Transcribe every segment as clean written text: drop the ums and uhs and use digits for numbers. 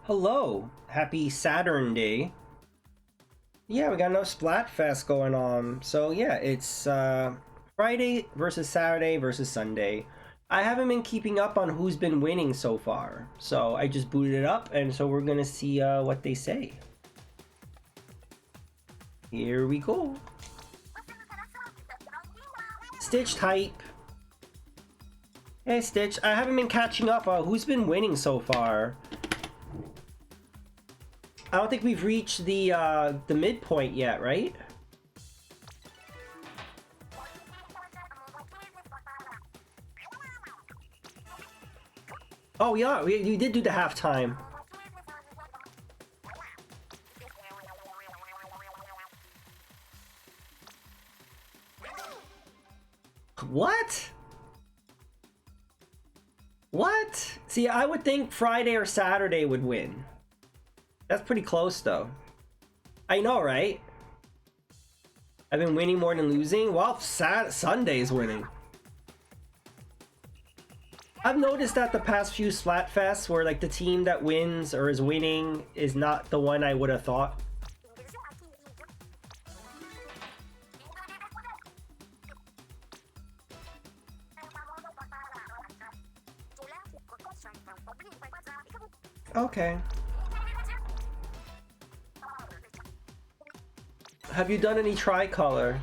Hello, happy Saturn Day. Yeah, we got no Splatfest going on. So yeah, it's Friday versus Saturday versus Sunday. I haven't been keeping up on who's been winning so far. So I just booted it up, and so we're gonna see what they say. Here we go. Stitch type. Hey Stitch, I haven't been catching up on who's been winning so far. I don't think we've reached the midpoint yet, right? Oh yeah, we did do the halftime. What? What? See, I would think Friday or Saturday would win. That's pretty close, though. I know, right? I've been winning more than losing. Well, Sunday's winning. I've noticed that the past few Splatfests where like the team that wins or is winning is not the one I would have thought. Okay. Have you done any tricolor?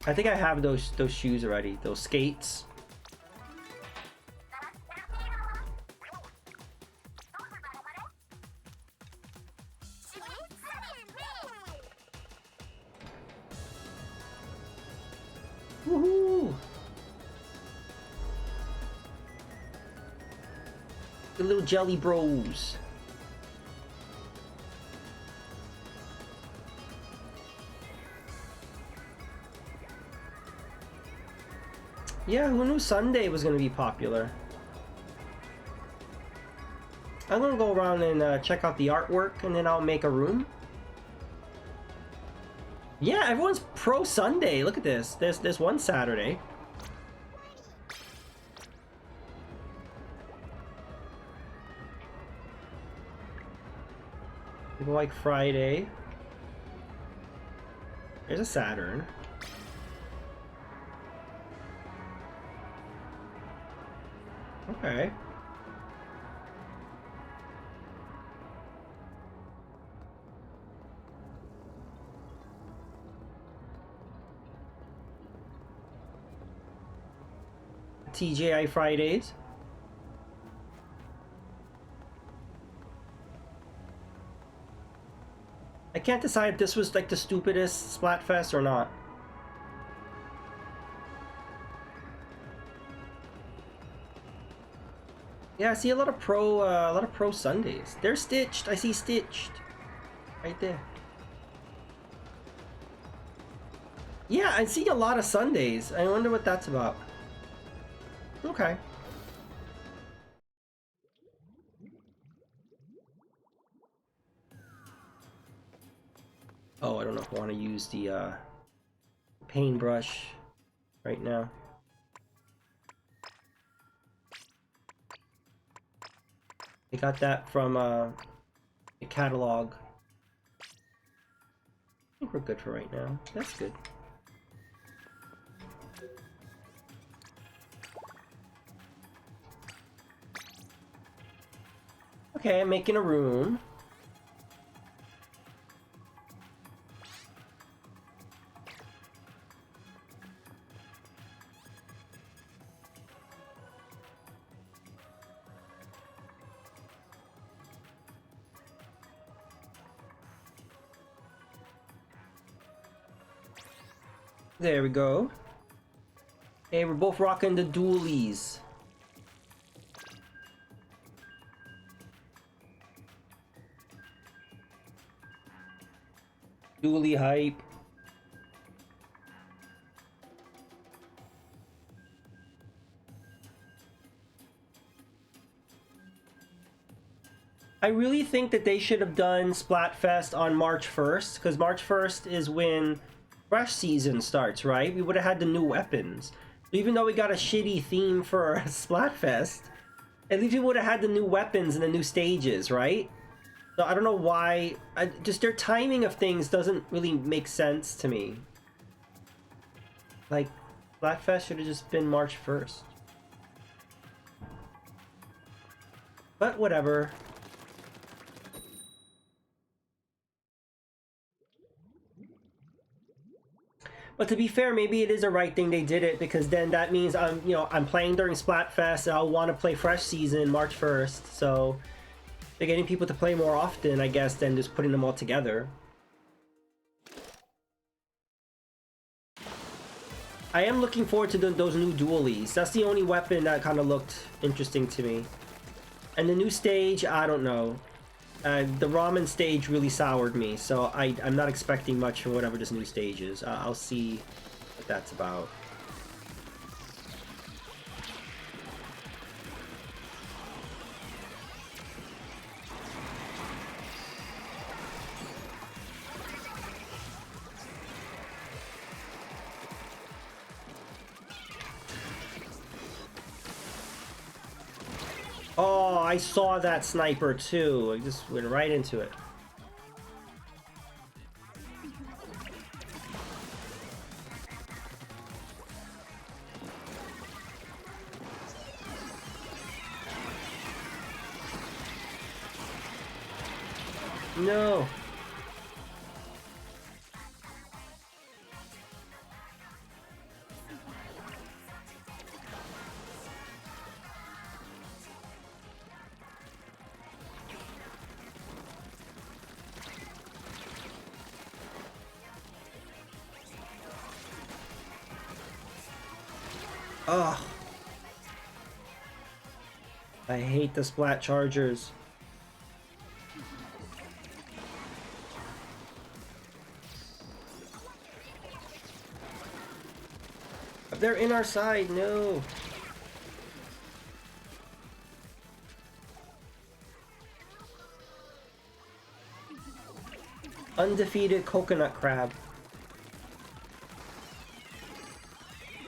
I think I have those shoes already, those skates. Woohoo! The little jelly bros. Yeah, who knew Sunday was going to be popular? I'm going to go around and check out the artwork, and then I'll make a room. Yeah, everyone's pro Sunday. Look at this. There's one Saturday. People like Friday. There's a Saturn. Okay. TGI Fridays. I can't decide if this was like the stupidest Splatfest or not. Yeah, I see a lot of pro Sundays. They're stitched. I see stitched right there. Yeah, I see a lot of Sundays. I wonder what that's about. Okay. Oh, I don't know if I want to use the paintbrush right now. I got that from the catalog. I think we're good for right now. That's good. Okay, I'm making a room. There we go. Hey, we're both rocking the dualies. Dualie hype. I really think that they should have done Splatfest on March 1st, because March 1st is when Fresh season starts, right? We would have had the new weapons. So even though we got a shitty theme for Splatfest, At least we would have had the new weapons and the new stages, right? So I don't know why. Just their timing of things doesn't really make sense to me. Like, Splatfest should have just been March 1st. But whatever. But to be fair, maybe it is a right thing they did it, because then that means I'm playing during Splatfest and I'll want to play Fresh Season March 1st. So they're getting people to play more often, I guess, than just putting them all together. I am looking forward to those new dualies. That's the only weapon that kind of looked interesting to me. And the new stage, I don't know. The ramen stage really soured me, so I'm not expecting much from whatever this new stage is. I'll see what that's about. Oh, I saw that sniper too. I just went right into it. No. Ugh. I hate the splat chargers. They're in our side, no. Undefeated coconut crab.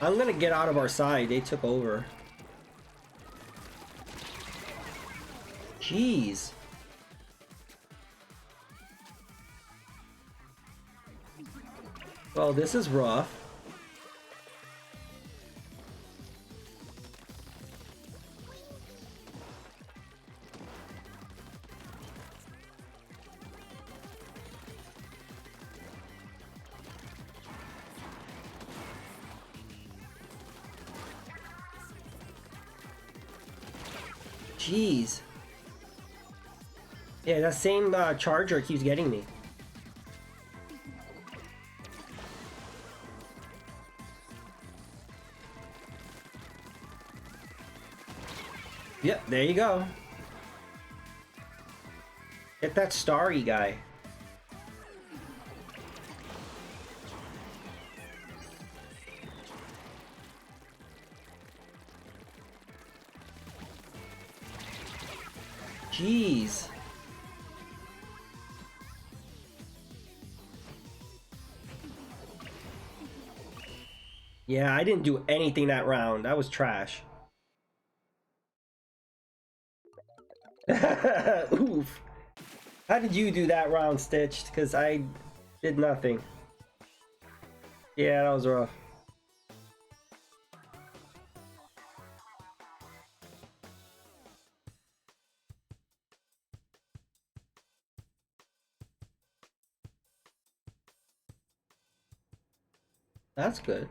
I'm gonna get out of our side. They took over. Jeez. Well, this is rough. Jeez. Yeah, that same charger keeps getting me. Yep, there you go. Get that starry guy. Jeez. Yeah, I didn't do anything that round. That was trash. Oof. How did you do that round, Stitched? Because I did nothing. Yeah, that was rough. That's good.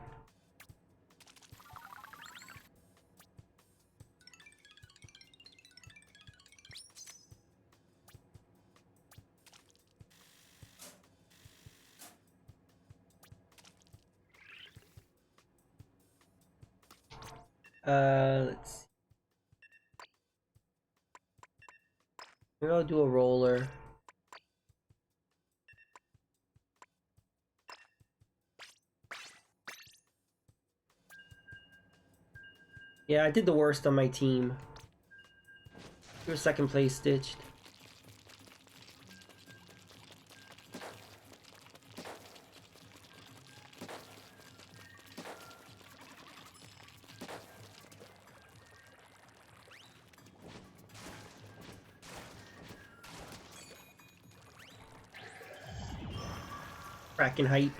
Let's see. Maybe I'll do a roller. Yeah, I did the worst on my team. You're second place, Stitched. Kraken hype.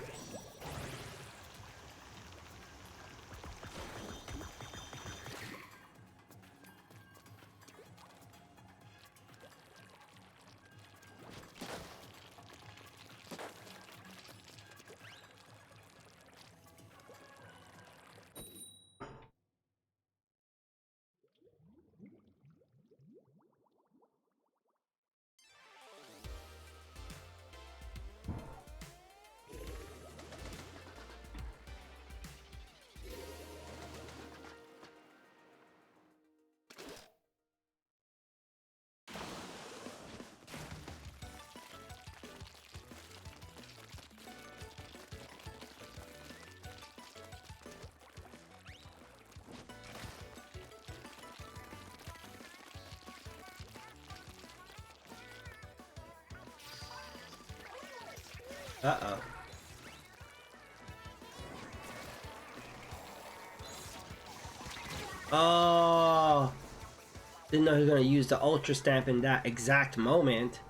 Uh-oh. Oh, didn't know he was gonna use the Ultra Stamp in that exact moment.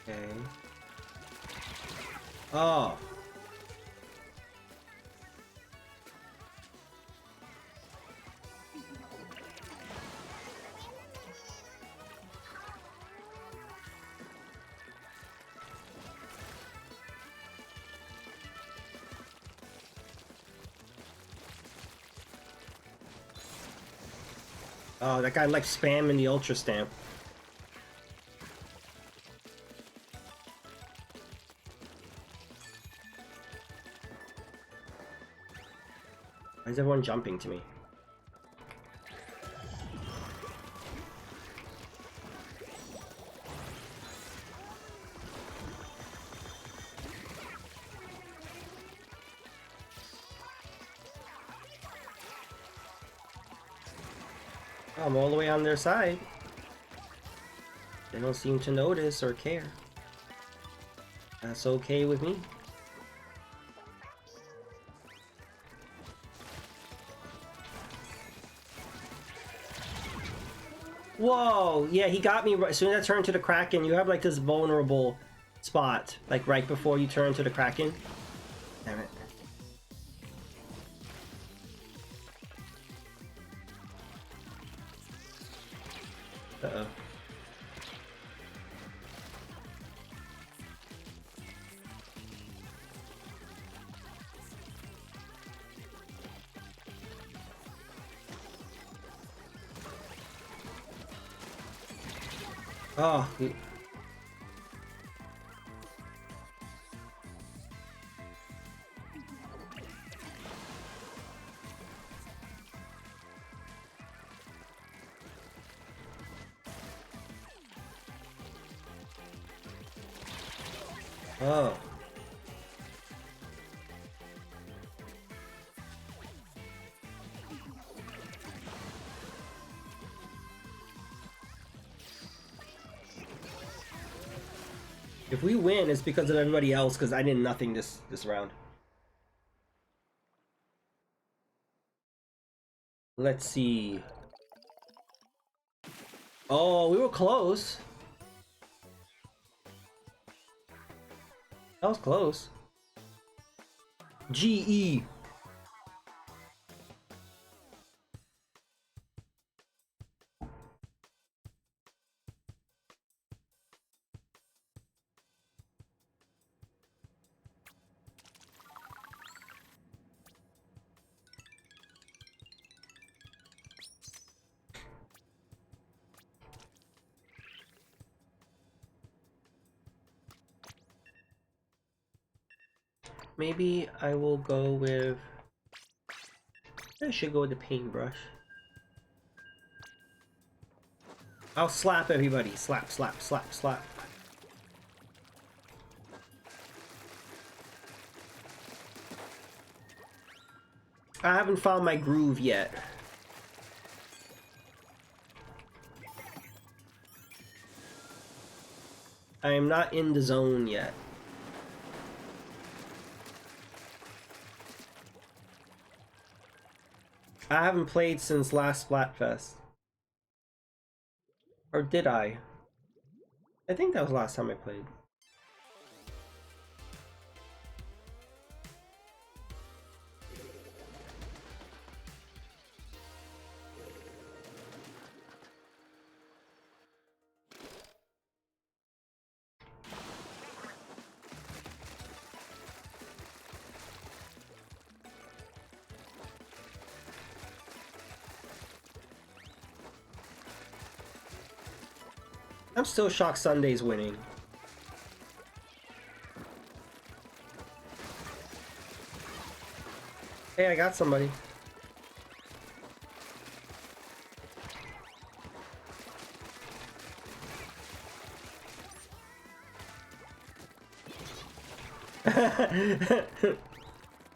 Okay. Oh. Oh, that guy like spamming the Ultra Stamp. Why is everyone jumping to me? I'm all the way on their side. They don't seem to notice or care. That's okay with me. Whoa! Yeah, he got me right as soon as I turned to the Kraken. You have like this vulnerable spot, like right before you turn to the Kraken. Damn it. Uh-oh. Oh. Oh. If we win, it's because of everybody else, because I did nothing this round. Let's see. Oh, we were close. That was close. GE. Maybe I will go with... I should go with the paintbrush. I'll slap everybody. Slap, slap, slap, slap. I haven't found my groove yet. I am not in the zone yet. I haven't played since last Splatfest. Or did I? I think that was the last time I played. I'm still shocked Sunday's winning. Hey, I got somebody.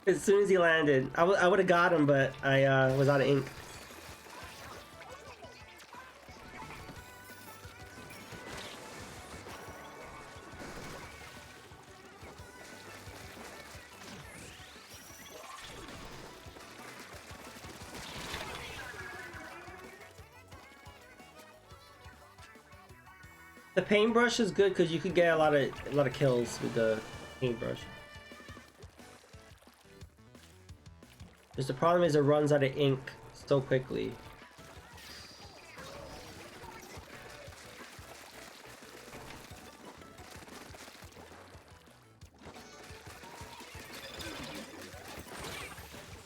As soon as he landed, I would have got him, but I was out of ink. The paintbrush is good because you could get a lot of kills with the paintbrush. Just the problem is it runs out of ink so quickly.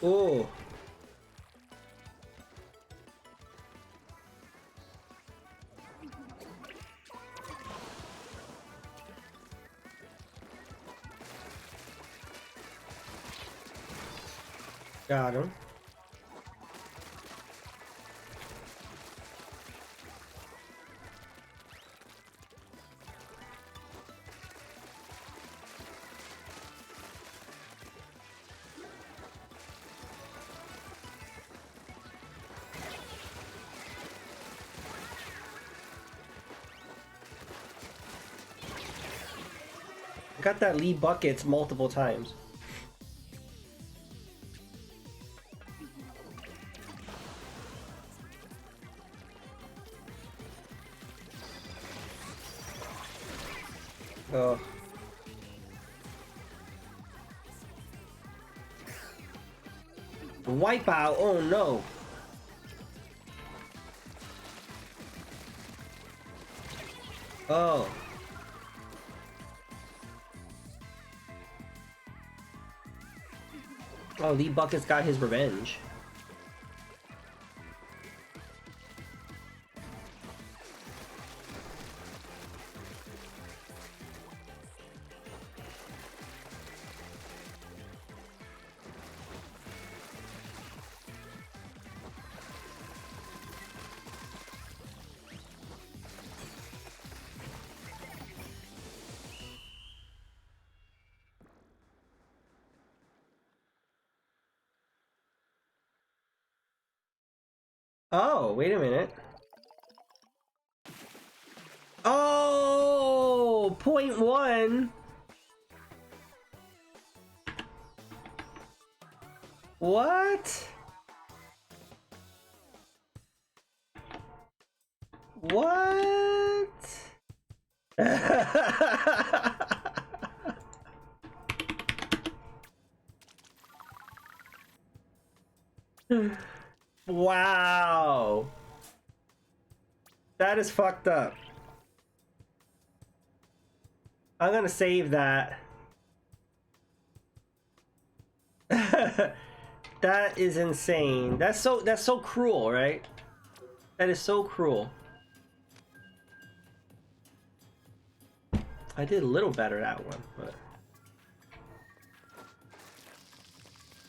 Oh. Got him. I got that lead buckets multiple times. Oh. Wipeout, oh no. Oh. Oh, Lee Bucket's got his revenge. Oh, wait a minute. Oh, point one. What? What? Wow. That is fucked up. I'm gonna save that. That is insane. That's so cruel, right? That is so cruel. I did a little better that one, but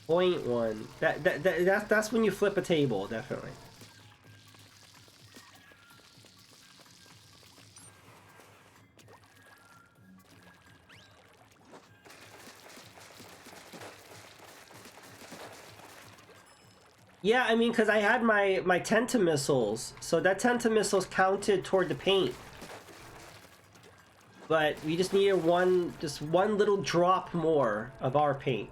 point one. That's when you flip a table, definitely. Yeah, I mean, because I had my Tentamissiles, so that Tentamissiles counted toward the paint. But we just needed just one little drop more of our paint.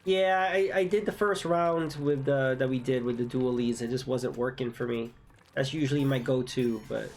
Yeah, I did the first round with the that we did with the dualies. It just wasn't working for me. That's usually my go-to, but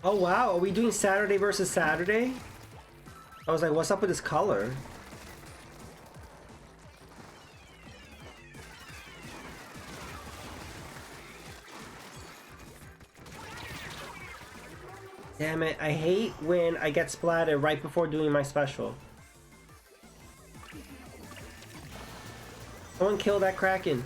oh wow, are we doing Saturday versus Saturday? I was like, what's up with this color? Damn it, I hate when I get splatted right before doing my special. Someone kill that Kraken.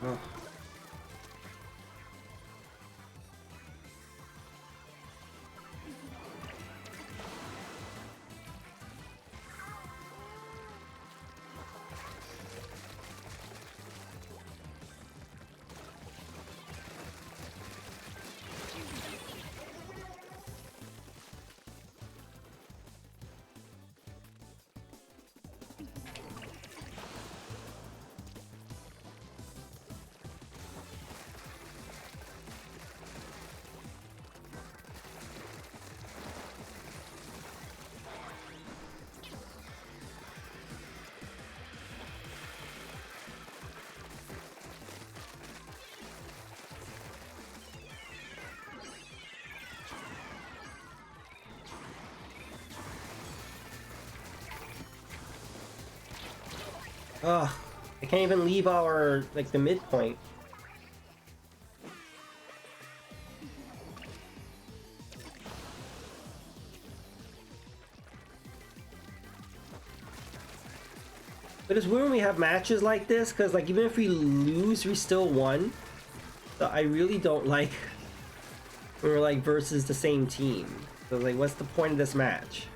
Oh. Ugh, I can't even leave our, like, the midpoint. But it's weird when we have matches like this, because, like, even if we lose, we still won. So I really don't like when we're, like, versus the same team. So, like, what's the point of this match?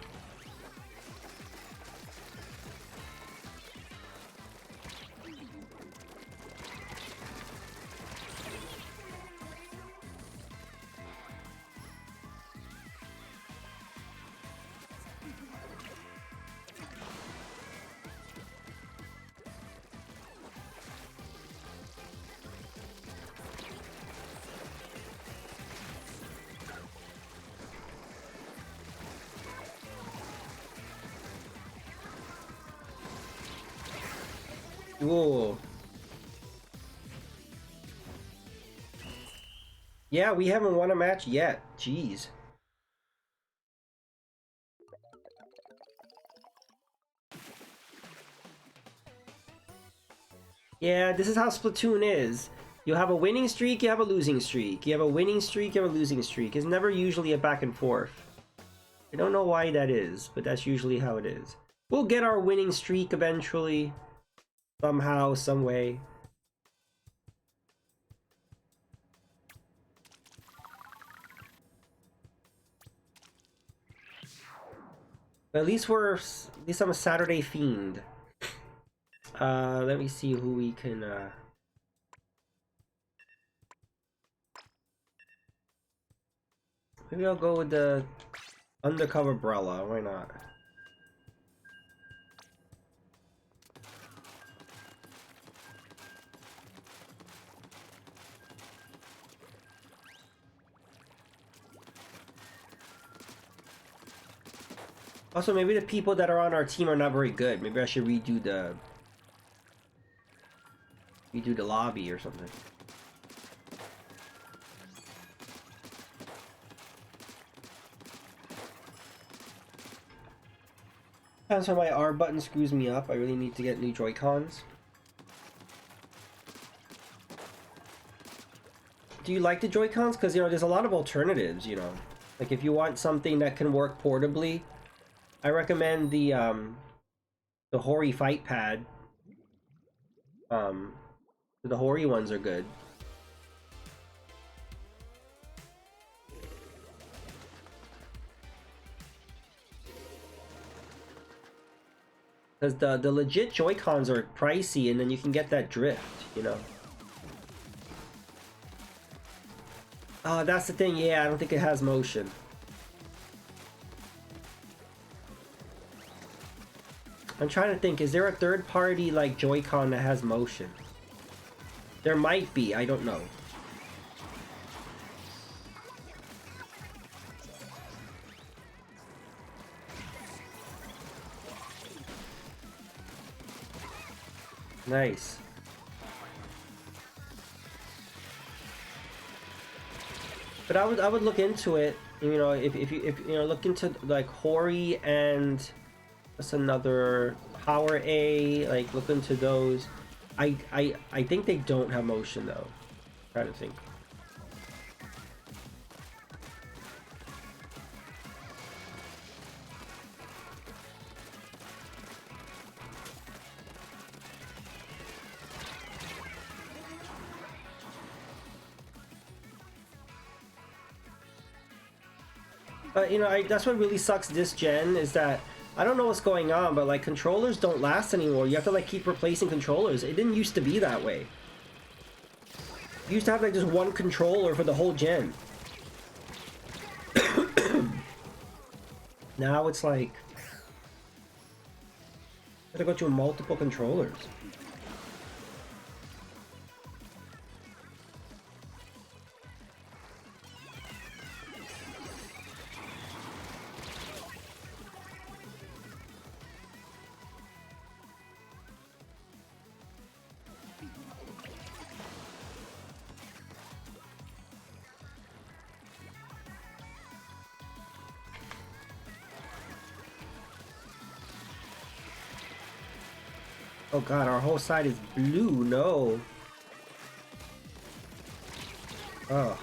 Whoa. Yeah, we haven't won a match yet. Jeez. Yeah, this is how Splatoon is. You have a winning streak, you have a losing streak. You have a winning streak, you have a losing streak. It's never usually a back and forth. I don't know why that is, but that's usually how it is. We'll get our winning streak eventually. Somehow, some way. But at least I'm a Saturday fiend. Let me see who we can, maybe I'll go with the undercover Brella, why not? Also, maybe the people that are on our team are not very good. Maybe I should redo You do the lobby or something. That's why my R button screws me up. I really need to get new Joy-Cons. Do you like the Joy-Cons? Because, you know, there's a lot of alternatives, you know. Like, if you want something that can work portably, I recommend the Hori Fight Pad. The Hori ones are good. Because the legit Joy-Cons are pricey, and then you can get that drift, you know. Oh, that's the thing. Yeah, I don't think it has motion. I'm trying to think, is there a third-party, like, Joy-Con that has motion? There might be, I don't know. Nice. But I would look into it, you know, if you know, look into like Hori and what's another Power A, like look into those. I think they don't have motion though. I'm trying to think. But you know, that's what really sucks this gen is that I don't know what's going on, but like controllers don't last anymore. You have to like keep replacing controllers. It didn't used to be that way. You used to have like just one controller for the whole gen. Now it's like you gotta go through multiple controllers. Oh god, our whole side is blue, no. Oh.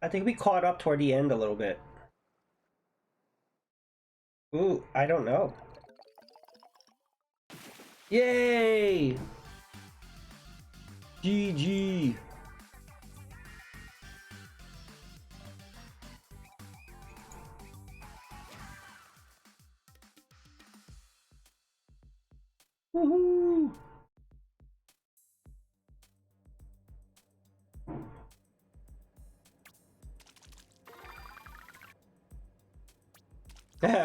I think we caught up toward the end a little bit. Ooh, I don't know. Yay! GG! Woohoo!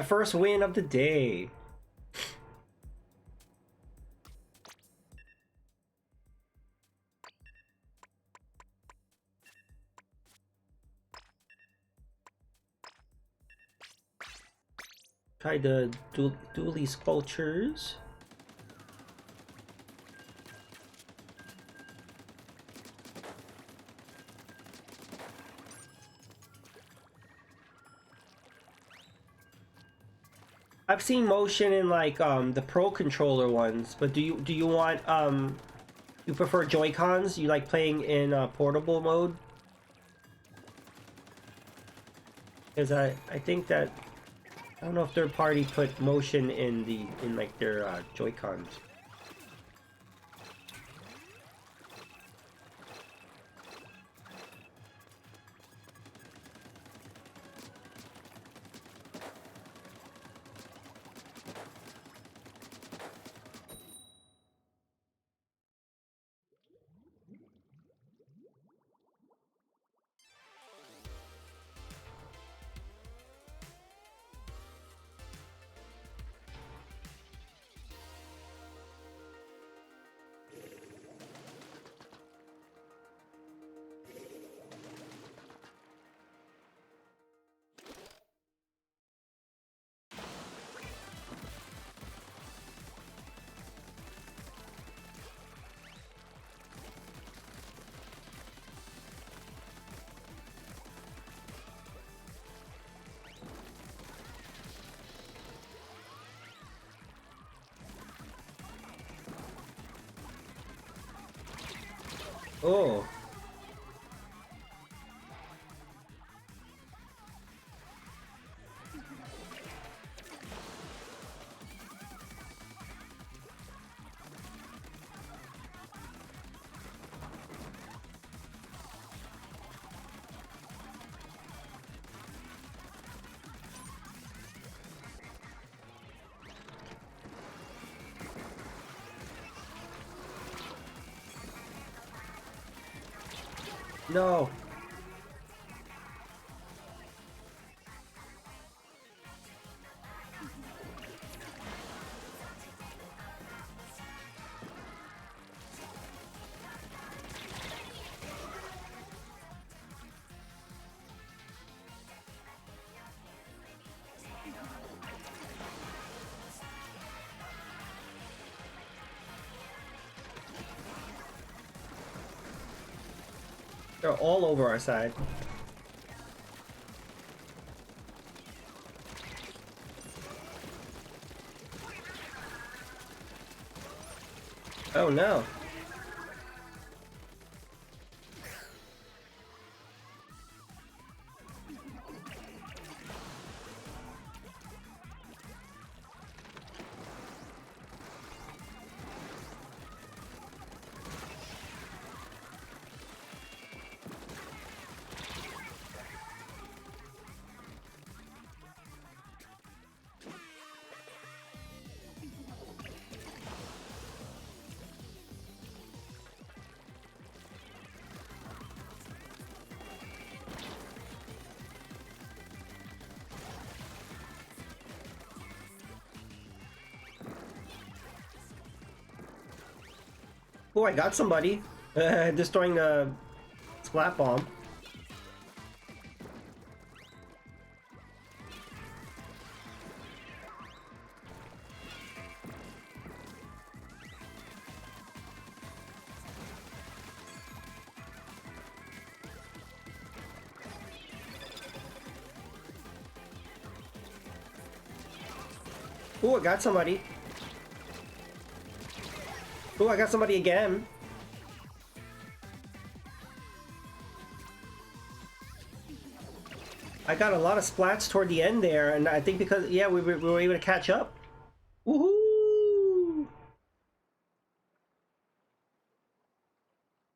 First win of the day. Try the dually sculptures. I've seen motion in like the Pro controller ones, but do you want You prefer Joy-Cons? You like playing in portable mode? Because I think that I don't know if third party put motion in like their Joy-Cons. Oh. No. They're all over our side. Oh no. Oh, I got somebody. Destroying the splat bomb. Oh, I got somebody. Oh, I got somebody again. I got a lot of splats toward the end there, and I think because, yeah, we were able to catch up. Woohoo!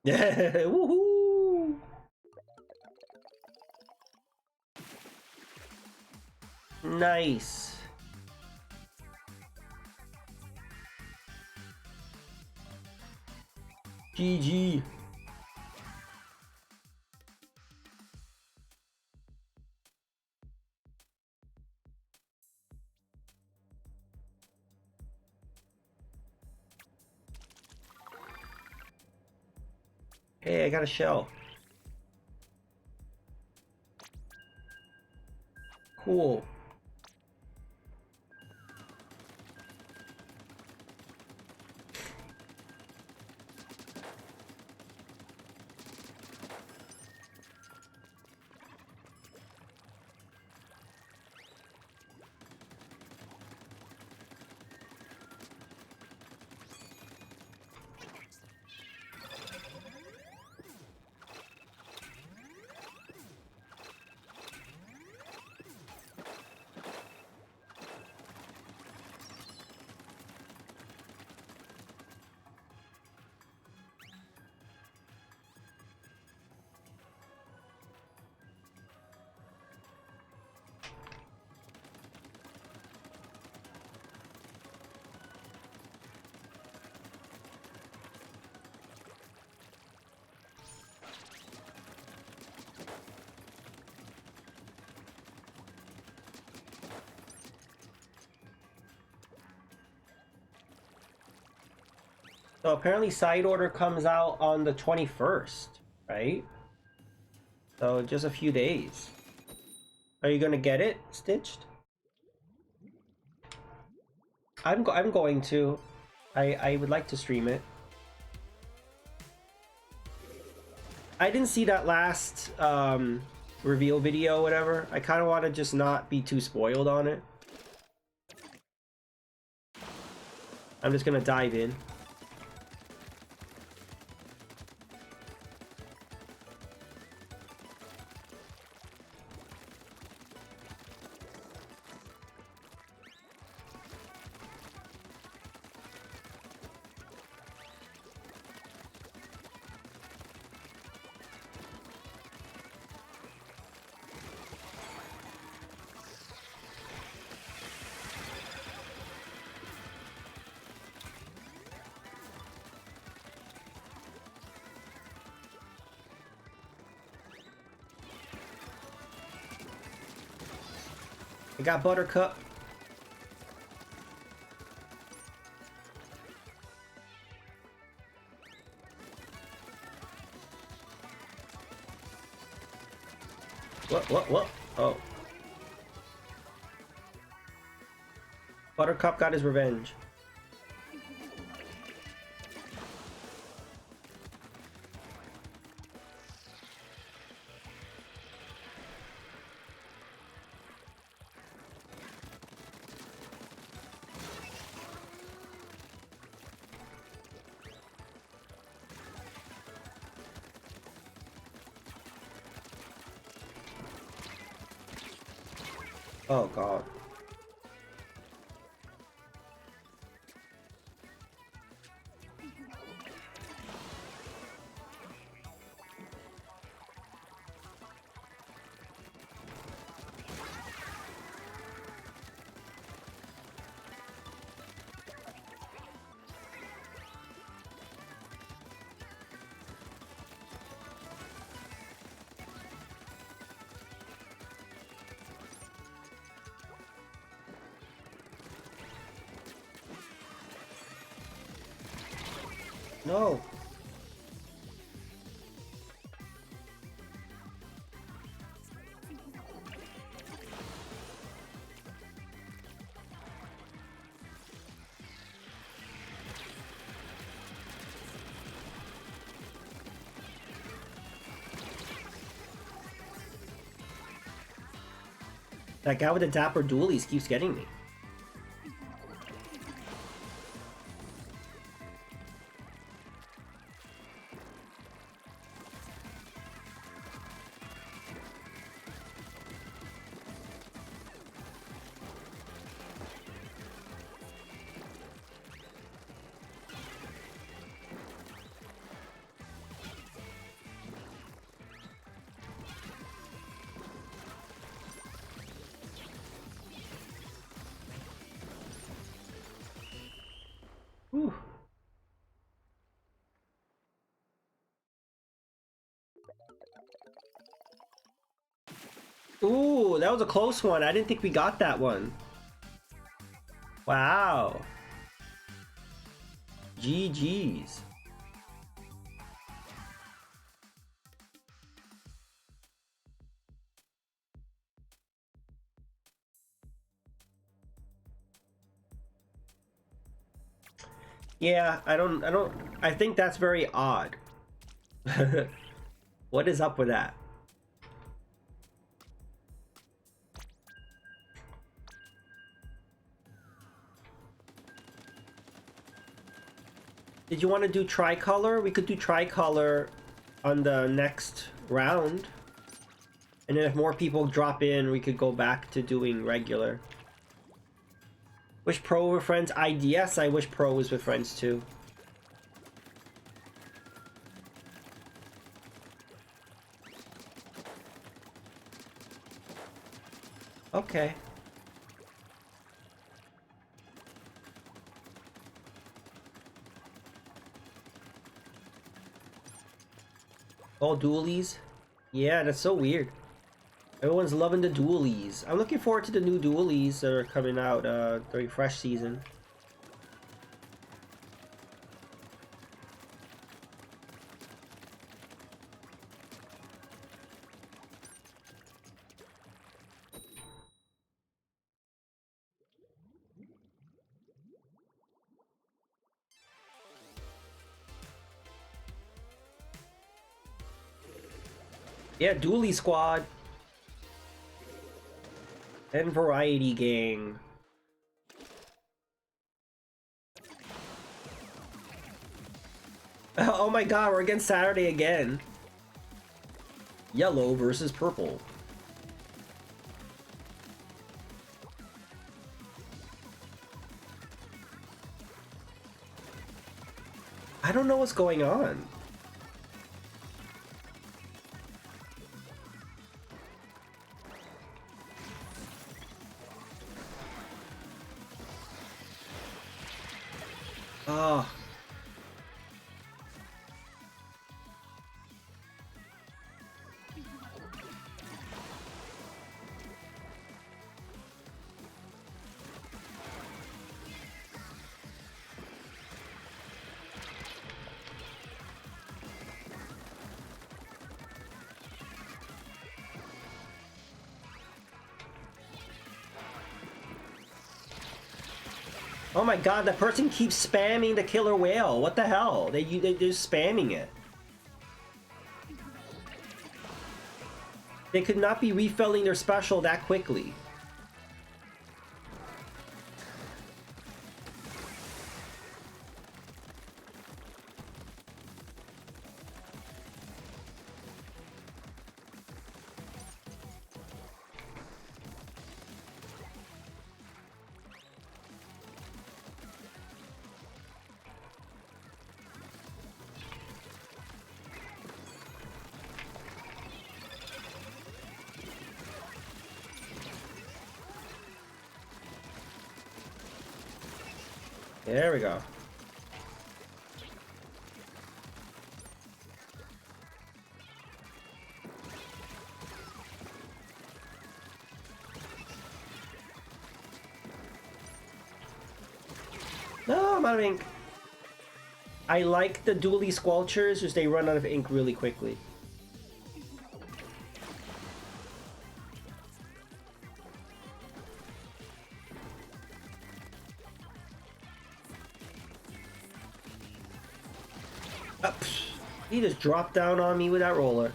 Yeah, woohoo! Nice. GG. Hey, I got a shell. Cool. So apparently side order comes out on the 21st, right? So just a few days. Are you gonna get it stitched? I'm going to. I would like to stream it. I didn't see that last reveal video, whatever. I kind of want to just not be too spoiled on it. I'm just gonna dive in. I got Buttercup. What? Oh. Buttercup got his revenge. Oh god. No. That guy with the dapper dualies keeps getting me. Whew. Ooh, that was a close one. I didn't think we got that one. Wow. GG's. Yeah, I think that's very odd. What is up with that? Did you want to do tricolor? We could do tricolor on the next round. And then if more people drop in, we could go back to doing regular. Wish Pro were friends? Yes, I wish Pro was with friends too. Okay. All dualies? Yeah, that's so weird. Everyone's loving the dualies. I'm looking forward to the new dualies that are coming out, the refresh season. Yeah, Dually Squad. And Variety Gang. Oh my god, we're against Saturday again. Yellow versus purple. I don't know what's going on. Oh. Oh my god, that person keeps spamming the killer whale. What the hell? They're just spamming it. They could not be refilling their special that quickly. There we go. No, I'm out of ink. I like the Dually Squelchers, just they run out of ink really quickly. He just dropped down on me with that roller.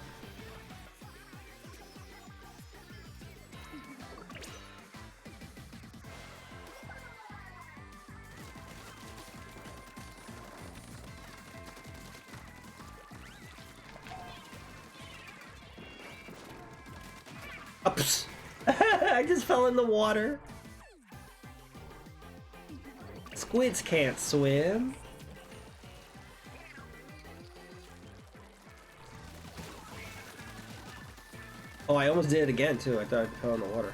I just fell in the water. Squids can't swim. Oh, I almost did it again too. I thought I fell in the water.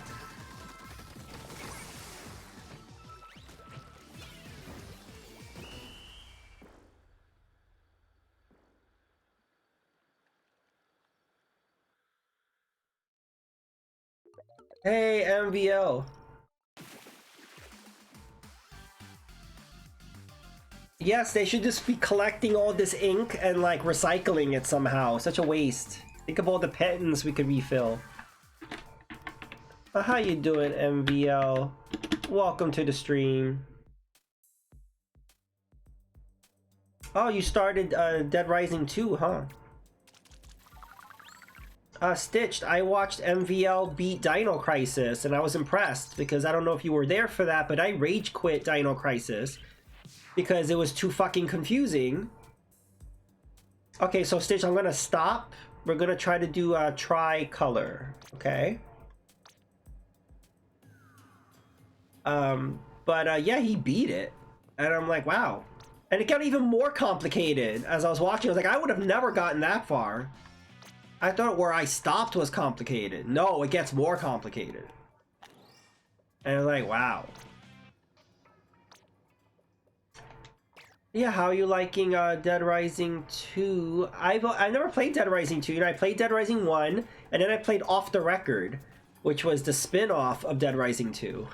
Hey, MVO. Yes, they should just be collecting all this ink and like recycling it somehow. Such a waste. Think of all the patents we could refill. How you doing, MVL? Welcome to the stream. Oh, you started Dead Rising 2, huh? Stitched, I watched MVL beat Dino Crisis, and I was impressed, because I don't know if you were there for that, but I rage quit Dino Crisis, because it was too fucking confusing. Okay, so Stitch, I'm gonna stop. We're gonna try to do tri-color, okay? But yeah, he beat it, and I'm like, wow. And it got even more complicated as I was watching. I was like, I would have never gotten that far. I thought where I stopped was complicated. No, it gets more complicated. And I was like, wow. Yeah, how are you liking Dead Rising 2? I never played Dead Rising 2. You know, I played Dead Rising 1, and then I played Off the Record, which was the spin-off of Dead Rising 2.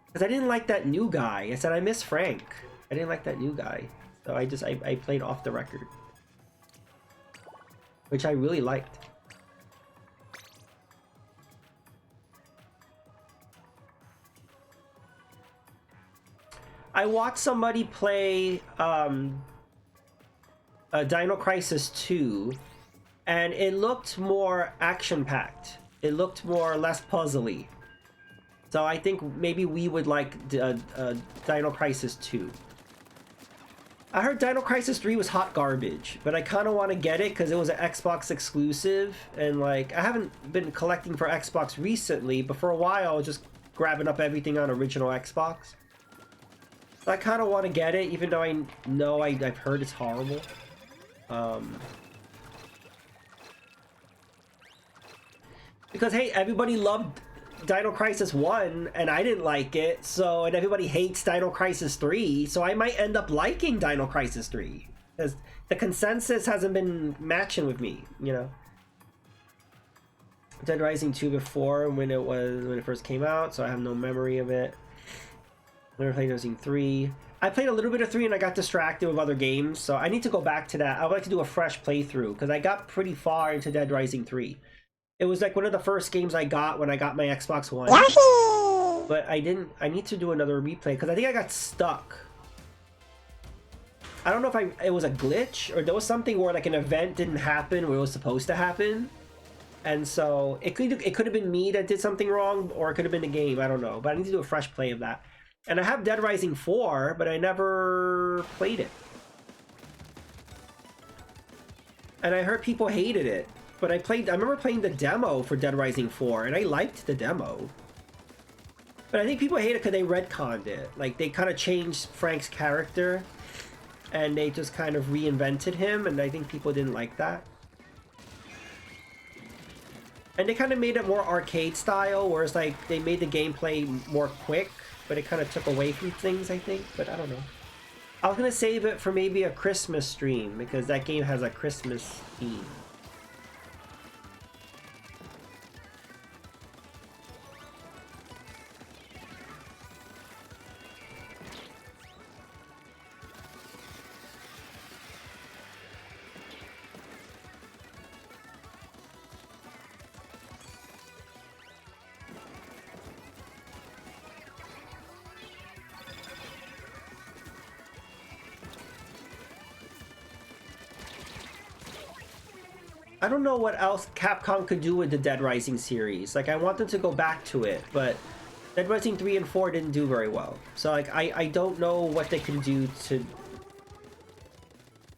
Because I didn't like that new guy. I said, I miss Frank. I didn't like that new guy. So I played Off the Record. Which I really liked. I watched somebody play Dino Crisis 2, and it looked more action-packed. It looked more less puzzly. So I think maybe we would like Dino Crisis 2. I heard Dino Crisis 3 was hot garbage, but I kind of want to get it because it was an Xbox exclusive, and like I haven't been collecting for Xbox recently, but for a while I was just grabbing up everything on original Xbox. So I kind of want to get it, even though I know I've heard it's horrible. Because hey, everybody loved Dino Crisis 1 and I didn't like it, so, and everybody hates Dino Crisis 3, so I might end up liking Dino Crisis 3 because the consensus hasn't been matching with me, you know. Dead Rising 2 before when it first came out, so I have no memory of it. Never played Dead Rising 3. I played a little bit of 3 and I got distracted with other games, so I need to go back to that. I would like to do a fresh playthrough because I got pretty far into Dead Rising 3. It was like one of the first games I got when I got my Xbox One. Yahoo! But I need to do another replay because I think I got stuck. I don't know if it was a glitch or there was something where like an event didn't happen where it was supposed to happen. And so it could have been me that did something wrong, or it could have been the game, I don't know. But I need to do a fresh play of that. And I have Dead Rising 4, but I never played it. And I heard people hated it. But I remember playing the demo for Dead Rising 4, and I liked the demo. But I think people hate it because they retconned it. Like, they kind of changed Frank's character, and they just kind of reinvented him, and I think people didn't like that. And they kind of made it more arcade style, whereas, like, they made the gameplay more quick, but it kind of took away from things, I think. But I don't know. I was going to save it for maybe a Christmas stream, because that game has a Christmas theme. I don't know what else Capcom could do with the Dead Rising series. Like, I want them to go back to it, but Dead Rising 3 and 4 didn't do very well. So, like, I don't know what they can do to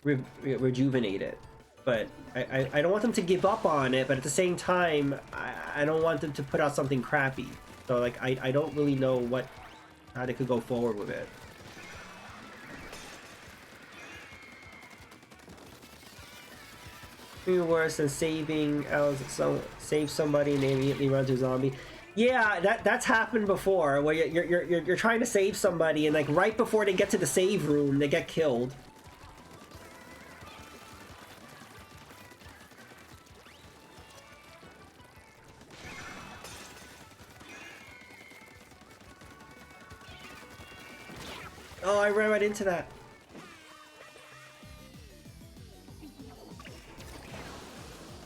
rejuvenate it. But I don't want them to give up on it, but at the same time, I don't want them to put out something crappy. So, like, I don't really know how they could go forward with it. Worse than save somebody and they immediately run to a zombie. Yeah, that's happened before, where you're trying to save somebody and like right before they get to the save room, they get killed. Oh, I ran right into that.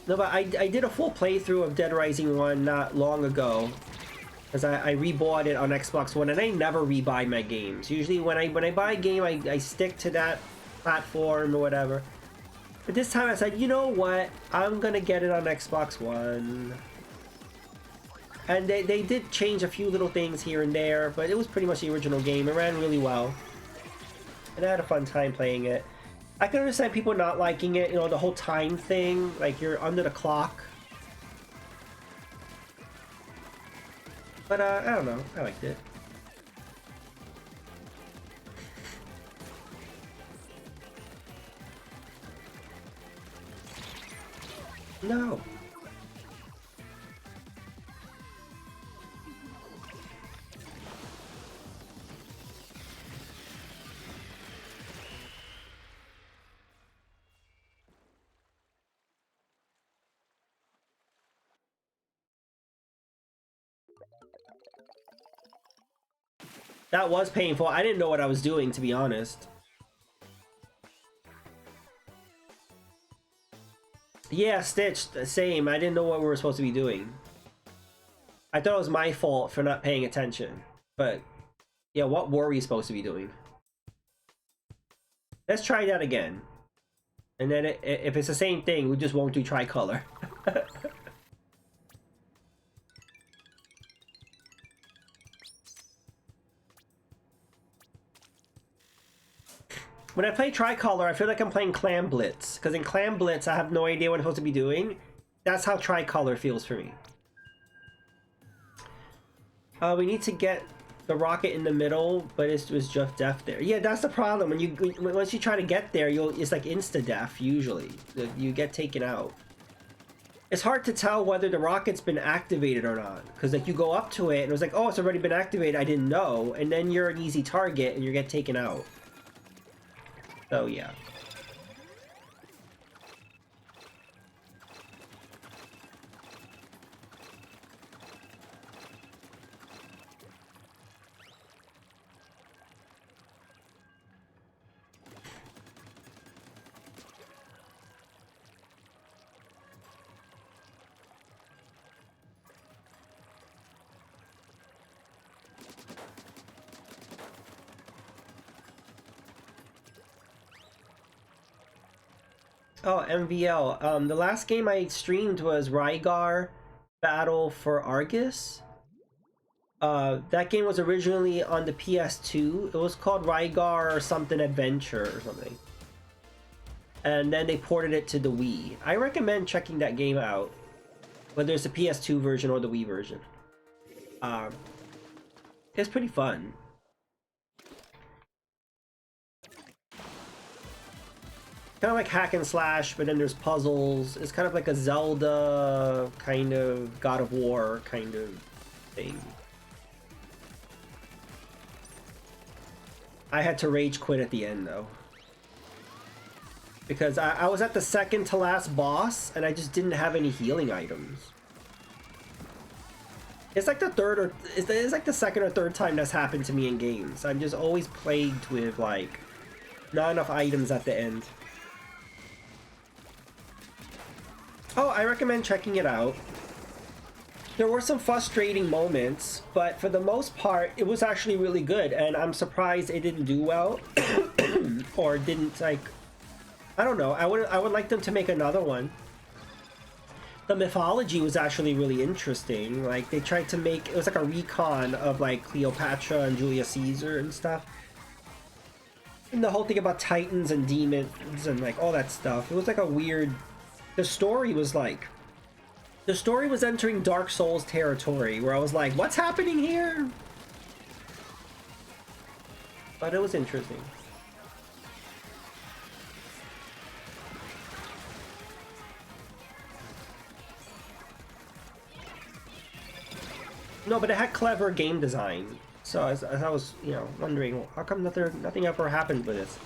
No, but I did a full playthrough of Dead Rising 1 not long ago, because I rebought it on Xbox One, and I never rebuy my games. Usually when I buy a game, I stick to that platform or whatever. But this time I said, you know what? I'm gonna get it on Xbox One. And they did change a few little things here and there, but it was pretty much the original game. It ran really well. And I had a fun time playing it. I can understand people not liking it, you know, the whole time thing, like you're under the clock. But, I don't know, I liked it. No. That was painful. I didn't know what I was doing, to be honest. Yeah, Stitch, same. I didn't know what we were supposed to be doing. I thought it was my fault for not paying attention. But, yeah, what were we supposed to be doing? Let's try that again. And then if it's the same thing, we just won't do tricolor. When I play tricolor, I feel like I'm playing Clam Blitz. Because in Clam Blitz, I have no idea what I'm supposed to be doing. That's how tricolor feels for me. We need to get the rocket in the middle, but it was just death there. Yeah, that's the problem. Once you try to get there, it's like insta death usually. You get taken out. It's hard to tell whether the rocket's been activated or not, because like you go up to it and it was like, oh, it's already been activated. I didn't know, and then you're an easy target and you get taken out. So yeah. Oh, MVL. The last game I streamed was Rygar Battle for Argus. That game was originally on the PS2. It was called Rygar or something Adventure or something. And then they ported it to the Wii. I recommend checking that game out, whether it's the PS2 version or the Wii version. It's pretty fun. Kind of like hack and slash, but then there's puzzles. It's kind of like a Zelda kind of God of War kind of thing. I had to rage quit at the end though, because I was at the second to last boss and I just didn't have any healing items. It's like it's like the second or third time that's happened to me in games. I'm just always plagued with like not enough items at the end. Oh, I recommend checking it out. There were some frustrating moments, but for the most part, it was actually really good, and I'm surprised it didn't do well, or didn't, like, I don't know. I would like them to make another one. The mythology was actually really interesting. Like, they tried to make, it was like a recon of, like, Cleopatra and Julius Caesar and stuff. And the whole thing about titans and demons and, like, all that stuff. It was like a weird... The story was entering Dark Souls territory, where I was like, what's happening here? But it was interesting. No, but it had clever game design. So as I was, you know, wondering, how come nothing ever happened with this?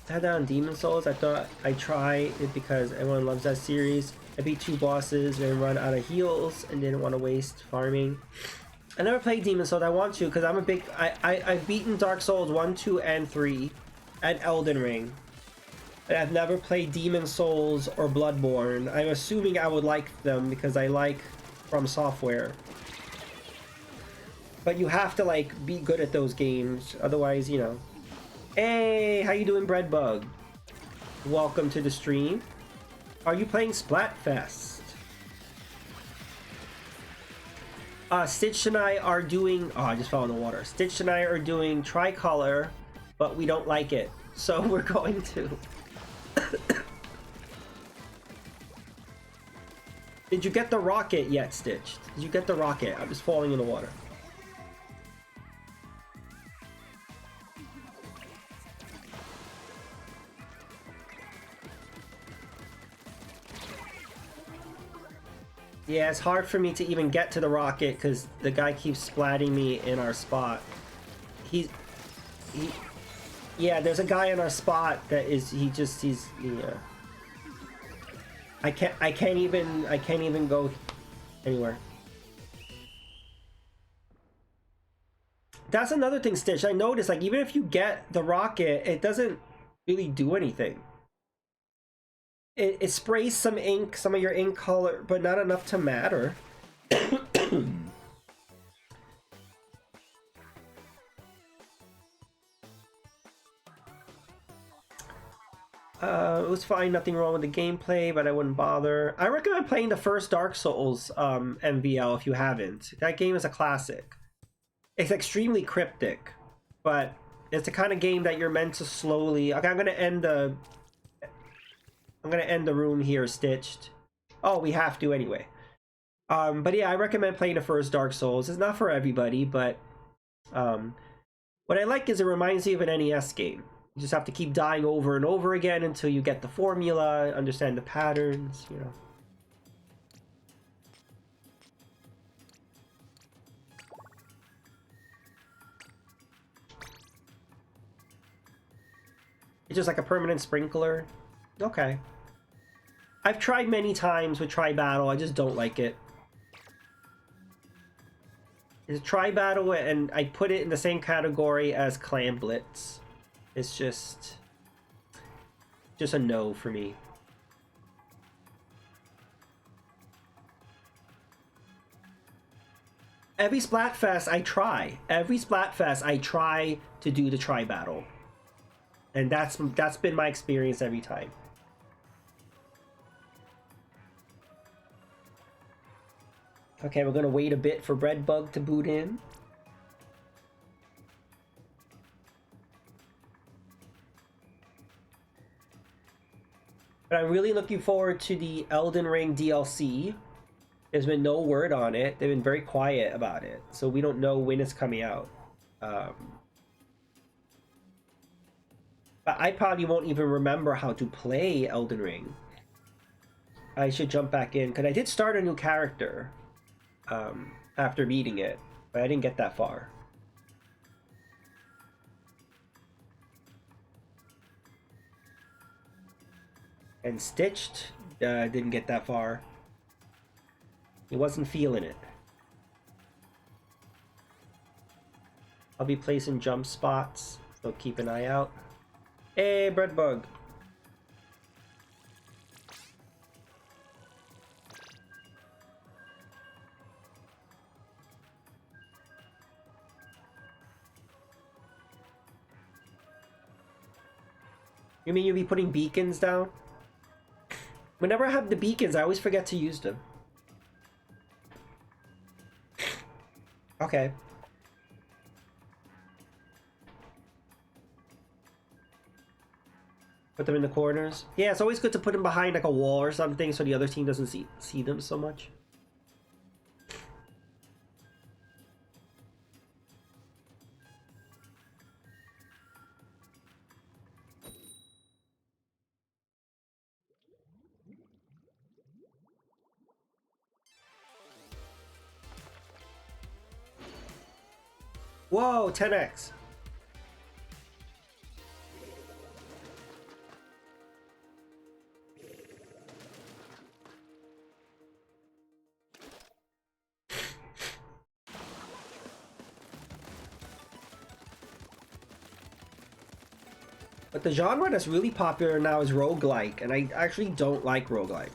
Had that on Demon Souls. I thought I'd try it because everyone loves that series. I beat 2 bosses and run out of heals and didn't want to waste farming. I never played Demon Souls. I want to because I'm a big... I've beaten Dark Souls 1, 2, and 3 and Elden Ring. And I've never played Demon Souls or Bloodborne. I'm assuming I would like them because I like From Software. But you have to, like, be good at those games. Otherwise, you know... Hey, how you doing, Breadbug? Welcome to the stream. Are you playing Splatfest? Stitch and I are doing... Oh, I just fell in the water. Stitch and I are doing tricolor, but we don't like it. So we're going to... Did you get the rocket yet, Stitch? Did you get the rocket? I'm just falling in the water. Yeah, it's hard for me to even get to the rocket because the guy keeps splatting me in our spot. Yeah, there's a guy in our spot that is, he's, yeah. I can't even go anywhere. That's another thing, Stitch. I noticed, like, even if you get the rocket, it doesn't really do anything. It sprays some ink, some of your ink color, but not enough to matter. It was fine, nothing wrong with the gameplay, but I wouldn't bother. I recommend playing the first Dark Souls MVL if you haven't. That game is a classic. It's extremely cryptic, but it's the kind of game that you're meant to slowly... Okay, I'm gonna end the room here, Stitched. Oh, we have to anyway. But yeah, I recommend playing the first Dark Souls. It's not for everybody, but what I like is it reminds you of an NES game. You just have to keep dying over and over again until you get the formula, understand the patterns, you know. It's just like a permanent sprinkler. Okay. I've tried many times with Tri-Battle, I just don't like it. It's Tri-Battle, and I put it in the same category as Clam Blitz. It's just a no for me. Every Splatfest I try. Every Splatfest I try to do the Tri-Battle. And that's been my experience every time. Okay, we're gonna wait a bit for Breadbug to boot in. But I'm really looking forward to the Elden Ring DLC. There's been no word on it. They've been very quiet about it, so we don't know when it's coming out. But I probably won't even remember how to play Elden Ring. I should jump back in, because I did start a new character after beating it, but I didn't get that far. And Stitched didn't get that far. He wasn't feeling it. I'll be placing jump spots, so keep an eye out. Hey, Breadbug. You mean you'll be putting beacons down? Whenever I have the beacons, I always forget to use them. Okay. Put them in the corners. Yeah, it's always good to put them behind like a wall or something so the other team doesn't see them so much. Whoa, 10x. But the genre that's really popular now is roguelike, and I actually don't like roguelike.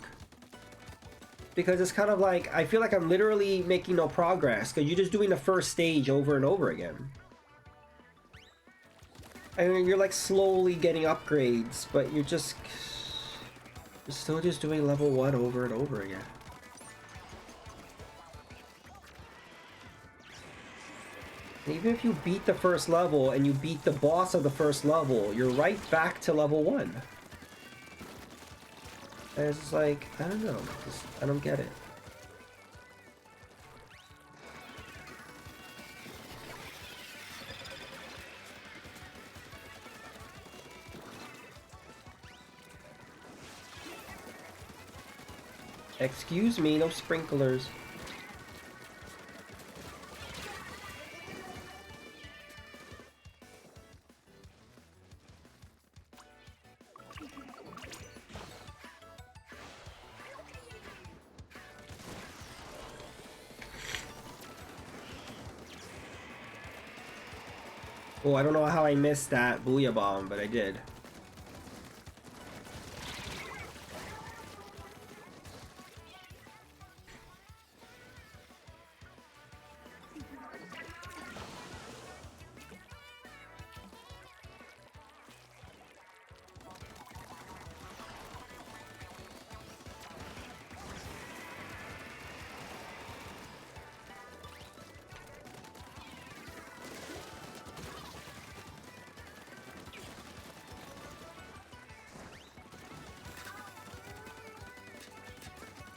Because it's kind of like, I feel like I'm literally making no progress, because you're just doing the first stage over and over again. And you're like slowly getting upgrades, but you're still just doing level 1 over and over again. And even if you beat the first level and you beat the boss of the first level, you're right back to level 1. And it's like, I don't know, I don't get it. Excuse me, no sprinklers. Oh, I don't know how I missed that Booyah Bomb, but I did.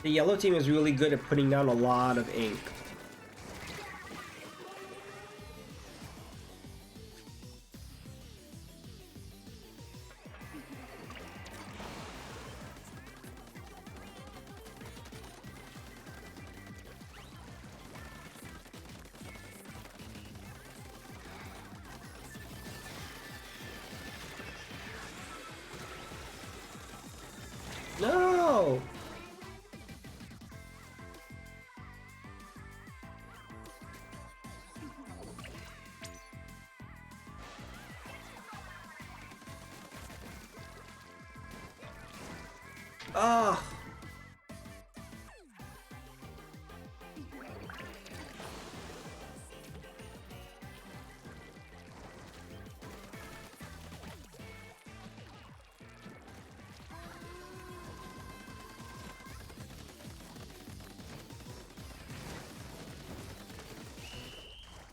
The yellow team is really good at putting down a lot of ink. No! Oh!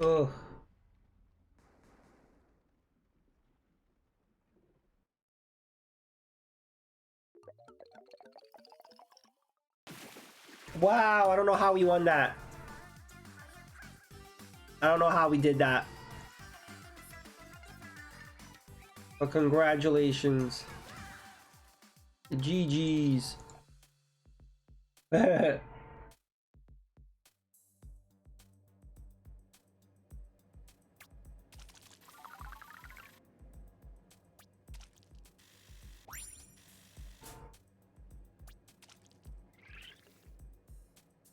Ugh. Wow, I don't know how we won that. I don't know how we did that. But congratulations. GG's.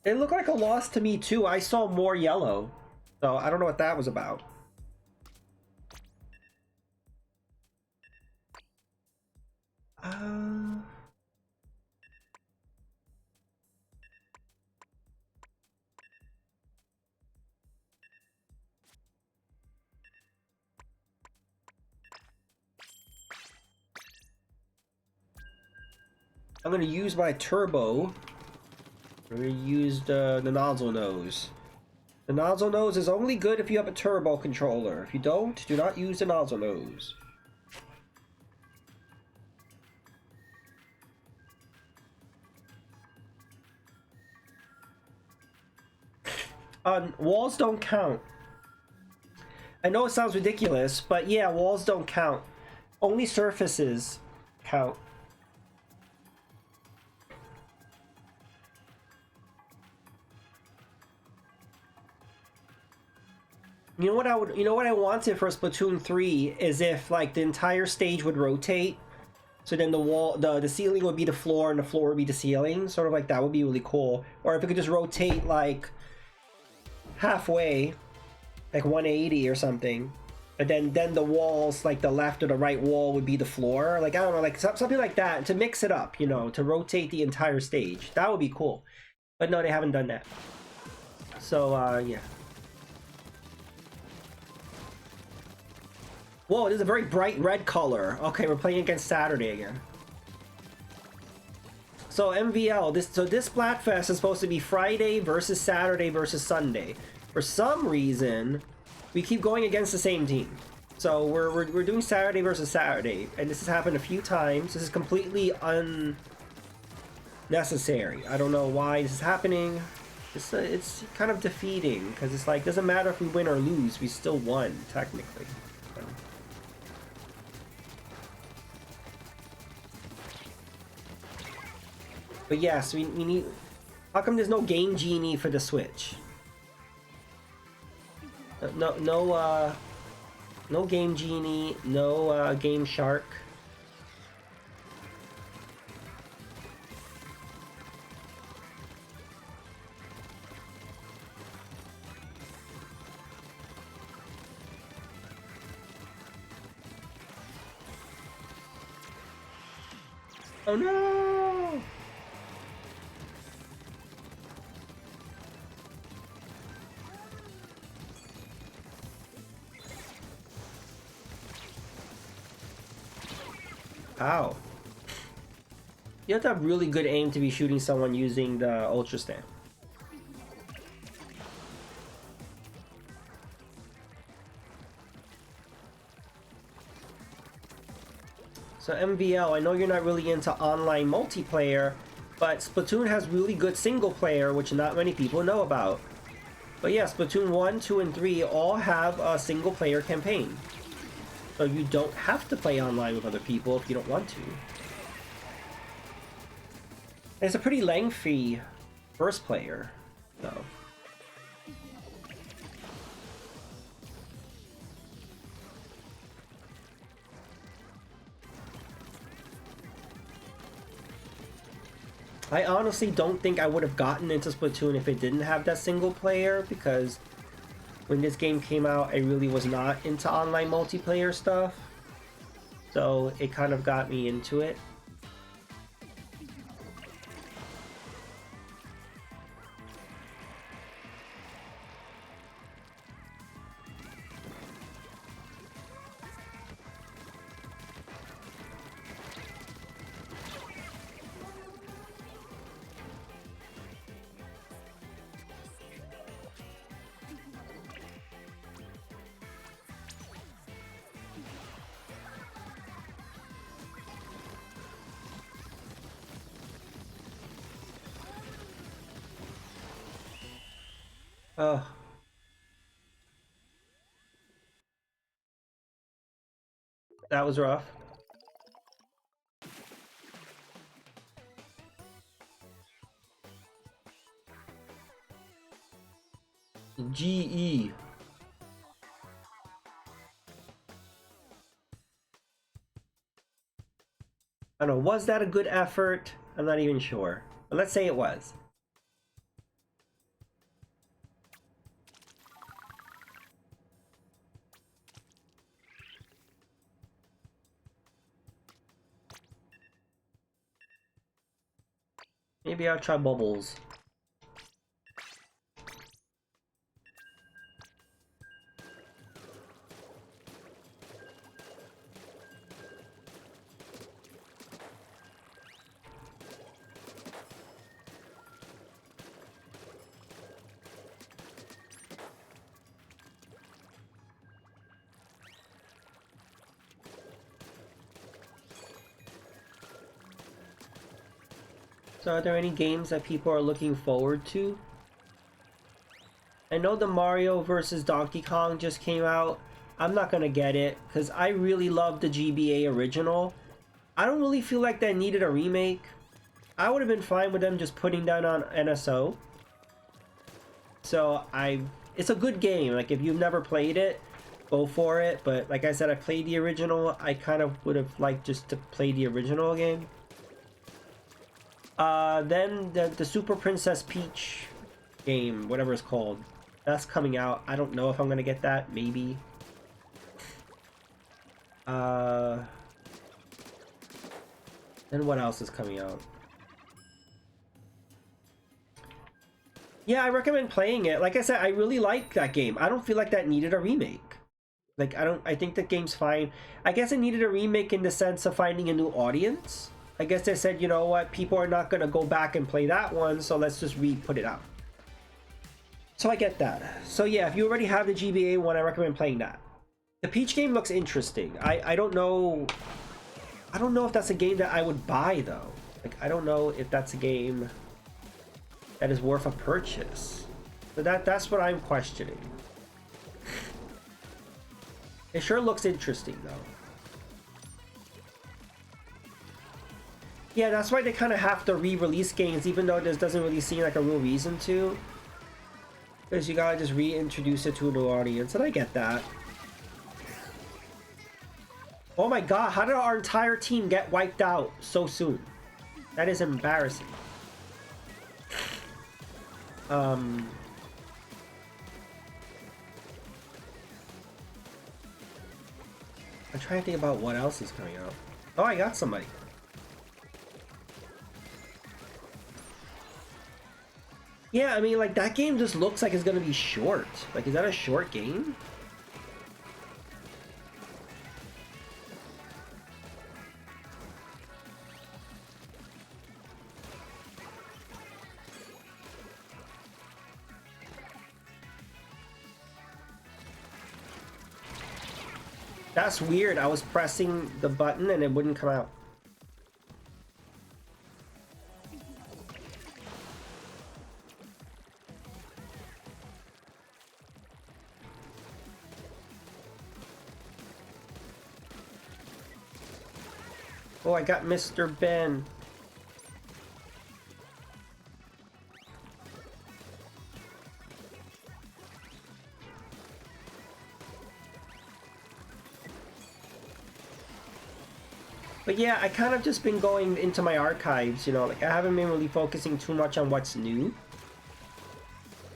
It looked like a loss to me too. I saw more yellow. So I don't know what that was about. I'm gonna use my turbo. I'm gonna use the nozzle nose. The nozzle nose is only good if you have a turbo controller. If you don't, do not use the nozzle nose. Walls don't count. I know it sounds ridiculous, but yeah, walls don't count. Only surfaces count. You know what I wanted for Splatoon 3 is if like the entire stage would rotate. So then the ceiling would be the floor and the floor would be the ceiling. Sort of like that would be really cool. Or if it could just rotate like halfway, like 180 or something. And then the walls, like the left or the right wall would be the floor. Like, I don't know, like something like that to mix it up, you know, to rotate the entire stage. That would be cool. But no, they haven't done that. So, yeah. Whoa, this is a very bright red color. Okay, we're playing against Saturday again. So MVL, this Splatfest is supposed to be Friday versus Saturday versus Sunday. For some reason, we keep going against the same team. So we're doing Saturday versus Saturday, and this has happened a few times. This is completely unnecessary. I don't know why this is happening. It's kind of defeating because it's like doesn't matter if we win or lose, we still won technically. But yes, we need... How come there's no Game Genie for the Switch? No Game Genie, no Game Shark. Oh no! Ow. You have to have really good aim to be shooting someone using the Ultra Stamp. So MVL, I know you're not really into online multiplayer, But Splatoon has really good single player, which not many people know about. But yeah, Splatoon 1, 2, and 3 all have a single player campaign. So you don't have to play online with other people if you don't want to. It's a pretty lengthy first player, though. I honestly don't think I would have gotten into Splatoon if it didn't have that single player, because when this game came out, I really was not into online multiplayer stuff. So it kind of got me into it. Oh. That was rough. GE. I don't know, was that a good effort? I'm not even sure. But let's say it was. Maybe I'll try bubbles. So are there any games that people are looking forward to? I know the Mario vs. Donkey Kong just came out. I'm not gonna get it, because I really love the GBA original. I don't really feel like that needed a remake. I would have been fine with them just putting that on NSO. So it's a good game. Like, if you've never played it, go for it. But like I said, I played the original. I kind of would have liked just to play the original game. Then the Super Princess Peach game, whatever it's called, that's coming out. I don't know if I'm gonna get that. Maybe. Then what else is coming out? Yeah, I recommend playing it. Like I said, I really like that game. I don't feel like that needed a remake. Like, I think the game's fine. I guess it needed a remake in the sense of finding a new audience. I guess they said, you know what, people are not going to go back and play that one, so let's just put it out. So I get that. So yeah, if you already have the GBA one, I recommend playing that. The Peach game looks interesting. I don't know if that's a game that I would buy, though. Like, I don't know if that's a game that is worth a purchase. So that's what I'm questioning. It sure looks interesting, though. Yeah, that's why they kind of have to re-release games, even though this doesn't really seem like a real reason to. Because you gotta just reintroduce it to a new audience, and I get that. Oh my god, how did our entire team get wiped out so soon? That is embarrassing. I'm trying to think about what else is coming out. Oh, I got somebody. Yeah, I mean, like, that game just looks like it's gonna be short. Like, is that a short game? That's weird. I was pressing the button and it wouldn't come out. Oh, I got Mr. Ben. But yeah, I kind of just been going into my archives, you know, like I haven't been really focusing too much on what's new.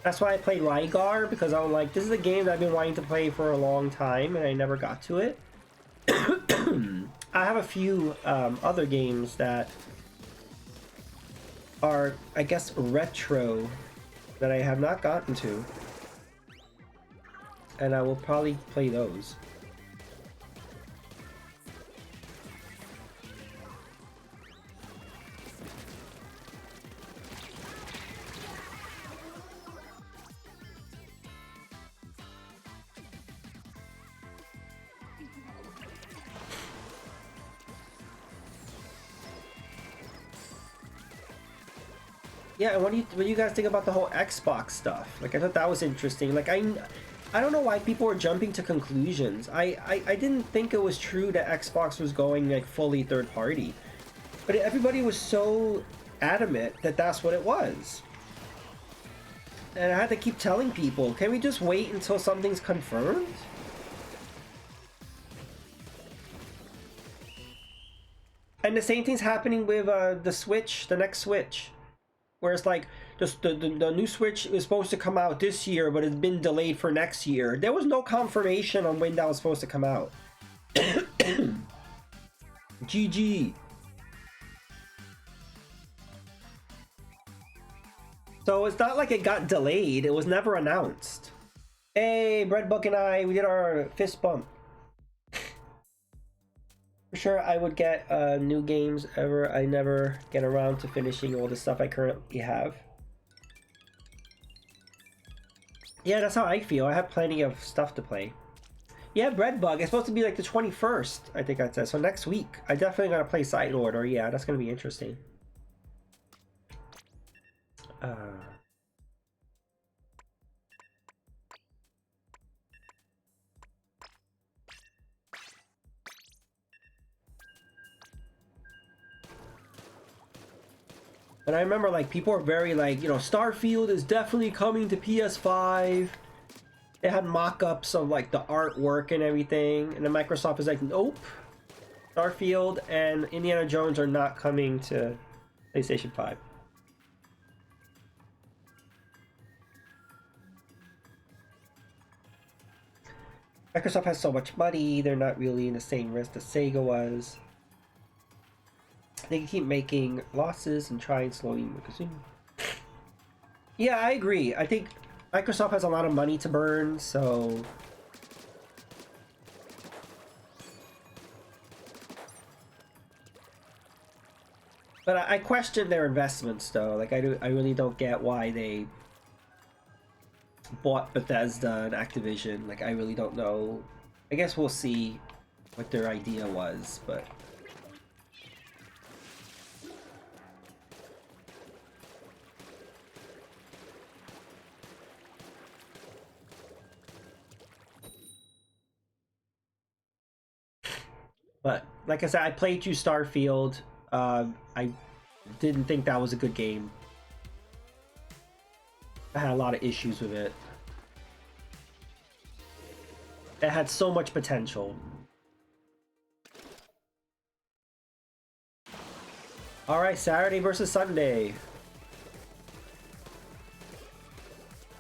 That's why I played Rygar, because I'm like, this is a game that I've been wanting to play for a long time and I never got to it. I have a few other games that are, I guess, retro that I have not gotten to. And I will probably play those. Yeah, and what do you guys think about the whole Xbox stuff? Like, I thought that was interesting. Like, I don't know why people are jumping to conclusions. I didn't think it was true that Xbox was going like fully third party, but everybody was so adamant that that's what it was. And I had to keep telling people, can we just wait until something's confirmed? And the same thing's happening with the Switch, the next Switch. Where it's like, just the new Switch is supposed to come out this year, but it's been delayed for next year. There was no confirmation on when that was supposed to come out. GG. So it's not like it got delayed. It was never announced. Hey, Breadbook and I, we did our fist bump. For sure, I would get new games ever. I never get around to finishing all the stuff I currently have. Yeah, that's how I feel. I have plenty of stuff to play. Yeah, Breadbug. It's supposed to be like the 21st, I think I said. So next week. I definitely gotta play Side Order. Yeah, that's gonna be interesting. But I remember, like, people were very, like, you know, Starfield is definitely coming to PS5. They had mock-ups of, like, the artwork and everything. And then Microsoft is like, nope. Starfield and Indiana Jones are not coming to PlayStation 5. Microsoft has so much money, they're not really in the same risk that Sega was. They can keep making losses and try and slowly make a zoom. Yeah, I agree. I think Microsoft has a lot of money to burn, so... But I question their investments, though. Like, I really don't get why they bought Bethesda and Activision. Like, I really don't know. I guess we'll see what their idea was, but... But, like I said, I played through Starfield. I didn't think that was a good game. I had a lot of issues with it. It had so much potential. Alright, Saturday versus Sunday.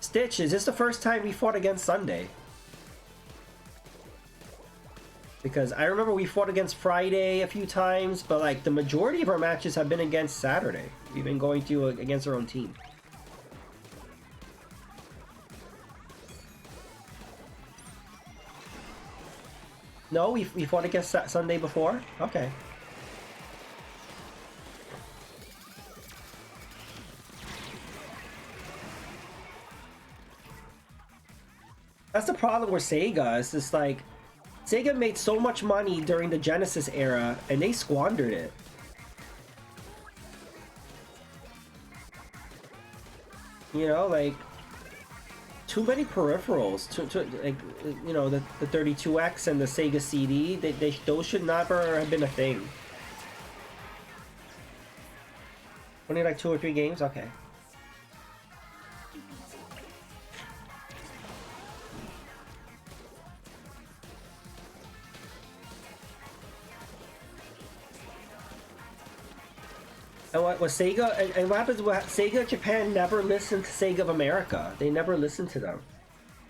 Stitch, is this the first time we fought against Sunday? Because I remember we fought against Friday a few times, but like the majority of our matches have been against Saturday. We've been going to against our own team. No, we fought against Sunday before? Okay. That's the problem with Sega. It's just like Sega made so much money during the Genesis era, and they squandered it. You know, like, too many peripherals. Like, you know, the 32X and the Sega CD, those should never have been a thing. Only like 2 or 3 games? Okay. And what was Sega? And what happens? What Sega Japan never listened to Sega of America. They never listened to them.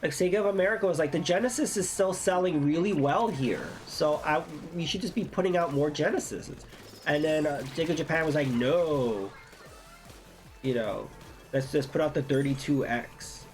Like Sega of America was like, the Genesis is still selling really well here, so we should just be putting out more Genesises. And then Sega Japan was like, no, you know, let's just put out the 32X.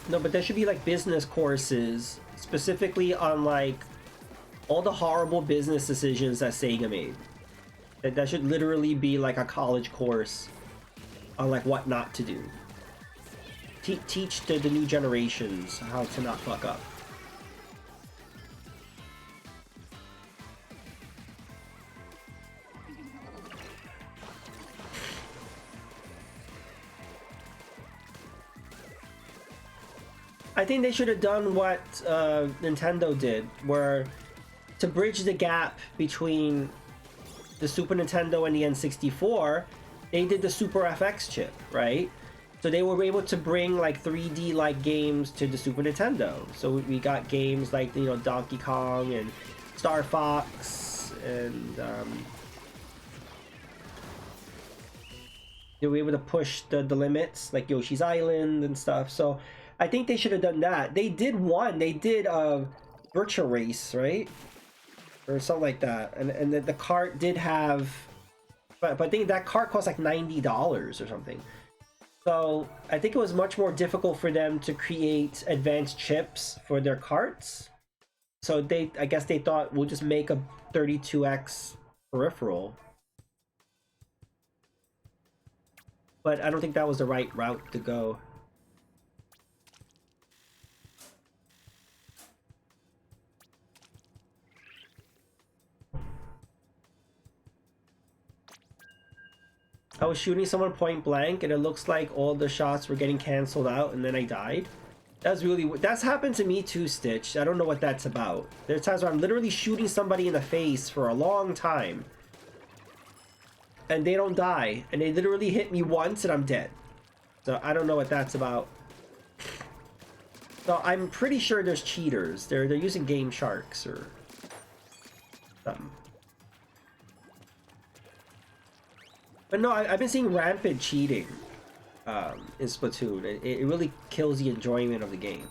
No, but there should be like business courses specifically on like all the horrible business decisions that Sega made. That should literally be like a college course on like what not to do. Teach the new generations how to not fuck up. I think they should have done what Nintendo did, where to bridge the gap between the Super Nintendo and the N64, they did the Super FX chip, right? So they were able to bring like 3D like games to the Super Nintendo. So we got games like, you know, Donkey Kong and Star Fox, and they were able to push the limits, like Yoshi's Island and stuff. So I think they should have done that. They did one. They did Virtua Race, right? Or something like that. And the cart did have... But I think that cart cost like $90 or something. So I think it was much more difficult for them to create advanced chips for their carts. So I guess they thought, we'll just make a 32X peripheral. But I don't think that was the right route to go. I was shooting someone point blank and it looks like all the shots were getting canceled out and then I died. That's happened to me too, Stitch. I don't know what that's about. There's times where I'm literally shooting somebody in the face for a long time and they don't die, and they literally hit me once and I'm dead. So I don't know what that's about. So I'm pretty sure there's cheaters. They're using Game Sharks or something. But no, I've been seeing rampant cheating in Splatoon. It really kills the enjoyment of the game.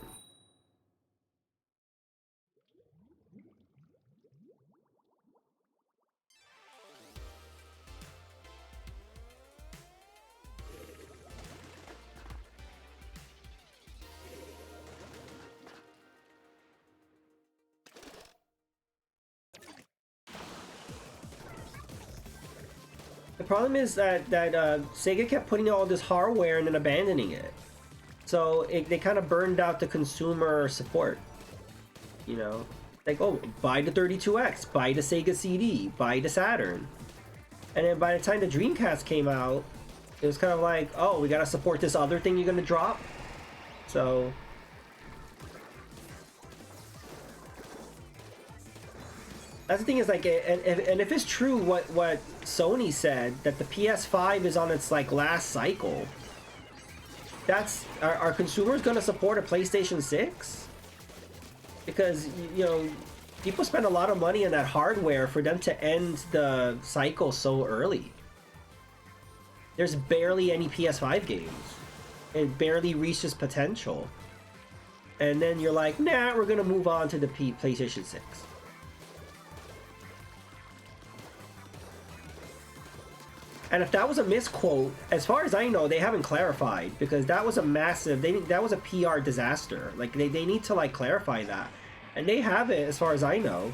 The problem is that Sega kept putting out all this hardware and then abandoning it. So they kind of burned out the consumer support. You know? Like, oh, buy the 32X, buy the Sega CD, buy the Saturn. And then by the time the Dreamcast came out, it was kind of like, oh, we gotta support this other thing you're gonna drop? So... That's the thing is, like, and if it's true what Sony said, that the PS5 is on its like last cycle, are consumers going to support a PlayStation 6? Because, you know, people spend a lot of money on that hardware for them to end the cycle so early. There's barely any PS5 games. It barely reaches potential. And then you're like, nah, we're going to move on to the PlayStation 6. And if that was a misquote, as far as I know, they haven't clarified, because that was a massive, that was a PR disaster. Like, they need to, like, clarify that. And they haven't, as far as I know.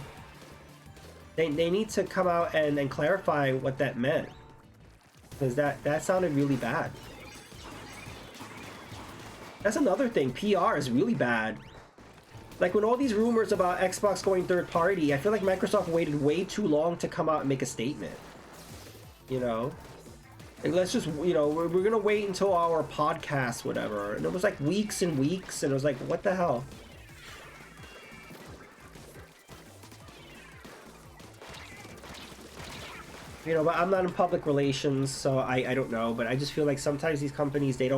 They need to come out and clarify what that meant. Because that sounded really bad. That's another thing. PR is really bad. Like, when all these rumors about Xbox going third party, I feel like Microsoft waited way too long to come out and make a statement. You know? Like, let's just, you know, we're gonna wait until our podcast, whatever. And it was like weeks and weeks, and it was like, what the hell? You know, but I'm not in public relations, so I don't know. But I just feel like sometimes these companies, they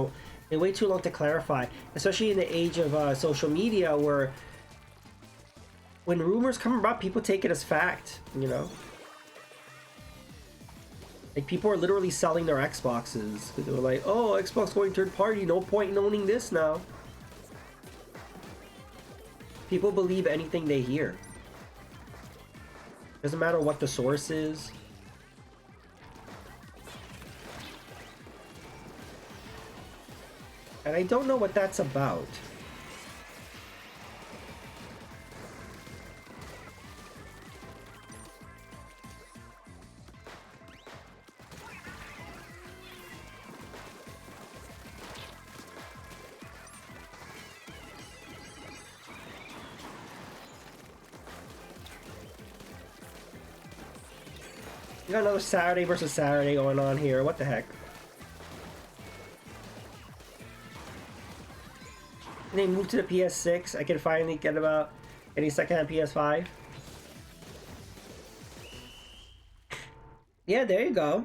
wait too long to clarify. Especially in the age of social media, where when rumors come about, people take it as fact, you know? Like, people are literally selling their Xboxes because they were like, oh, Xbox going third party, no point in owning this now. People believe anything they hear. Doesn't matter what the source is. And I don't know what that's about. We got another Saturday versus Saturday going on here. What the heck? They moved to the PS6. I can finally get about any second-hand PS5. Yeah, there you go.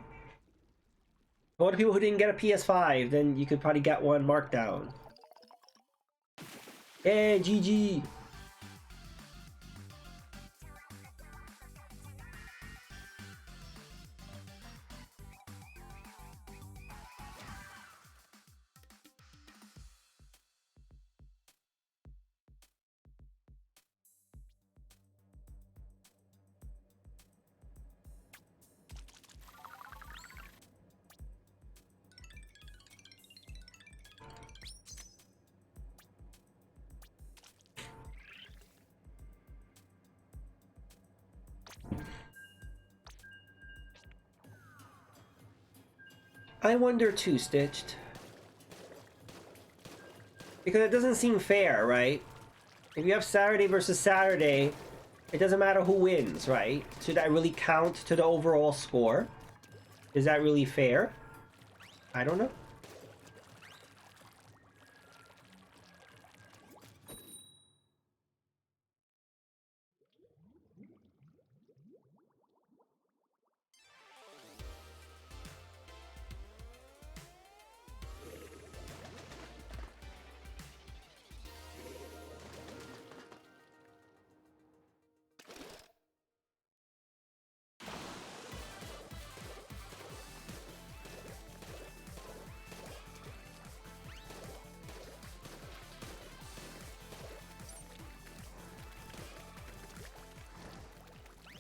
For the people who didn't get a PS5, then you could probably get one marked down. Hey, GG! I wonder too, Stitched. Because it doesn't seem fair, right? If you have Saturday versus Saturday, it doesn't matter who wins, right? Should that really count to the overall score? Is that really fair? I don't know.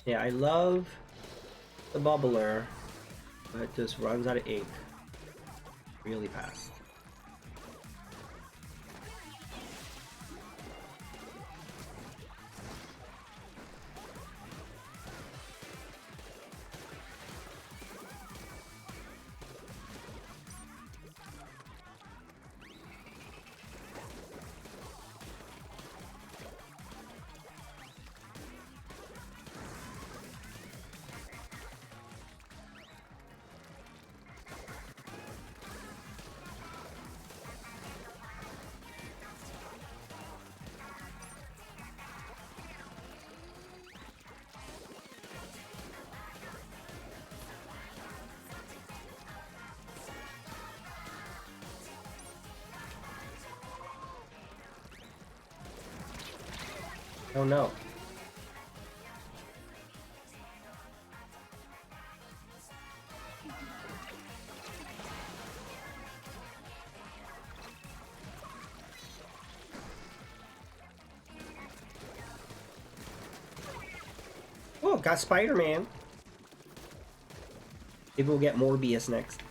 Yeah, I love the bubbler, but it just runs out of ink really fast. Oh no. Oh, got Spider-Man. Maybe we'll get Morbius next.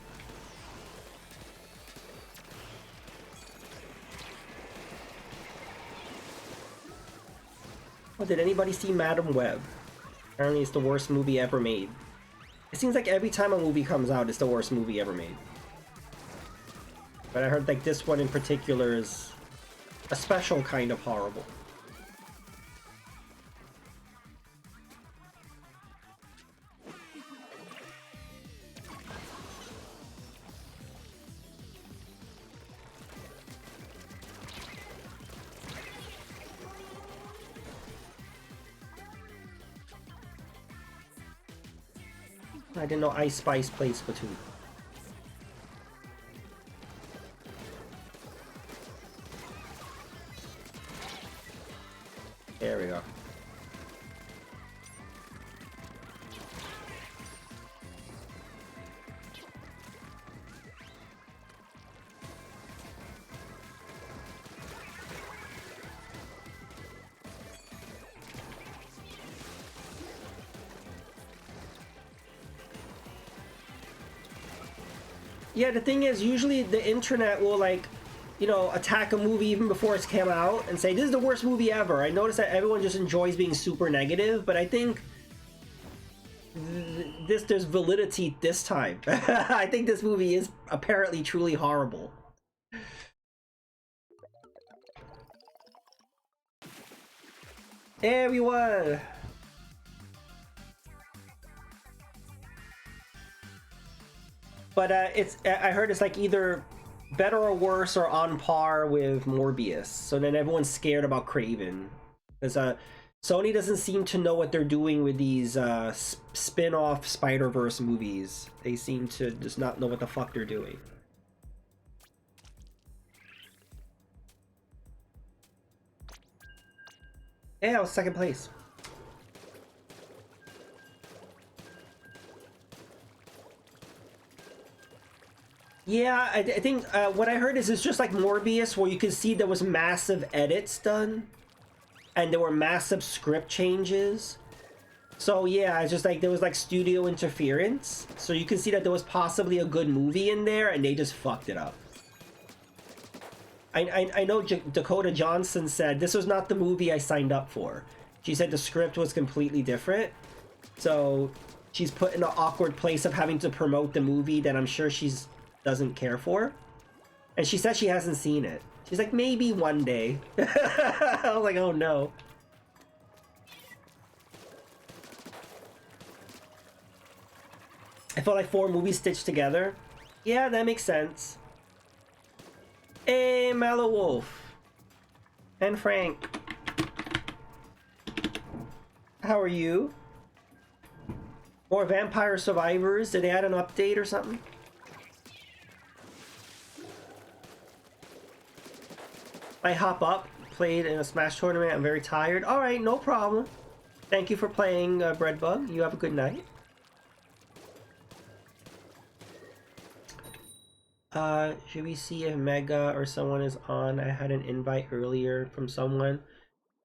Oh, did anybody see Madam Web? Apparently it's the worst movie ever made. It seems like every time a movie comes out, it's the worst movie ever made. But I heard like this one in particular is a special kind of horrible. I didn't know Ice Spice plays Splatoon. There we go. Yeah, the thing is, usually the internet will, like, you know, attack a movie even before it's come out and say, this is the worst movie ever. I noticed that everyone just enjoys being super negative, but I think there's validity this time. I think this movie is apparently truly horrible. Everyone! But I heard it's like either better or worse or on par with Morbius. So then everyone's scared about Kraven. Because Sony doesn't seem to know what they're doing with these spin-off Spider-Verse movies. They seem to just not know what the fuck they're doing. Yeah, I was second place. Yeah, I think what I heard is it's just like Morbius, where you can see there was massive edits done, and there were massive script changes. So yeah, it's just like there was like studio interference. So you can see that there was possibly a good movie in there, and they just fucked it up. I know Dakota Johnson said this was not the movie I signed up for. She said the script was completely different. So she's put in an awkward place of having to promote the movie that I'm sure she's doesn't care for, and she says she hasn't seen it. She's like, maybe one day. I was like, oh no. I felt like 4 movies stitched together. Yeah, that makes sense. Hey, Mallow Wolf and Frank, how are you? More Vampire Survivors? Did they add an update or something? I hop up, played in a Smash tournament. I'm very tired. All right, no problem. Thank you for playing, Breadbug. You have a good night. Should we see if Mega or someone is on? I had an invite earlier from someone.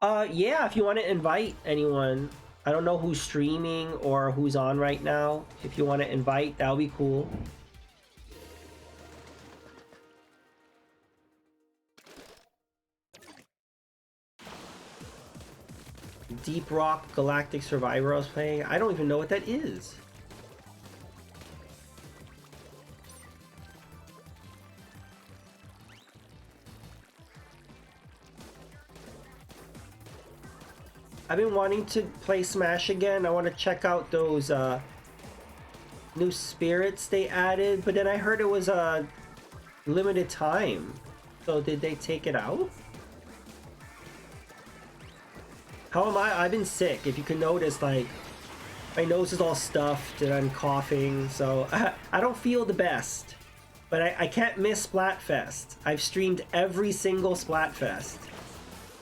Yeah, if you want to invite anyone. I don't know who's streaming or who's on right now. If you want to invite, that'll be cool. Deep Rock Galactic Survivor I was playing. I don't even know what that is. I've been wanting to play Smash again. I want to check out those new spirits they added, but then I heard it was a limited time. So did they take it out? How am I? I've been sick. If you can notice, like, my nose is all stuffed and I'm coughing, so I don't feel the best. But I can't miss Splatfest. I've streamed every single Splatfest.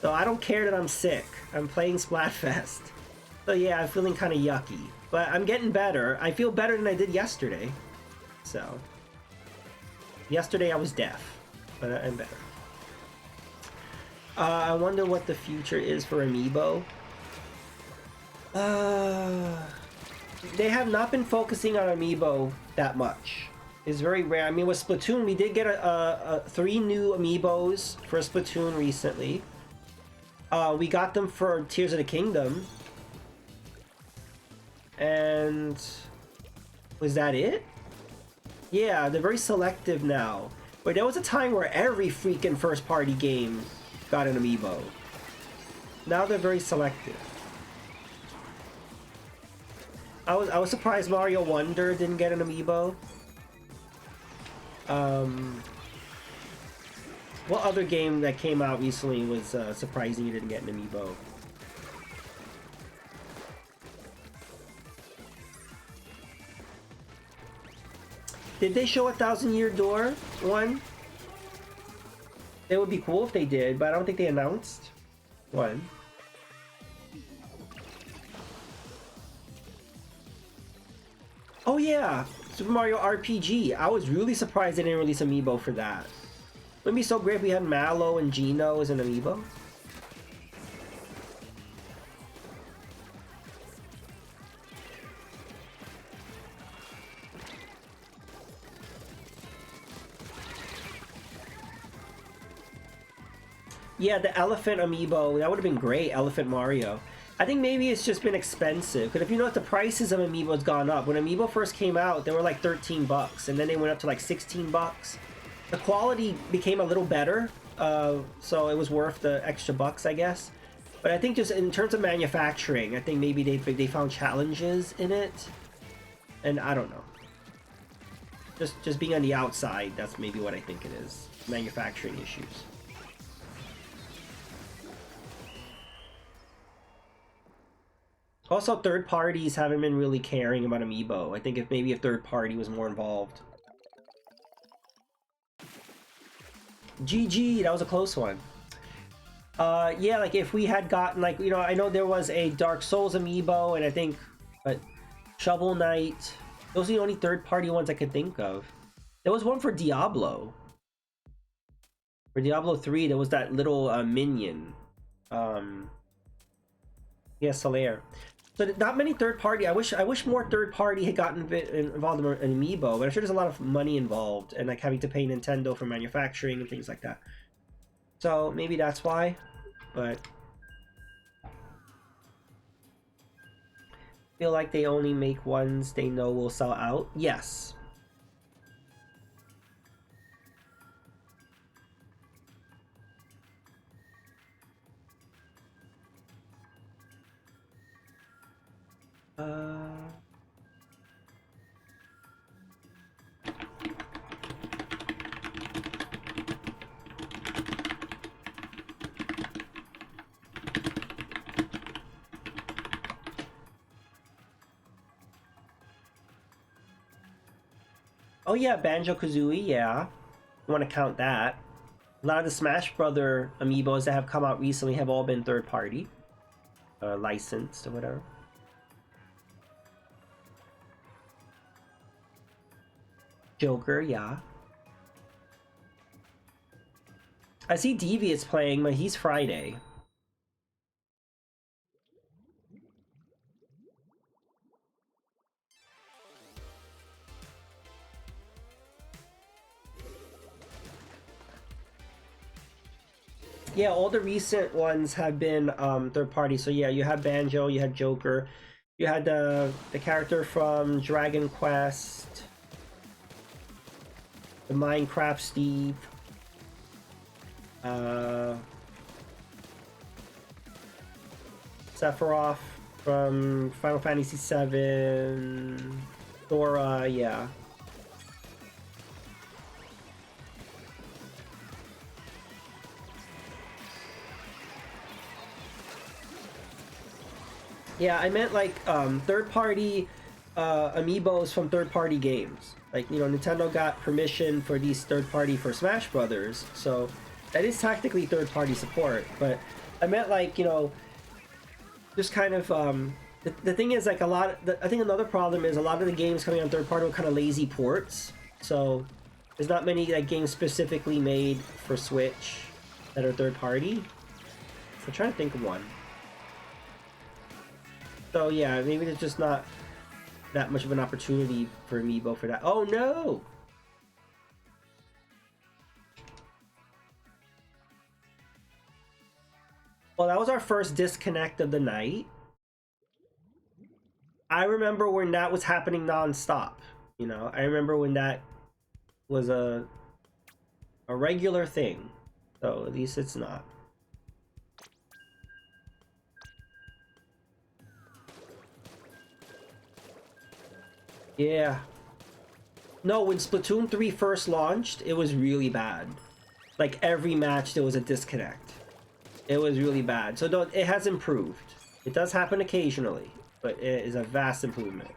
So I don't care that I'm sick. I'm playing Splatfest. So yeah, I'm feeling kind of yucky. But I'm getting better. I feel better than I did yesterday. So. Yesterday I was deaf. But I'm better. I wonder what the future is for Amiibo. They have not been focusing on Amiibo that much. It's very rare. I mean, with Splatoon, we did get 3 new Amiibos for Splatoon recently. We got them for Tears of the Kingdom. And was that it? Yeah, they're very selective now. But there was a time where every freaking first-party game got an amiibo. Now they're very selective. I was surprised Mario Wonder didn't get an amiibo. What other game that came out recently was surprising you didn't get an amiibo? Did they show a 1,000-Year Door one? It would be cool if they did, but I don't think they announced one. Oh yeah, Super Mario RPG. I was really surprised they didn't release amiibo for that. Wouldn't it be so great if we had Mallow and Geno as an amiibo? Yeah, the elephant amiibo, that would have been great, Elephant Mario. I think maybe it's just been expensive, because if you notice, the prices of amiibo's gone up. When amiibo first came out, they were like 13 bucks, and then they went up to like 16 bucks. The quality became a little better, so it was worth the extra bucks, I guess. But I think just in terms of manufacturing, I think maybe they found challenges in it, and I don't know. Just being on the outside, that's maybe what I think it is. Manufacturing issues. Also, third parties haven't been really caring about amiibo. I think if maybe a third party was more involved. GG, that was a close one. Yeah, like if we had gotten, like, you know, I know there was a Dark Souls amiibo, and I think, but Shovel Knight, those are the only third party ones I could think of. There was one for Diablo. For Diablo 3, there was that little minion. Yeah, Solaire. So not many third party. I wish more third party had gotten involved in amiibo, but I'm sure there's a lot of money involved and like having to pay Nintendo for manufacturing and things like that. So maybe that's why, but feel like they only make ones they know will sell out. Yes. Oh yeah, Banjo-Kazooie, yeah. You want to count that. A lot of the Smash Brother amiibos that have come out recently have all been third party. Licensed or whatever. Joker, yeah. I see Devious playing, but he's Friday. Yeah, all the recent ones have been third party. So yeah, you had Banjo, you had Joker, you had the character from Dragon Quest, the Minecraft Steve, Sephiroth from Final Fantasy VII, Dora, yeah. Yeah, I meant like third-party amiibos from third-party games. Like, you know, Nintendo got permission for these third-party for Smash Brothers, so that is technically third-party support. But I meant like, you know, just kind of the thing is like I think another problem is a lot of the games coming on third-party are kind of lazy ports. So there's not many like games specifically made for Switch that are third-party. So I'm trying to think of one. So yeah, maybe there's just not that much of an opportunity for amiibo for that. Oh no! Well, that was our first disconnect of the night. I remember when that was happening non-stop. You know, I remember when that was a a regular thing. So at least it's not. Yeah. No, when Splatoon 3 first launched, it was really bad. Like every match there was a disconnect. It was really bad. So it has improved. It does happen occasionally, but it is a vast improvement.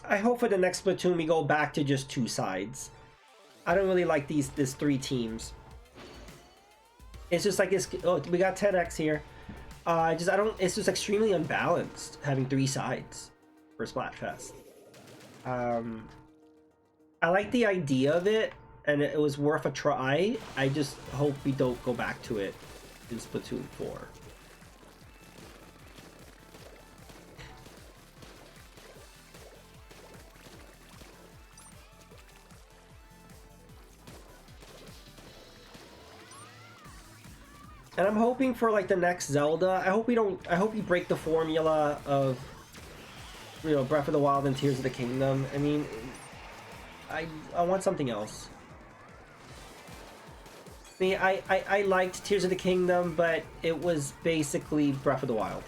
I hope for the next Splatoon we go back to just 2 sides. I don't really like these 3 teams. It's just like it's, oh, we got 10x here. I don't, it's just extremely unbalanced having 3 sides for Splatfest. I like the idea of it, and it was worth a try. I just hope we don't go back to it in Splatoon 4. And I'm hoping for like the next Zelda, I hope we break the formula of, you know, Breath of the Wild and Tears of the Kingdom. I mean, I want something else. I mean, I liked Tears of the Kingdom, but it was basically Breath of the Wild.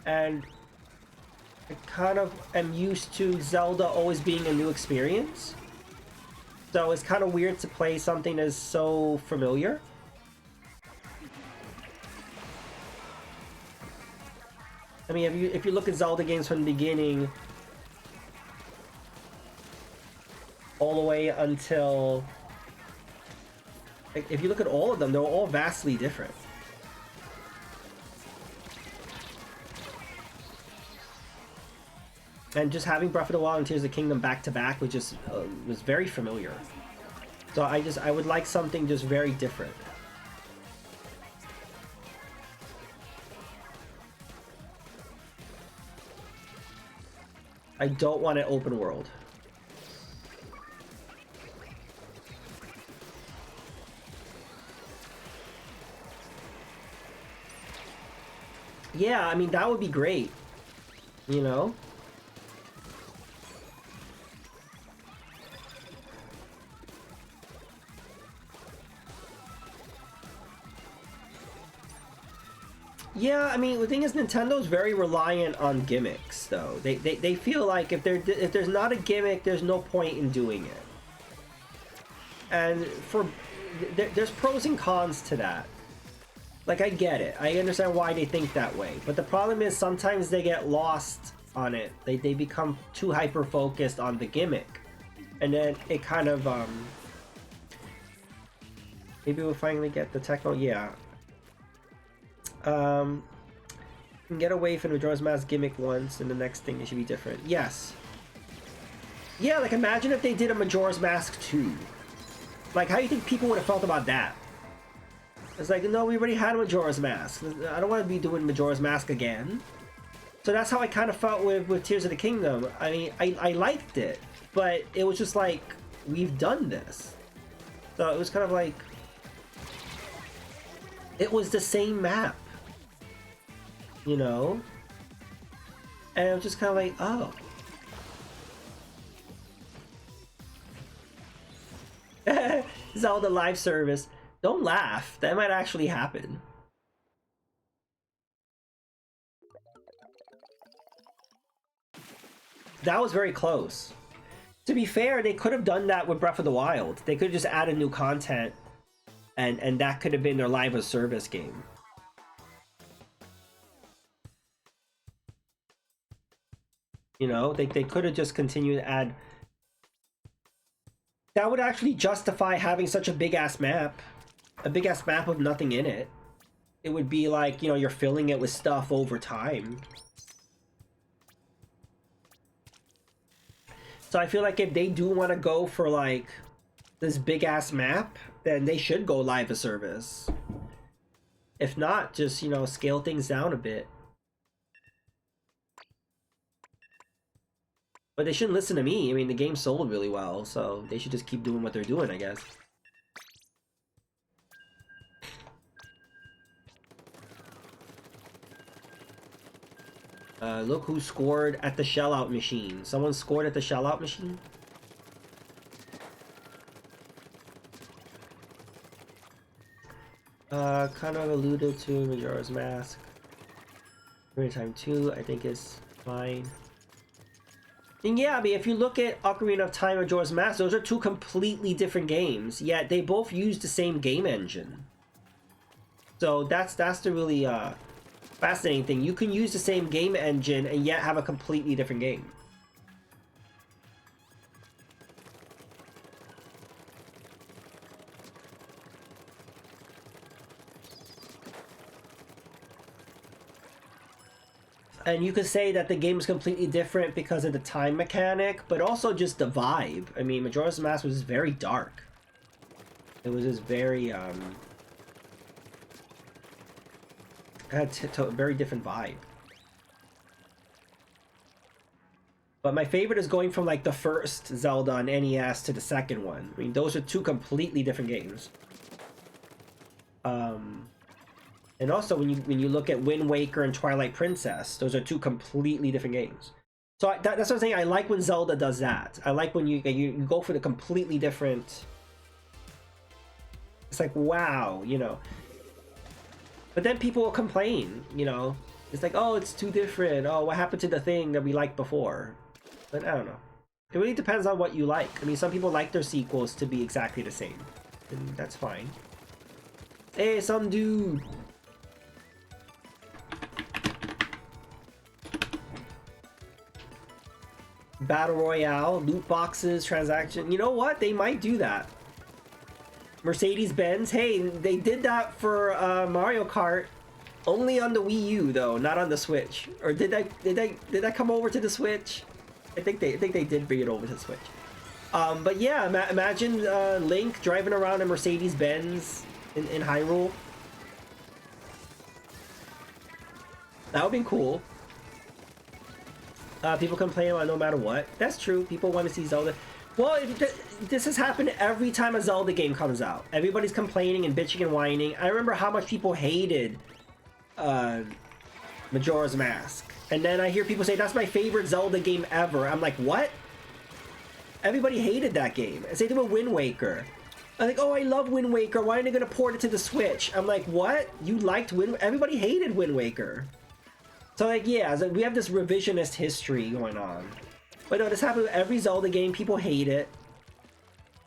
And I kind of am used to Zelda always being a new experience. So it's kind of weird to play something that's so familiar. I mean, if you look at Zelda games from the beginning all the way until, if you look at all of them, they're all vastly different. And just having Breath of the Wild and Tears of the Kingdom back to back was just was very familiar. So I would like something just very different. I don't want an open world. Yeah, I mean, that would be great. You know? Yeah, I mean, the thing is, Nintendo's very reliant on gimmicks, though. They feel like if there's not a gimmick, there's no point in doing it. And there's pros and cons to that. Like, I get it. I understand why they think that way. But the problem is sometimes they get lost on it. They become too hyper-focused on the gimmick. And then it kind of, maybe we'll finally get the techno, yeah. Can get away from the Majora's Mask gimmick once, and the next thing it should be different. Yes. Yeah, like imagine if they did a Majora's Mask 2. Like, how do you think people would have felt about that? It's like, no, we already had a Majora's Mask. I don't want to be doing Majora's Mask again. So that's how I kind of felt with Tears of the Kingdom. I mean, I liked it, but it was just like, we've done this. So it was kind of like, it was the same map. You know? And it was just kind of like, oh. Zelda live service. Don't laugh. That might actually happen. That was very close. To be fair, they could have done that with Breath of the Wild. They could have just added new content, and that could have been their live service game. You know, they could have just continued to add. That would actually justify having such a big ass map. A big ass map with nothing in it. It would be like, you know, you're filling it with stuff over time. So I feel like if they do want to go for like this big ass map, then they should go live a service. If not, just, you know, scale things down a bit. But they shouldn't listen to me. I mean, the game sold really well, so they should just keep doing what they're doing, I guess. Look who scored at the shell-out machine. Someone scored at the shell-out machine? Kind of alluded to Majora's Mask. Time 2, I think is fine. And yeah, I mean, if you look at Ocarina of Time and Majora's Mask, those are two completely different games, yet they both use the same game engine. So that's the really fascinating thing. You can use the same game engine and yet have a completely different game. And you could say that the game is completely different because of the time mechanic, but also just the vibe. I mean, Majora's Mask was very dark. It was just very, had a very different vibe. But my favorite is going from like the first Zelda on NES to the second one. I mean, those are two completely different games. And also when you look at Wind Waker and Twilight Princess, those are two completely different games. So that's what I'm saying. I like when Zelda does that. I like when you go for the completely different. It's like, wow, you know. But then people will complain, you know. It's like, oh, it's too different. Oh, what happened to the thing that we liked before? But I don't know. It really depends on what you like. I mean, some people like their sequels to be exactly the same, and that's fine. Hey, some dude. Battle Royale, loot boxes, transaction. You know what? They might do that. Mercedes-Benz. Hey, they did that for Mario Kart. Only on the Wii U though, not on the Switch. Or did that come over to the Switch? I think they did bring it over to the Switch. But yeah, imagine Link driving around a Mercedes-Benz in Hyrule. That would be cool. People complain about no matter what. That's true. People want to see Zelda. Well, this has happened every time a Zelda game comes out. Everybody's complaining and bitching and whining. I remember how much people hated Majora's Mask. And then I hear people say, that's my favorite Zelda game ever. I'm like, what? Everybody hated that game. Same thing with Wind Waker. I'm like, oh, I love Wind Waker. Why aren't they going to port it to the Switch? I'm like, what? You liked Wind Waker? Everybody hated Wind Waker. So like, yeah, so we have this revisionist history going on. But no, this happens with every Zelda game. People hate it.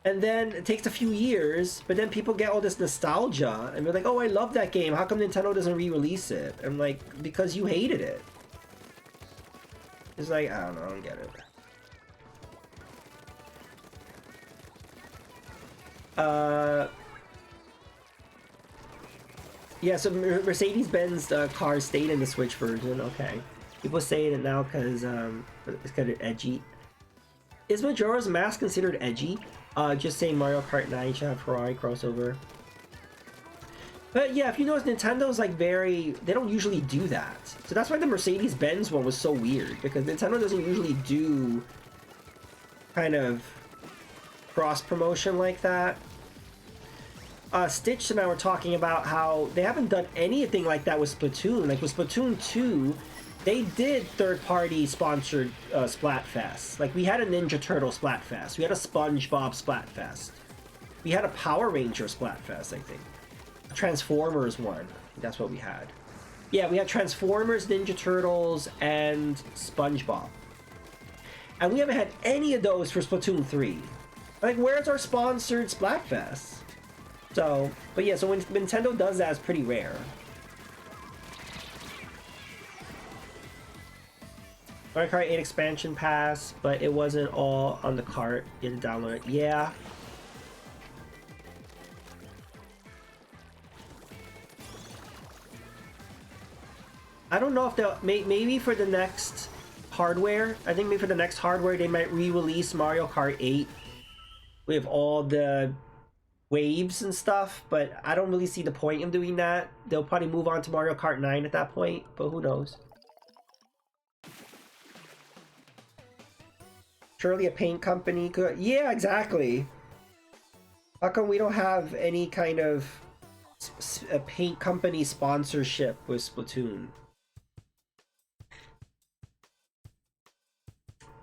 And then it takes a few years, but then people get all this nostalgia. And they're like, oh, I love that game. How come Nintendo doesn't re-release it? I'm like, because you hated it. It's like, I don't know, I don't get it. Yeah, so Mercedes-Benz cars stayed in the Switch version. Okay, people saying it now because it's kind of edgy. Is Majora's Mask considered edgy? Just saying Mario Kart 9 should have Ferrari crossover. But yeah, if you notice, Nintendo's like they don't usually do that. So that's why the Mercedes-Benz one was so weird, because Nintendo doesn't usually do kind of cross-promotion like that. Stitch and I were talking about how they haven't done anything like that with Splatoon. Like with Splatoon 2, they did third-party sponsored Splatfest. Like we had a Ninja Turtle Splatfest. We had a SpongeBob Splatfest. We had a Power Ranger Splatfest, I think. A Transformers one. That's what we had. Yeah, we had Transformers, Ninja Turtles, and SpongeBob. And we haven't had any of those for Splatoon 3. Like, where's our sponsored Splatfest? So, but yeah, so when Nintendo does that, it's pretty rare. Mario Kart 8 expansion pass, but it wasn't all on the cart. You had to download it. Yeah. don't know if they'll maybe for the next hardware. I think maybe for the next hardware they might re-release Mario Kart 8 with all the waves and stuff, but I don't really see the point in doing that. They'll probably move on to Mario Kart 9 at that point, but who knows. Surely a paint company could... Yeah, exactly. How come we don't have any kind of a paint company sponsorship with Splatoon?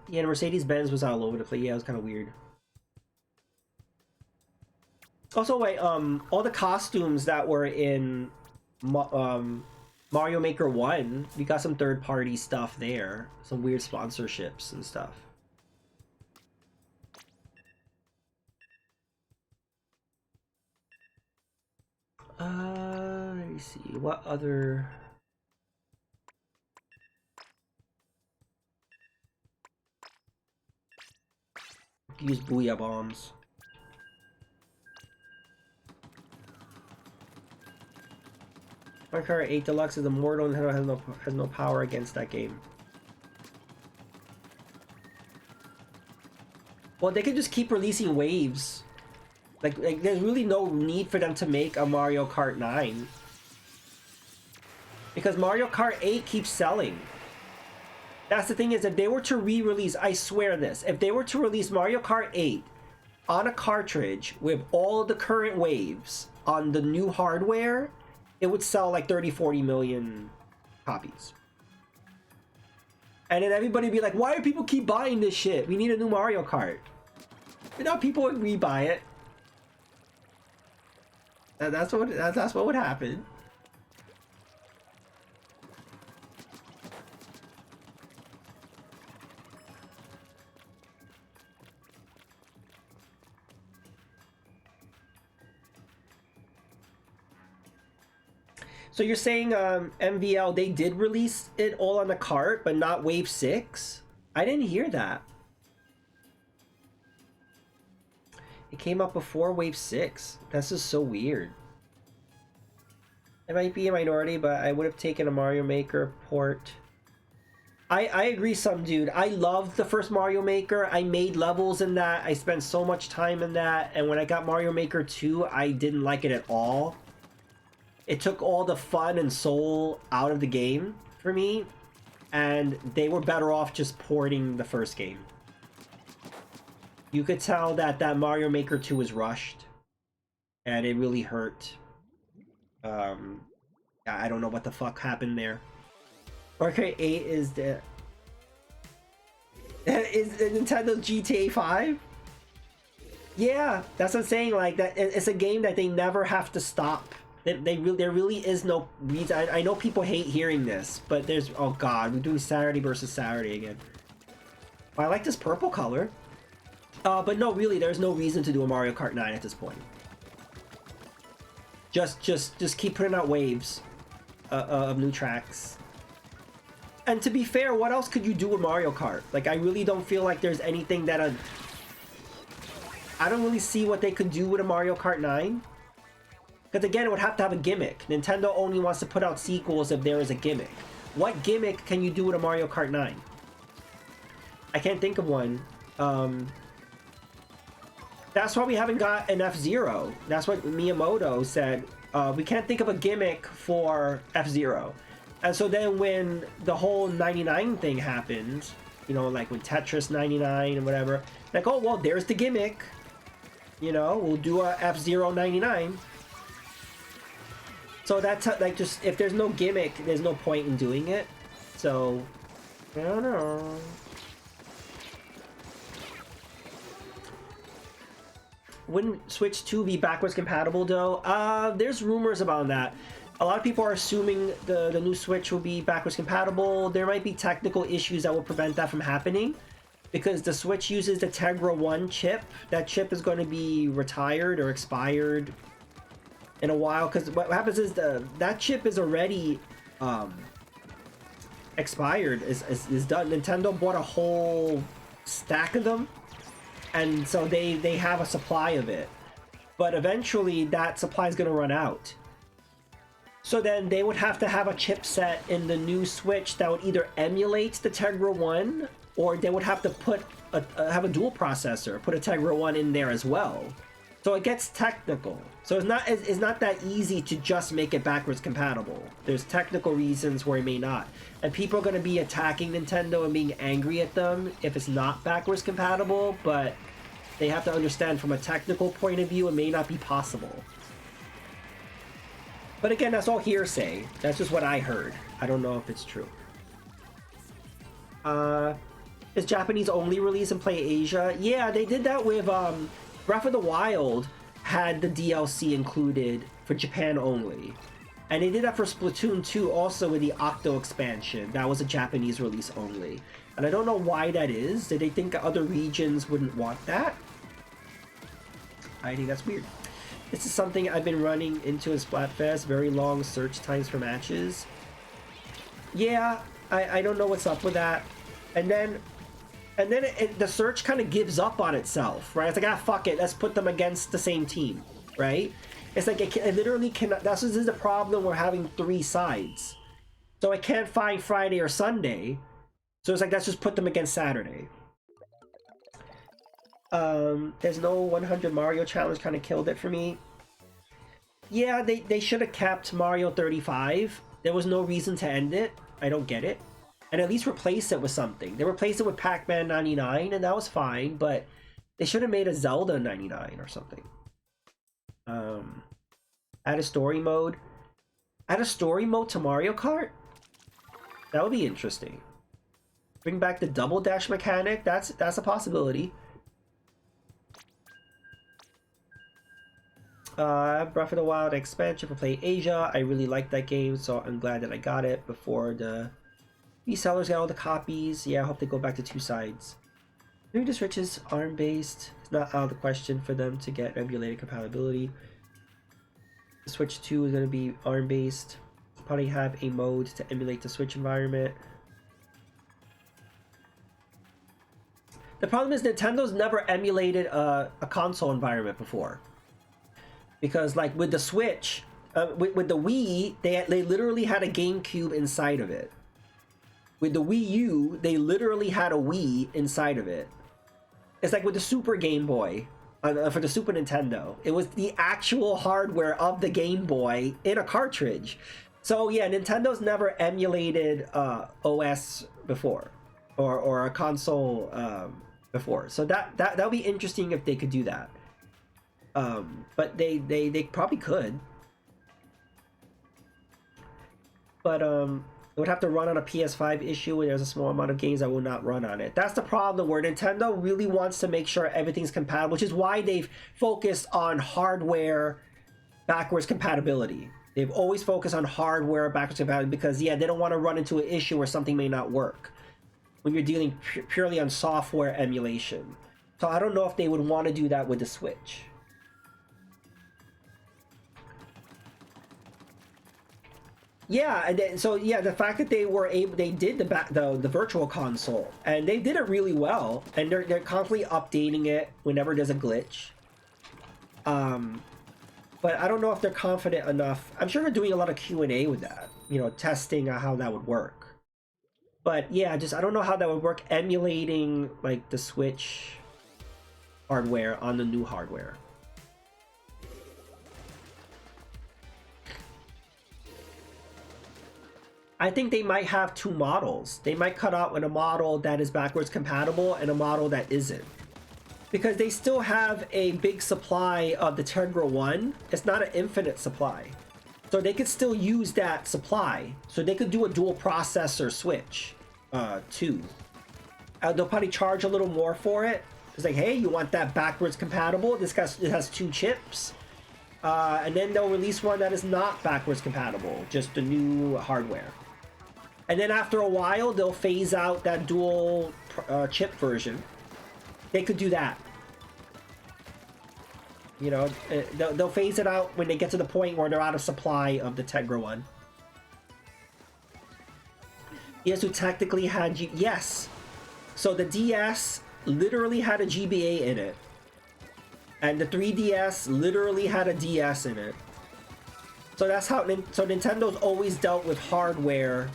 Yeah, and Mercedes-Benz was all over the place. Yeah, it was kind of weird. Also, wait, all the costumes that were in Mario Maker 1, we got some third-party stuff there. Some weird sponsorships and stuff. Let me see. What other... Use Booyah Bombs. Mario Kart 8 Deluxe is immortal and has no power against that game. Well, they could just keep releasing waves. Like there's really no need for them to make a Mario Kart 9. Because Mario Kart 8 keeps selling. That's the thing, is if they were to re-release, I swear this, if they were to release Mario Kart 8 on a cartridge with all the current waves on the new hardware, it would sell like 30-40 million copies. And then everybody would be like, why do people keep buying this shit? We need a new Mario Kart. You know, people would rebuy it. That's what would happen. So you're saying MVL, they did release it all on the cart, but not Wave 6? I didn't hear that. It came up before Wave 6. That's just so weird. It might be a minority, but I would have taken a Mario Maker port. I agree, some dude. I loved the first Mario Maker. I made levels in that. I spent so much time in that. And when I got Mario Maker 2, I didn't like it at all. It took all the fun and soul out of the game for me, and they were better off just porting the first game. You could tell that Mario Maker 2 was rushed, and it really hurt. I don't know what the fuck happened there. Mario Kart 8 is the... Is Nintendo GTA 5? Yeah, that's what I'm saying. Like that, it's a game that they never have to stop. There really is no reason. I know people hate hearing this, but there's... Oh god, we're doing Saturday versus Saturday again. Well, I like this purple color. But no, really, there's no reason to do a Mario Kart 9 at this point. Just keep putting out waves of new tracks. And to be fair, what else could you do with Mario Kart? Like, I really don't feel like there's anything that... I don't really see what they could do with a Mario Kart 9. Because again, it would have to have a gimmick. Nintendo only wants to put out sequels if there is a gimmick. What gimmick can you do with a Mario Kart 9? I can't think of one. That's why we haven't got an F-Zero. That's what Miyamoto said. We can't think of a gimmick for F-Zero. And so then when the whole 99 thing happened, you know, like with Tetris 99 and whatever, like, oh, well, there's the gimmick. You know, we'll do a F-Zero 99. So that's like, just if there's no gimmick, there's no point in doing it. So I don't know. Wouldn't Switch 2 be backwards compatible though? There's rumors about that. A lot of people are assuming the new Switch will be backwards compatible. There might be technical issues that will prevent that from happening, because the Switch uses the Tegra 1 chip. That chip is going to be retired or expired in a while, because what happens is that chip is already expired, is done. Nintendo bought a whole stack of them, and so they have a supply of it, but eventually that supply is going to run out. So then they would have to have a chipset in the new Switch that would either emulate the Tegra 1, or they would have to put have a dual processor, put a Tegra 1 in there as well. So it gets technical. So it's not that easy to just make it backwards compatible. There's technical reasons where it may not. And people are going to be attacking Nintendo and being angry at them if it's not backwards compatible, but they have to understand from a technical point of view it may not be possible. But again, that's all hearsay. That's just what I heard. I don't know if it's true. Is Japanese only release in Play Asia? Yeah, they did that with Breath of the Wild had the DLC included for Japan only. And they did that for Splatoon 2 also with the Octo expansion. That was a Japanese release only. And I don't know why that is. Did they think other regions wouldn't want that? I think that's weird. This is something I've been running into in Splatfest. Very long search times for matches. Yeah, I don't know what's up with that. And then the search kind of gives up on itself, right? It's like, ah, fuck it, let's put them against the same team, right? It's like it literally cannot. This is the problem. We're having 3 sides, so I can't find Friday or Sunday. So it's like, let's just put them against Saturday. There's no 100 Mario challenge. Kind of killed it for me. Yeah, they should have kept Mario 35. There was no reason to end it. I don't get it. And at least replace it with something. They replaced it with Pac-Man 99, and that was fine, but they should have made a Zelda 99 or something. Add a story mode. Add a story mode to Mario Kart? That would be interesting. Bring back the double dash mechanic. That's a possibility. Breath of the Wild expansion for Play Asia. I really like that game, so I'm glad that I got it before the resellers got all the copies. Yeah, I hope they go back to 2 sides. Maybe the Switch is ARM-based. It's not out of the question for them to get emulated compatibility. The Switch 2 is going to be ARM-based. Probably have a mode to emulate the Switch environment. The problem is Nintendo's never emulated a console environment before. Because like with the Switch, with the Wii, they literally had a GameCube inside of it. With the Wii U, they literally had a Wii inside of it. It's like with the Super Game Boy for the Super Nintendo. It was the actual hardware of the Game Boy in a cartridge. So yeah, Nintendo's never emulated OS before, or a console before. So that would be interesting if they could do that. But they probably could. But it would have to run on a PS5 issue where there's a small amount of games that will not run on it. That's the problem, where Nintendo really wants to make sure everything's compatible, which is why they've focused on hardware backwards compatibility. They've always focused on hardware backwards compatibility because, yeah, they don't want to run into an issue where something may not work when you're dealing purely on software emulation. So I don't know if they would want to do that with the Switch. Yeah, and then, so yeah, the fact that they did the virtual console, and they did it really well, and they're constantly updating it whenever there's a glitch. But I don't know if they're confident enough. I'm sure they're doing a lot of Q&A with that, you know, testing how that would work. But yeah, I don't know how that would work emulating like the Switch hardware on the new hardware. I think they might have 2 models. They might cut out with a model that is backwards compatible and a model that isn't. Because they still have a big supply of the Tegra 1. It's not an infinite supply. So they could still use that supply. So they could do a dual processor Switch too. They'll probably charge a little more for it. It's like, hey, you want that backwards compatible? It has 2 chips. And then they'll release one that is not backwards compatible, just the new hardware. And then after a while, they'll phase out that dual chip version. They could do that. You know, they'll phase it out when they get to the point where they're out of supply of the Tegra 1. Yes, who technically had yes. So the DS literally had a GBA in it. And the 3DS literally had a DS in it. So that's how. So Nintendo's always dealt with hardware,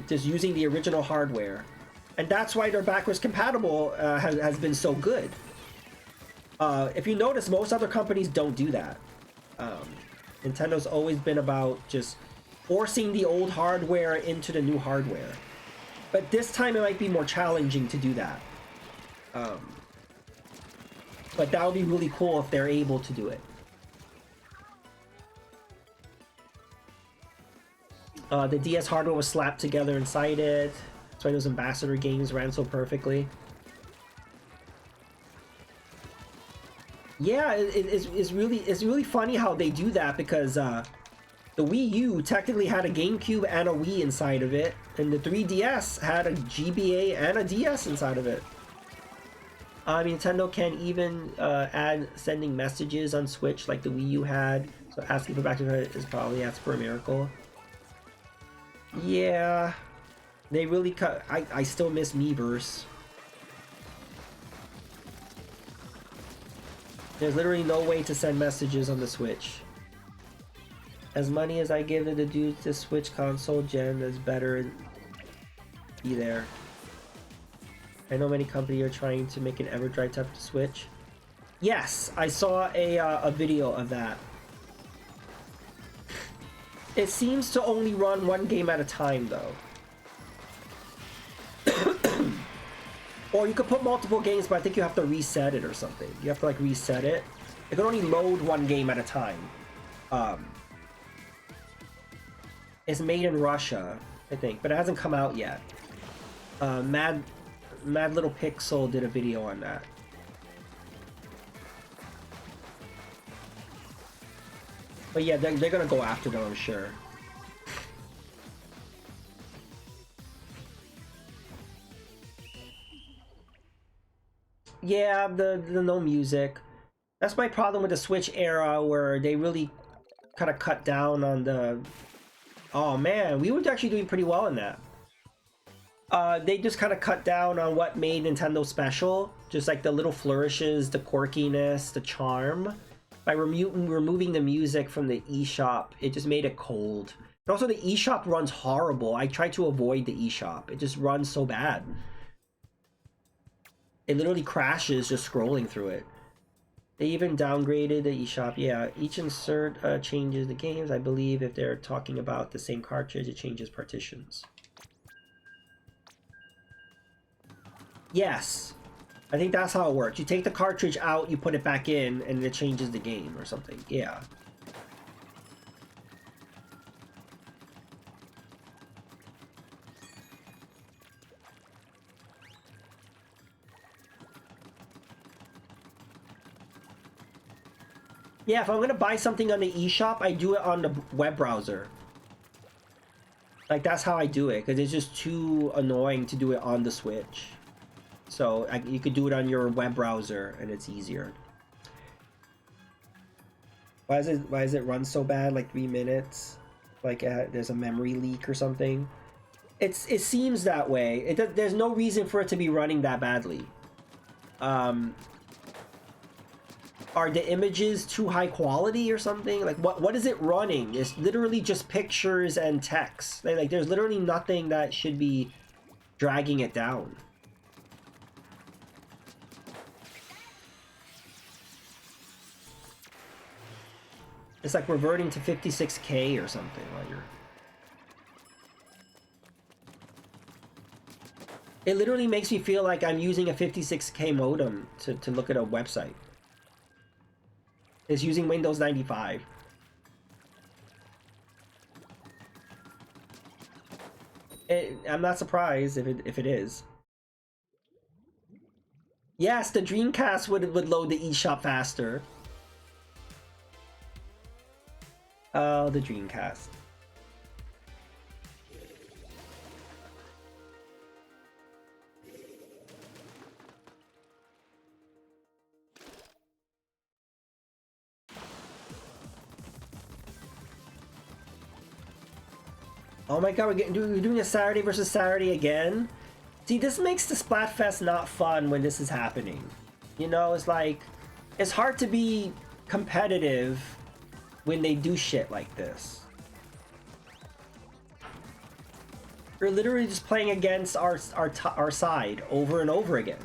just using the original hardware, and that's why their backwards compatible has been so good. If you notice, most other companies don't do that. Nintendo's always been about just forcing the old hardware into the new hardware. But this time it might be more challenging to do that. But that would be really cool if they're able to do it. The DS hardware was slapped together inside it. That's why those Ambassador games ran so perfectly. Yeah, it's really funny how they do that, because the Wii U technically had a GameCube and a Wii inside of it, and the 3DS had a GBA and a DS inside of it. Nintendo can't even add sending messages on Switch like the Wii U had, so asking for back to credit is probably as per a miracle. Yeah, they really cut. I still miss Miiverse. There's literally no way to send messages on the Switch. As money as I give to the dudes, the Switch console gen is better be there. I know many companies are trying to make an EverDrive type to Switch. Yes, I saw a video of that. It seems to only run one game at a time, though. Or you could put multiple games, but I think you have to reset it or something. You have to, like, reset it. It can only load one game at a time. It's made in Russia, I think, but it hasn't come out yet. Mad Little Pixel did a video on that. But yeah, they're gonna go after them, I'm sure. Yeah, the no music. That's my problem with the Switch era, where they really kind of cut down on the... Oh man, we were actually doing pretty well in that. They just kind of cut down on what made Nintendo special. Just like the little flourishes, the quirkiness, the charm. By removing the music from the eShop, it just made it cold. And also the eShop runs horrible. I try to avoid the eShop. It just runs so bad. It literally crashes just scrolling through it. They even downgraded the eShop. Yeah, each insert changes the games. I believe if they're talking about the same cartridge, it changes partitions. Yes. I think that's how it works. You take the cartridge out, you put it back in, and it changes the game or something. Yeah. Yeah, if I'm gonna buy something on the eShop, I do it on the web browser. Like, that's how I do it, because it's just too annoying to do it on the Switch. So you could do it on your web browser, and it's easier. Why is it run so bad? Like 3 minutes? Like there's a memory leak or something? It seems that way. There's no reason for it to be running that badly. Are the images too high quality or something? Like what is it running? It's literally just pictures and text. Like there's literally nothing that should be dragging it down. It's like reverting to 56K or something while you're... It literally makes me feel like I'm using a 56K modem to look at a website. It's using Windows 95. I'm not surprised if it is. Yes, the Dreamcast would load the eShop faster. Oh, the Dreamcast. Oh my god, we're doing a Saturday versus Saturday again? See, this makes the Splatfest not fun when this is happening. You know, it's like, it's hard to be competitive when they do shit like this. We're literally just playing against our side over and over again.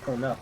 Oh no.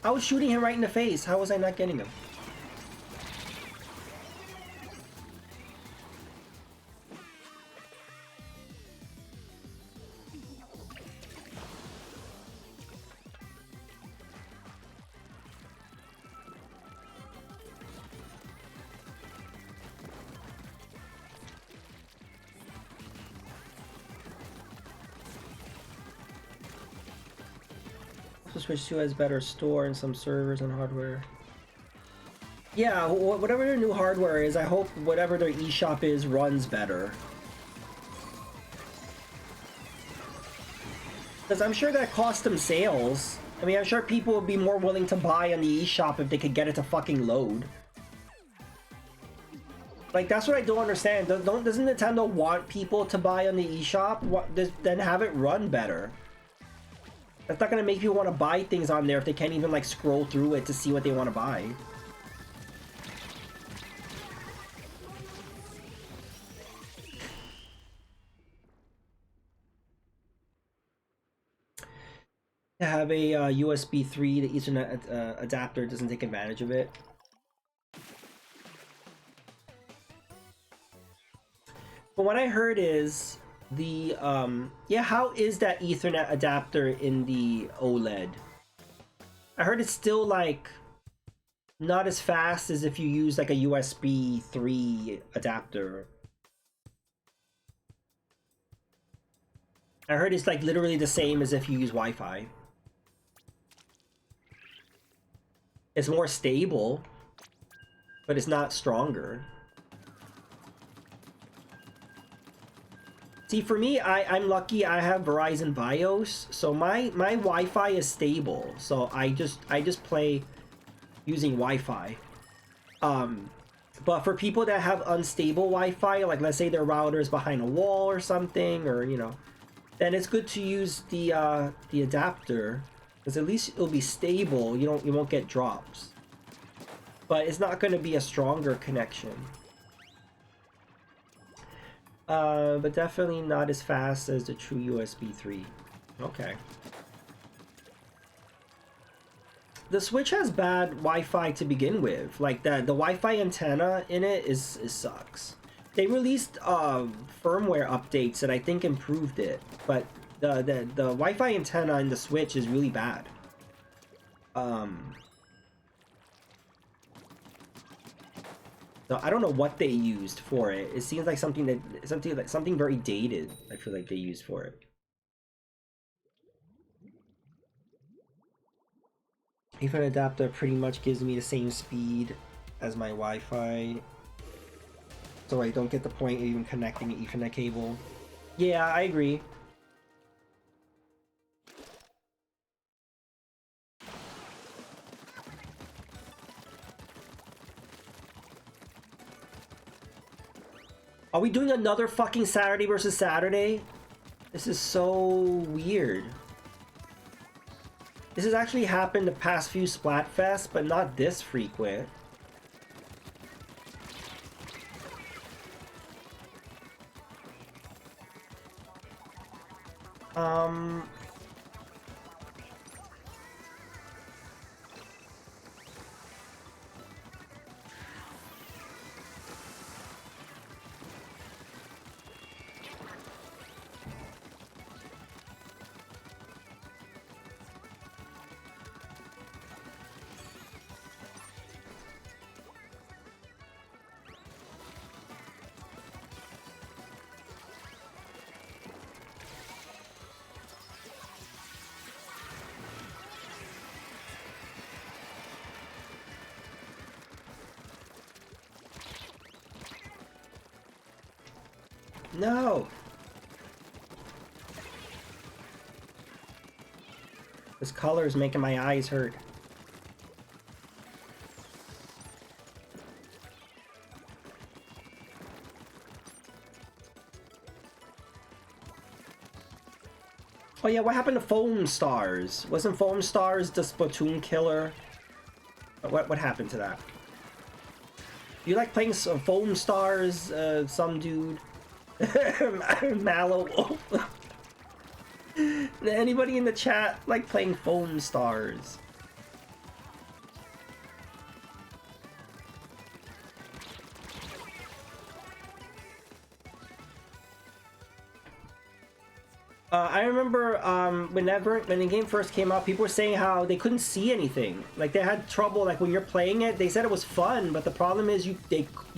I was shooting him right in the face. How was I not getting him? Switch 2 has better store and some servers and hardware. Yeah, whatever their new hardware is, I hope whatever their eShop is runs better. Because I'm sure that cost them sales. I mean, I'm sure people would be more willing to buy on the eShop if they could get it to fucking load. Like, that's what I don't understand. Doesn't Nintendo want people to buy on the eShop? Then have it run better. That's not gonna make people want to buy things on there if they can't even like scroll through it to see what they want to buy. To have a USB 3 to Ethernet adapter doesn't take advantage of it. But what I heard is the yeah, how is that Ethernet adapter in the OLED? I heard it's still like not as fast as if you use like a USB 3 adapter. I heard it's like literally the same as if you use Wi-Fi. It's more stable, but it's not stronger. See, for me, I'm lucky I have Verizon BIOS, so my Wi-Fi is stable. So I just play using Wi-Fi. But for people that have unstable Wi-Fi, like let's say their router is behind a wall or something, or you know, then it's good to use the adapter, because at least it'll be stable. You won't get drops. But it's not going to be a stronger connection. But definitely not as fast as the true USB 3. Okay. The Switch has bad Wi-Fi to begin with. Like the Wi-Fi antenna in it sucks. They released firmware updates that I think improved it, but the Wi-Fi antenna in the Switch is really bad. So I don't know what they used for it. It seems like something very dated. I feel like they used for it. Ethernet adapter pretty much gives me the same speed as my Wi-Fi, so I don't get the point of even connecting an Ethernet cable. Yeah, I agree. Are we doing another fucking Saturday versus Saturday? This is so weird. This has actually happened the past few Splatfests, but not this frequent. No! This color is making my eyes hurt. Oh yeah, what happened to Foam Stars? Wasn't Foam Stars the Splatoon killer? What happened to that? You like playing some Foam Stars, some dude? Mallow Wolf. Anybody in the chat like playing Foam Stars? I remember when the game first came out, people were saying how they couldn't see anything. Like they had trouble. Like when you're playing it, they said it was fun, but the problem is you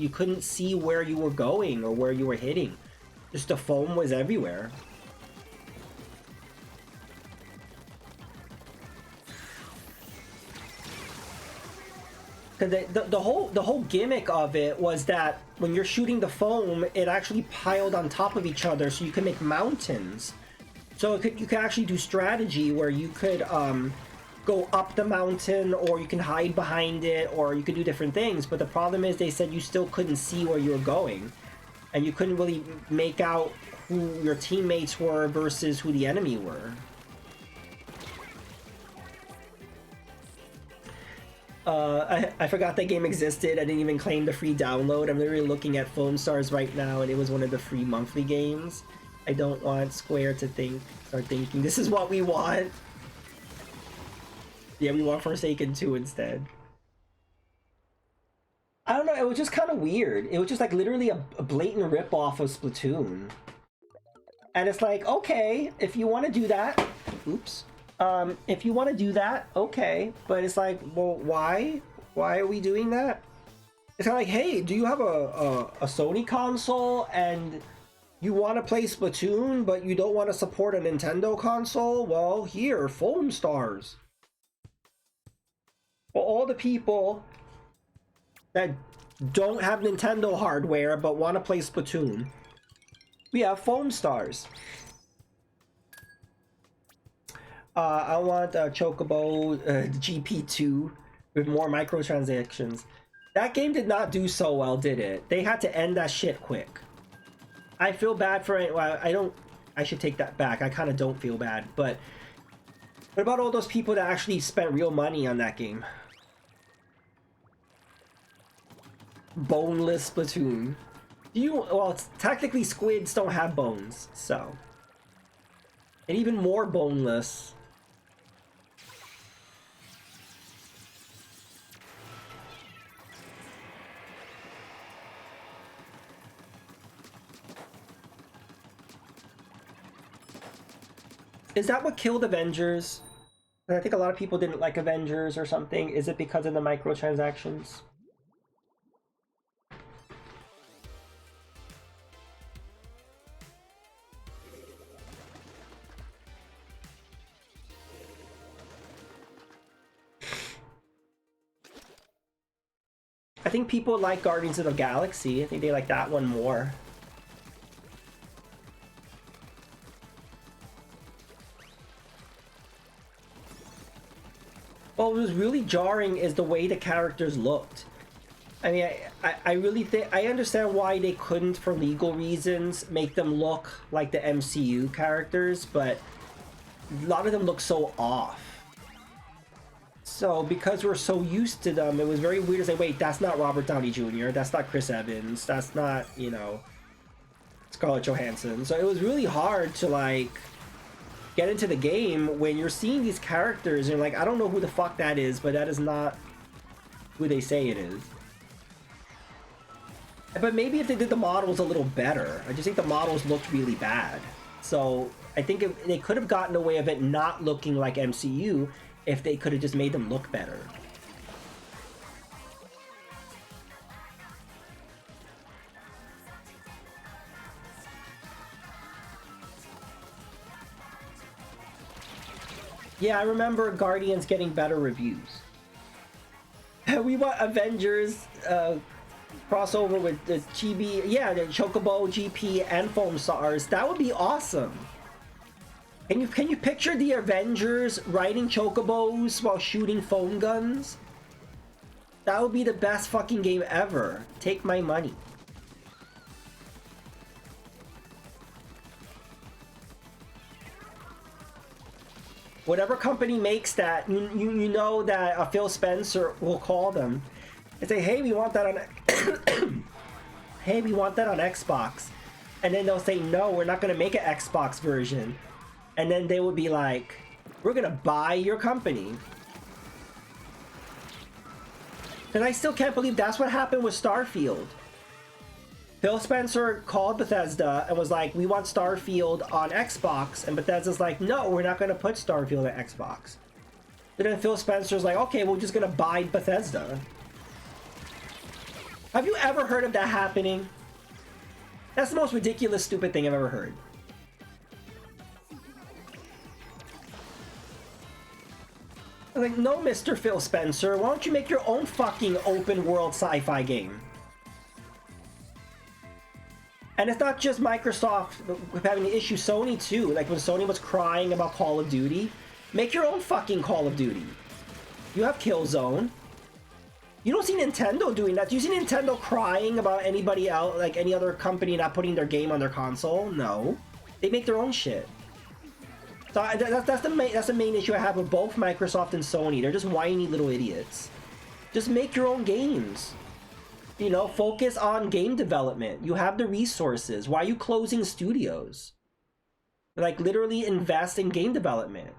couldn't see where you were going or where you were hitting. Just the foam was everywhere. Because the whole gimmick of it was that when you're shooting the foam, it actually piled on top of each other, so you can make mountains. So you could actually do strategy where you could go up the mountain, or you can hide behind it, or you could do different things. But the problem is, they said you still couldn't see where you were going, and you couldn't really make out who your teammates were versus who the enemy were. I forgot that game existed. I didn't even claim the free download. I'm literally looking at Foam Stars right now, and it was one of the free monthly games. I don't want Square to start thinking this is what we want. Yeah, we want Forsaken 2 instead. I don't know, it was just kind of weird. It was just like literally a blatant rip-off of Splatoon. And it's like, okay, if you want to do that, oops. If you want to do that, okay. But it's like, well, why? Why are we doing that? It's kind of like, hey, do you have a Sony console and you want to play Splatoon, but you don't want to support a Nintendo console? Well, here, Foam Stars. For all the people that don't have Nintendo hardware but want to play Splatoon, we have Foam Stars. I want Chocobo GP2 with more microtransactions. That game did not do so well, did it? They had to end that shit quick. I feel bad for it. Well, I should take that back. I kind of don't feel bad. But what about all those people that actually spent real money on that game? Boneless Splatoon. Well, technically squids don't have bones, so. And even more boneless. Is that what killed Avengers? I think a lot of people didn't like Avengers or something. Is it because of the microtransactions? I think people like Guardians of the Galaxy. I think they like that one more. What was really jarring is the way the characters looked. I mean, I really think I understand why they couldn't, for legal reasons, make them look like the MCU characters, but a lot of them look so off. So because we're so used to them, it was very weird to say, wait, that's not Robert Downey Jr., that's not Chris Evans, that's not, you know, Scarlett Johansson. So it was really hard to, like, get into the game when you're seeing these characters and you're like, I don't know who the fuck that is, but that is not who they say it is. But maybe if they did the models a little better. I just think the models looked really bad. So I think they could have gotten away with it not looking like MCU if they could have just made them look better. Yeah, I remember Guardians getting better reviews. We want Avengers crossover with the GB, yeah, the Chocobo, GP, and Foam Stars. That would be awesome. Can you picture the Avengers riding Chocobos while shooting foam guns? That would be the best fucking game ever. Take my money. Whatever company makes that, you know that Phil Spencer will call them and say, hey, we want that on hey, we want that on Xbox. And then they'll say, no, we're not going to make an Xbox version. And then they would be like, we're going to buy your company. And I still can't believe that's what happened with Starfield. Phil Spencer called Bethesda and was like, we want Starfield on Xbox. And Bethesda's like, no, we're not going to put Starfield on Xbox. And then Phil Spencer's like, okay, we're just going to buy Bethesda. Have you ever heard of that happening? That's the most ridiculous, stupid thing I've ever heard. I'm like, no, Mr. Phil Spencer, why don't you make your own fucking open world sci-fi game? And it's not just Microsoft having an issue, Sony too. Like when Sony was crying about Call of Duty, make your own fucking Call of Duty. You have Killzone. You don't see Nintendo doing that. Do you see Nintendo crying about anybody else, like any other company not putting their game on their console? No. They make their own shit. So that's the main issue I have with both Microsoft and Sony. They're just whiny little idiots. Just make your own games. You know, focus on game development. You have the resources. Why are you closing studios? Like, literally invest in game development.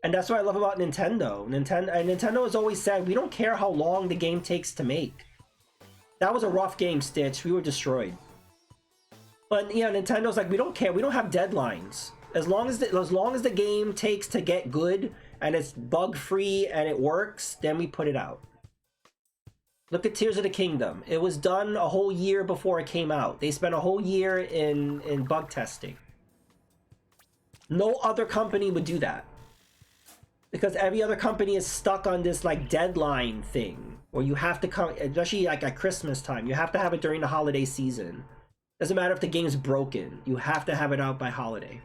And that's what I love about Nintendo. Nintendo has always said, we don't care how long the game takes to make. That was a rough game, Stitch. We were destroyed. But, yeah, Nintendo's like, we don't care. We don't have deadlines. As long as the game takes to get good, and it's bug-free, and it works, then we put it out. Look at Tears of the Kingdom. It was done a whole year before it came out. They spent a whole year in bug testing. No other company would do that. Because every other company is stuck on this, like, deadline thing. Where you have to come, especially like at Christmas time, you have to have it during the holiday season. Doesn't matter if the game's broken. You have to have it out by holiday.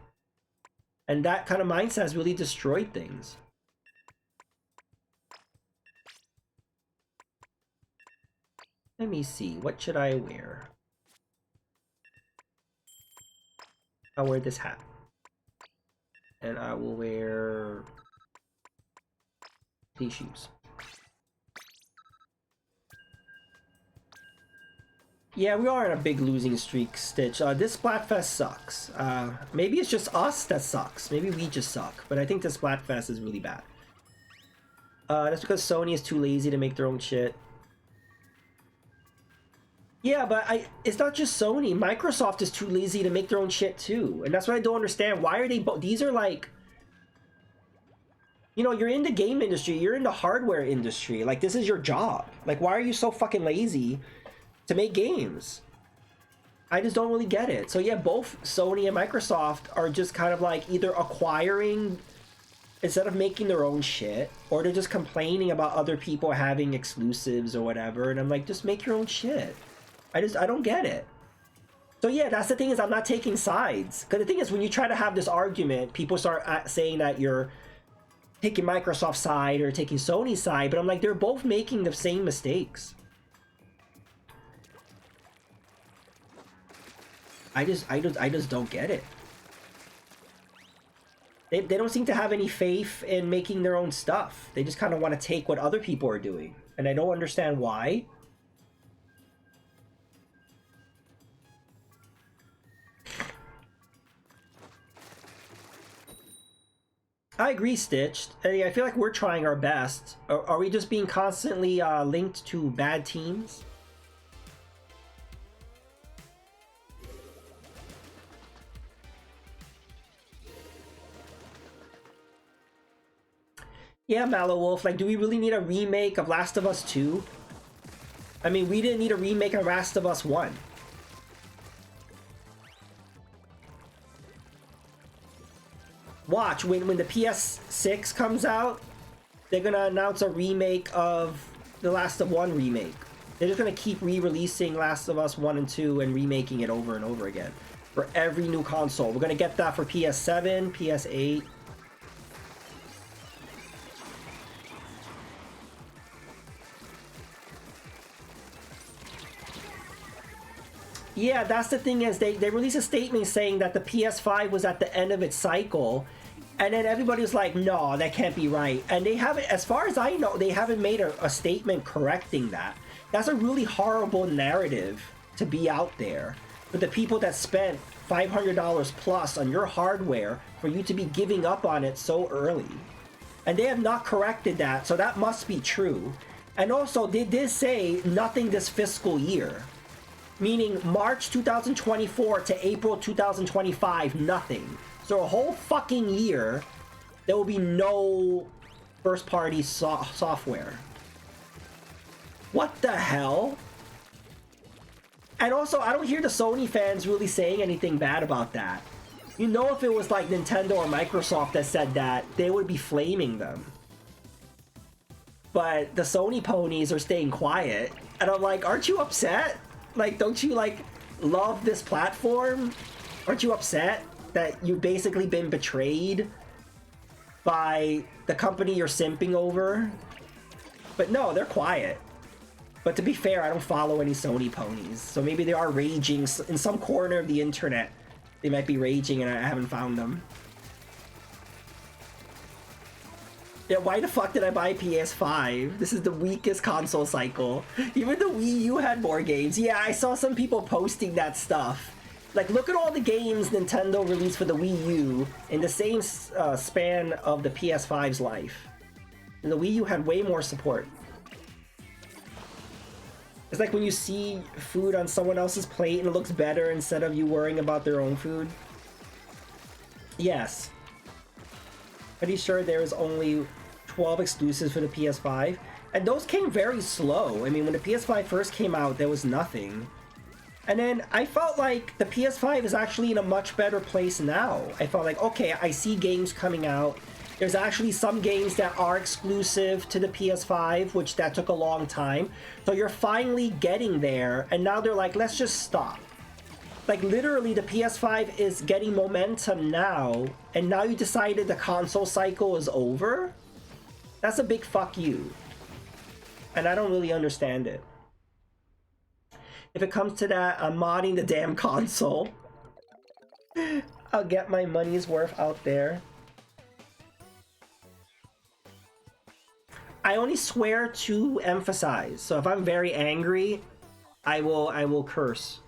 And that kind of mindset has really destroyed things. Let me see. What should I wear? I'll wear this hat. And I will wear these shoes. Yeah, we are in a big losing streak, Stitch. This Splatfest sucks. Maybe it's just us that sucks. Maybe we just suck. But I think this Splatfest is really bad. That's because Sony is too lazy to make their own shit. Yeah, but it's not just Sony. Microsoft is too lazy to make their own shit too. And that's what I don't understand. Why are they these are like... You know, you're in the game industry. You're in the hardware industry. Like, this is your job. Like, why are you so fucking lazy to make games? I just don't really get it. So yeah, both Sony and Microsoft are just kind of like either acquiring instead of making their own shit, or they're just complaining about other people having exclusives or whatever. And I'm like, just make your own shit. I don't get it. So yeah, that's the thing, is I'm not taking sides. Because the thing is, when you try to have this argument, people start saying that you're taking Microsoft's side or taking Sony's side, but I'm like, they're both making the same mistakes. I just don't get it. They don't seem to have any faith in making their own stuff. They just kind of want to take what other people are doing, and I don't understand why. I agree, Stitched. I feel like we're trying our best. Are we just being constantly linked to bad teams? Yeah, Mallow Wolf, like, do we really need a remake of Last of Us 2? I mean, we didn't need a remake of Last of Us 1. Watch, when the PS6 comes out, they're gonna announce a remake of the Last of 1 remake. They're just gonna keep re-releasing Last of Us 1 and 2 and remaking it over and over again for every new console. We're gonna get that for PS7, PS8. Yeah, that's the thing is they released a statement saying that the PS5 was at the end of its cycle, and then everybody was like, no, that can't be right. And they haven't, as far as I know, they haven't made a statement correcting that. That's a really horrible narrative to be out there for the people that spent $500 plus on your hardware for you to be giving up on it so early. And they have not corrected that, so that must be true. And also, they did say nothing this fiscal year. Meaning March 2024 to April 2025, nothing. So a whole fucking year, there will be no first-party software. What the hell? And also, I don't hear the Sony fans really saying anything bad about that. You know, if it was like Nintendo or Microsoft that said that, they would be flaming them. But the Sony ponies are staying quiet. And I'm like, aren't you upset? Like, don't you, like, love this platform? Aren't you upset that you've basically been betrayed by the company you're simping over? But no, they're quiet. But to be fair, I don't follow any Sony ponies. So maybe they are raging in some corner of the internet. They might be raging and I haven't found them. Yeah, why the fuck did I buy PS5? This is the weakest console cycle. Even the Wii U had more games. Yeah, I saw some people posting that stuff. Like, look at all the games Nintendo released for the Wii U in the same span of the PS5's life. And the Wii U had way more support. It's like when you see food on someone else's plate and it looks better instead of you worrying about their own food. Yes. Pretty sure there is only 12 exclusives for the PS5, and those came very slow. I mean, when the PS5 first came out, there was nothing. And then I felt like the PS5 is actually in a much better place now. I felt like, okay, I see games coming out. There's actually some games that are exclusive to the PS5, which that took a long time. So you're finally getting there, and now they're like, let's just stop. Like, literally, the PS5 is getting momentum now, and now you decided the console cycle is over? That's a big fuck you. And I don't really understand it. If it comes to that, I'm modding the damn console. I'll get my money's worth out there. I only swear to emphasize. So if I'm very angry, I will curse.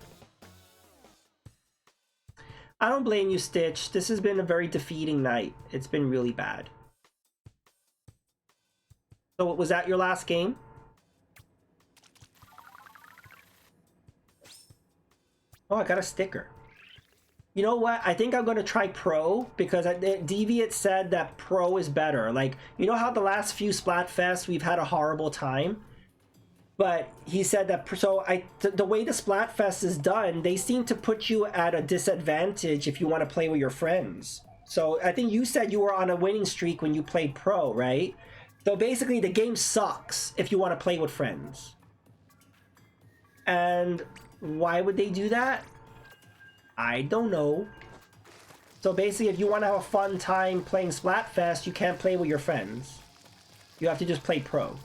I don't blame you, Stitch. This has been a very defeating night. It's been really bad. So was that your last game? Oh, I got a sticker. You know what? I think I'm going to try Pro because Deviant said that Pro is better. Like, you know how the last few Splatfests we've had a horrible time? But he said that, so the way the Splatfest is done, they seem to put you at a disadvantage if you want to play with your friends. So I think you said you were on a winning streak when you played Pro, right? So basically the game sucks if you want to play with friends. And why would they do that? I don't know. So basically if you want to have a fun time playing Splatfest, you can't play with your friends. You have to just play Pro.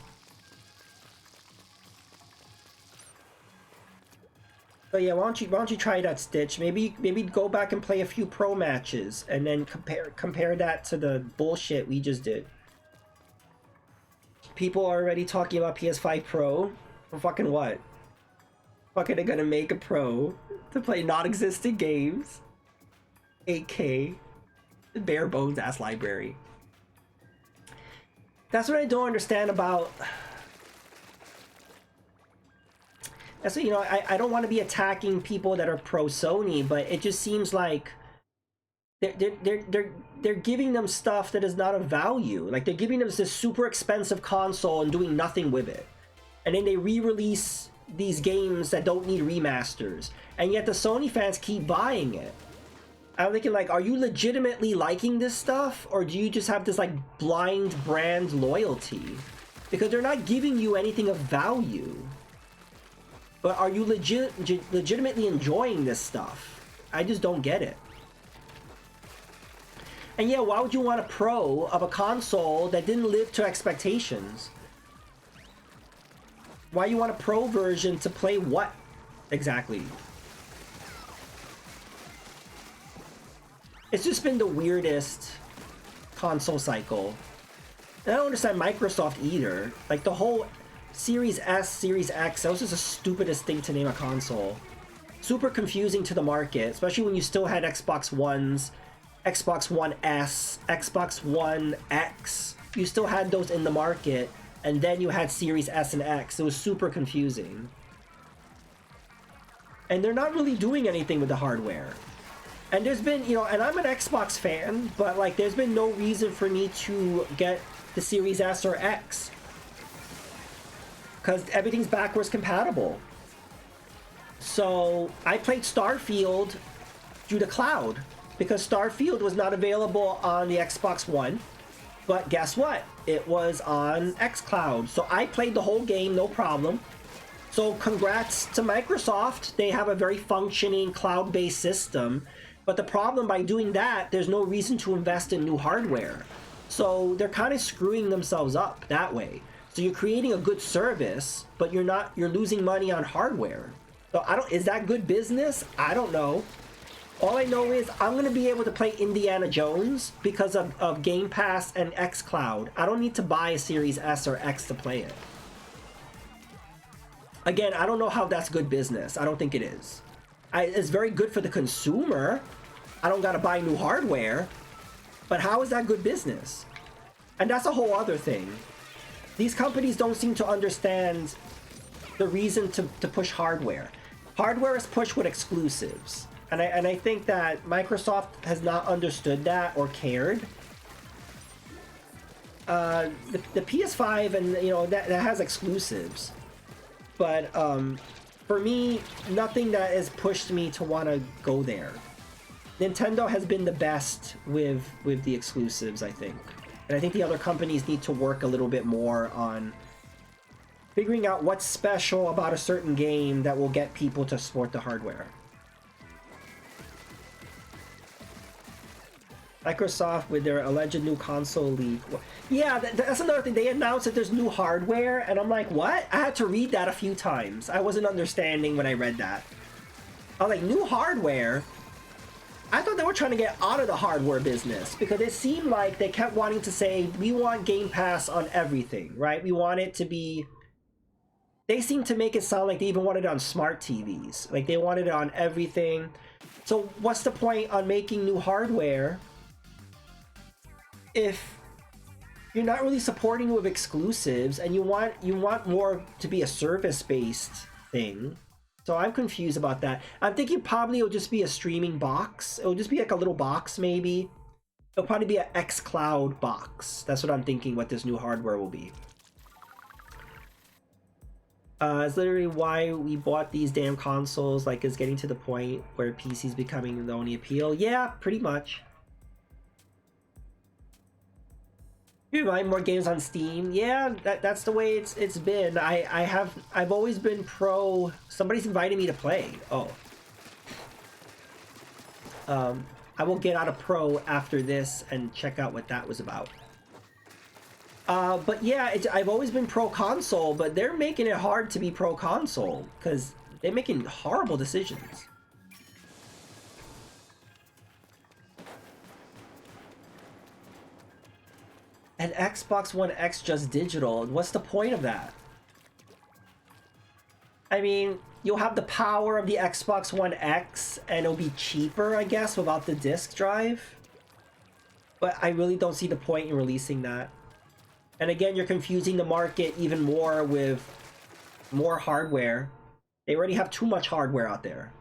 So yeah, why don't you try that, Stitch? Maybe go back and play a few pro matches and then compare that to the bullshit we just did. People are already talking about PS5 Pro. For fucking what? Fucking, they're gonna make a Pro to play non-existent games. 8K. Bare bones ass library. That's what I don't understand about. That's what, you know, I don't want to be attacking people that are pro Sony, but it just seems like they're giving them stuff that is not of value. Like, they're giving them this super expensive console and doing nothing with it, and then they re-release these games that don't need remasters, and yet the Sony fans keep buying it. I'm thinking, like, are you legitimately liking this stuff, or do you just have this like blind brand loyalty? Because they're not giving you anything of value. But are you legitimately enjoying this stuff? I just don't get it. And yeah, why would you want a Pro of a console that didn't live to expectations? Why you want a Pro version to play what exactly? It's just been the weirdest console cycle. And I don't understand Microsoft either. Like, the whole Series S, Series X, that was just the stupidest thing to name a console. Super confusing to the market, especially when you still had Xbox Ones, Xbox One S, Xbox One X. You still had those in the market, and then you had Series S and X. It was super confusing. And they're not really doing anything with the hardware. And there's been, you know, and I'm an Xbox fan, but like, there's been no reason for me to get the Series S or X, because everything's backwards compatible. So I played Starfield through the cloud because Starfield was not available on the Xbox One, but guess what? It was on xCloud. So I played the whole game, no problem. So congrats to Microsoft. They have a very functioning cloud-based system. But the problem by doing that, there's no reason to invest in new hardware. So they're kind of screwing themselves up that way. So you're creating a good service, but you're losing money on hardware. So is that good business? I don't know. All I know is I'm going to be able to play Indiana Jones because of Game Pass and xCloud. I don't need to buy a Series S or X to play it. Again, I don't know how that's good business. I don't think it is. It's very good for the consumer. I don't got to buy new hardware. But how is that good business? And that's a whole other thing. These companies don't seem to understand the reason to push hardware. Hardware is pushed with exclusives. And I think that Microsoft has not understood that or cared. The PS5, and you know, that has exclusives. But for me, nothing that has pushed me to want to go there. Nintendo has been the best with the exclusives, I think. And I think the other companies need to work a little bit more on figuring out what's special about a certain game that will get people to support the hardware. Microsoft with their alleged new console leak. Yeah, that's another thing. They announced that there's new hardware, and I'm like, what? I had to read that a few times. I wasn't understanding when I read that. I was like, new hardware? I thought they were trying to get out of the hardware business, because it seemed like they kept wanting to say, we want Game Pass on everything, right? We want it to be... They seem to make it sound like they even wanted it on smart TVs. Like, they wanted it on everything. So what's the point on making new hardware if you're not really supporting with exclusives, and you want more to be a service-based thing? So I'm confused about that. I'm thinking probably it'll just be a streaming box. It'll just be like a little box, maybe. It'll probably be an xCloud box. That's what I'm thinking what this new hardware will be. It's literally why we bought these damn consoles. Like, it's getting to the point where PC's becoming the only appeal. Yeah, pretty much. You buy more games on Steam. Yeah, that's the way it's been. I've always been pro. Somebody's invited me to play. Oh. I will get out of pro after this and check out what that was about. But yeah, I've always been pro console, but they're making it hard to be pro console, because They're making horrible decisions. And Xbox One X just digital. What's the point of that? I mean, you'll have the power of the Xbox One X and it'll be cheaper, I guess, without the disk drive. But I really don't see the point in releasing that. And again, you're confusing the market even more with more hardware. They already have too much hardware out there.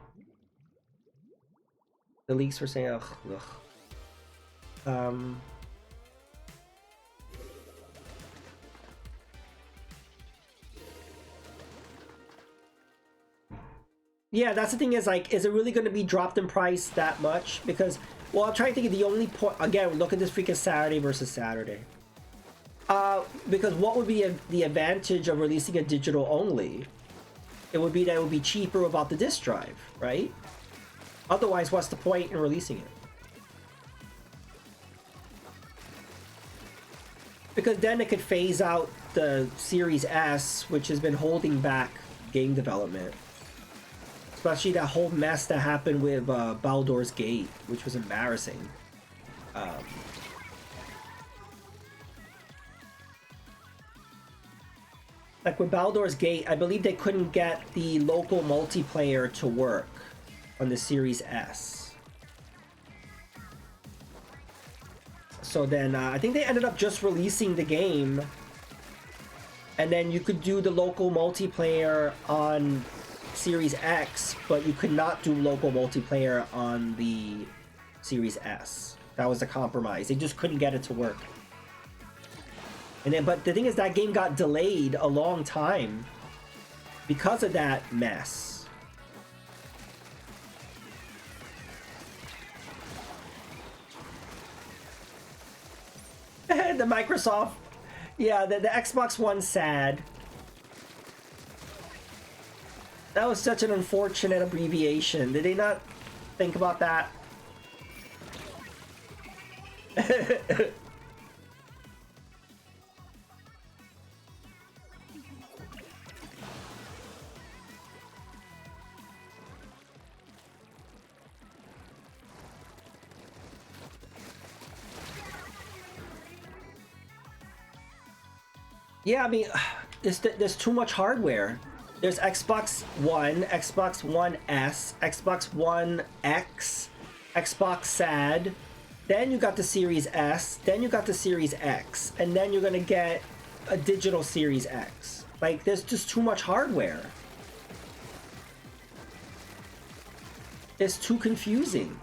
The leaks were saying, ugh. Yeah, that's the thing is, like, is it really going to be dropped in price that much? Because, well, I'm trying to think of the only point, again, look at this freaking Saturday versus Saturday. Because what would be the advantage of releasing a digital only? It would be that it would be cheaper without the disk drive, right? Otherwise, what's the point in releasing it? Because then it could phase out the Series S, which has been holding back game development. Especially that whole mess that happened with Baldur's Gate, which was embarrassing. Like with Baldur's Gate, I believe they couldn't get the local multiplayer to work on the Series S. So then I think they ended up just releasing the game, and then you could do the local multiplayer on Series X, but you could not do local multiplayer on the Series S. That was the compromise. They just couldn't get it to work. And then, but the thing is, that game got delayed a long time because of that mess. The Microsoft, yeah, the Xbox One's sad. That was such an unfortunate abbreviation. Did they not think about that? Yeah, I mean, there's too much hardware. There's Xbox One, Xbox One S, Xbox One X, Xbox SAD, then you got the Series S, then you got the Series X, and then you're gonna get a digital Series X. Like, there's just too much hardware. It's too confusing.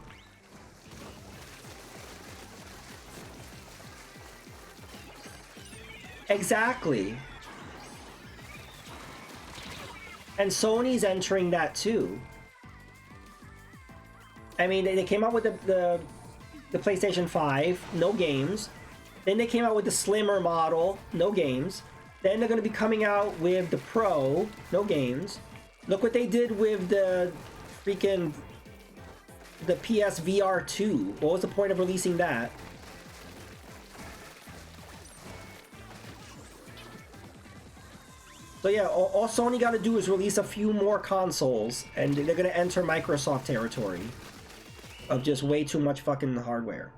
Exactly. And Sony's entering that too. I mean, they came out with the PlayStation 5, no games. Then they came out with the slimmer model, no games. Then they're going to be coming out with the Pro, no games. Look what they did with the freaking the PSVR 2. What was the point of releasing that? So yeah, all Sony got to do is release a few more consoles, and they're going to enter Microsoft territory of just way too much fucking hardware.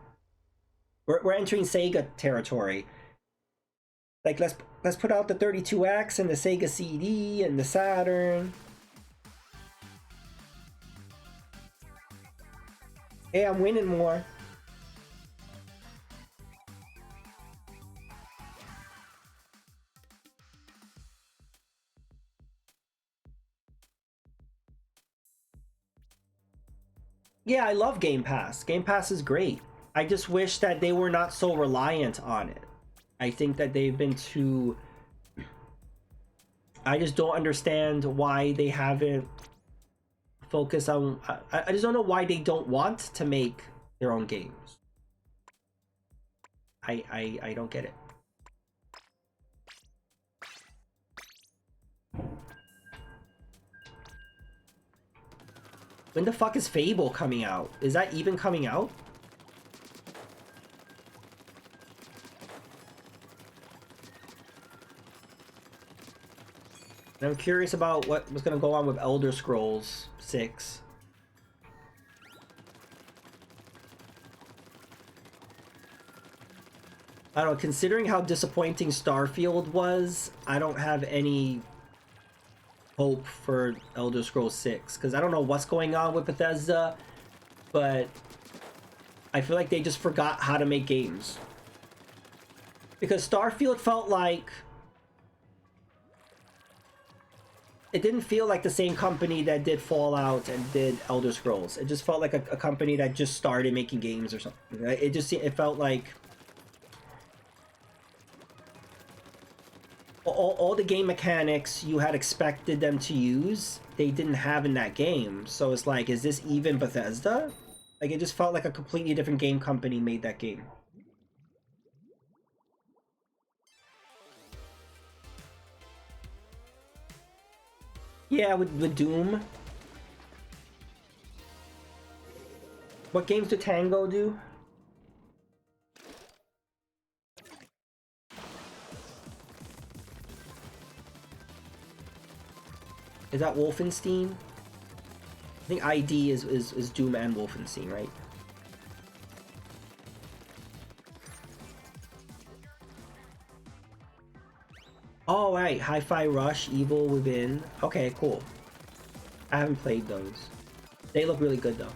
We're entering Sega territory. Like, let's put out the 32X and the Sega CD and the Saturn. Hey, I'm winning more. Yeah, I love Game Pass. Game Pass is great. I just wish that they were not so reliant on it. I think that they've been too... I just don't understand why they haven't focused on... I just don't know why they don't want to make their own games. I don't get it. When the fuck is Fable coming out? Is that even coming out? And I'm curious about what was going to go on with Elder Scrolls 6. I don't know, considering how disappointing Starfield was, I don't have any hope for Elder Scrolls 6, because I don't know what's going on with Bethesda, but I feel like they just forgot how to make games. Because Starfield felt like... It didn't feel like the same company that did Fallout and did Elder Scrolls. It just felt like a company that just started making games or something. It felt like... All the game mechanics you had expected them to use, they didn't have in that game. So it's like, is this even Bethesda? Like, it just felt like a completely different game company made that game. Yeah, with Doom. What games did Tango do? Is that Wolfenstein? I think ID is Doom and Wolfenstein, right? Oh, right. Hi-Fi Rush, Evil Within. Okay, cool. I haven't played those. They look really good, though.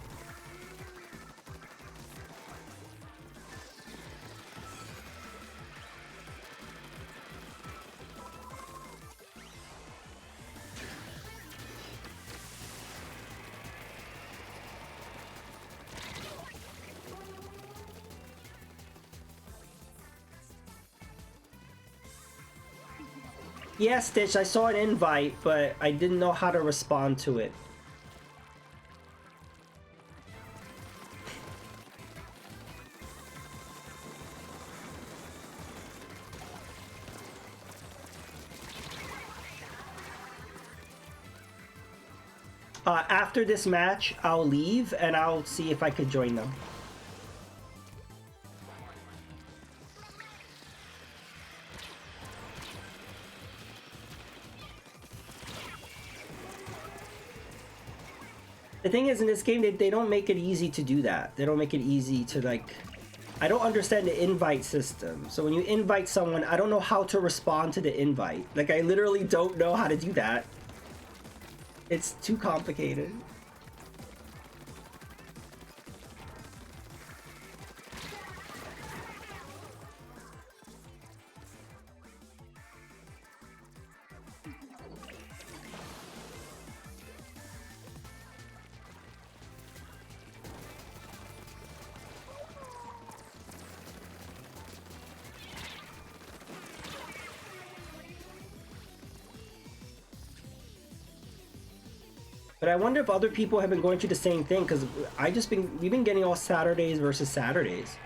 Yeah, Stitch, I saw an invite, but I didn't know how to respond to it. After this match, I'll leave and I'll see if I could join them. The thing is, in this game, they don't make it easy to do that. They don't make it easy to, like... I don't understand the invite system. So when you invite someone, I don't know how to respond to the invite. Like, I literally don't know how to do that. It's too complicated. But I wonder if other people have been going through the same thing, because we've been getting all Saturdays versus Saturdays.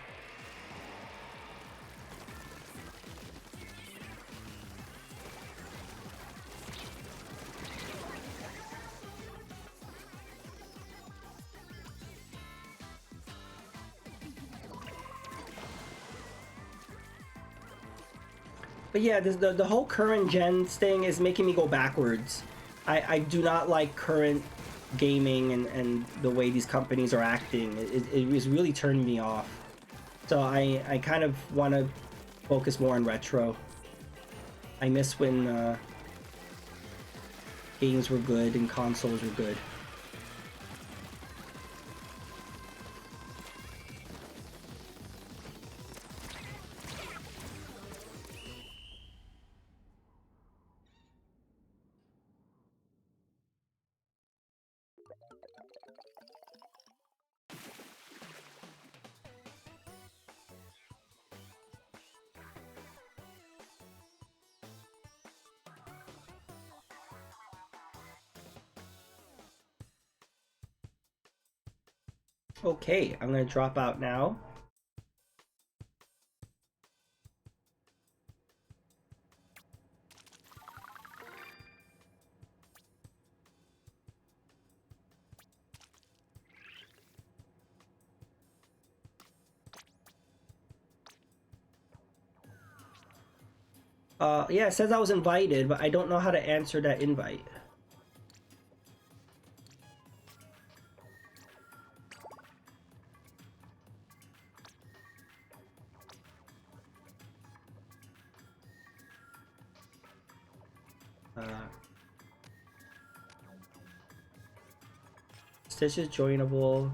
But yeah, the whole current gen thing is making me go backwards. I do not like current gaming and the way these companies are acting. It is really turning me off. So I kind of want to focus more on retro. I miss when games were good and consoles were good. Okay, I'm gonna drop out now. Yeah, it says I was invited, but I don't know how to answer that invite. Stitch is joinable.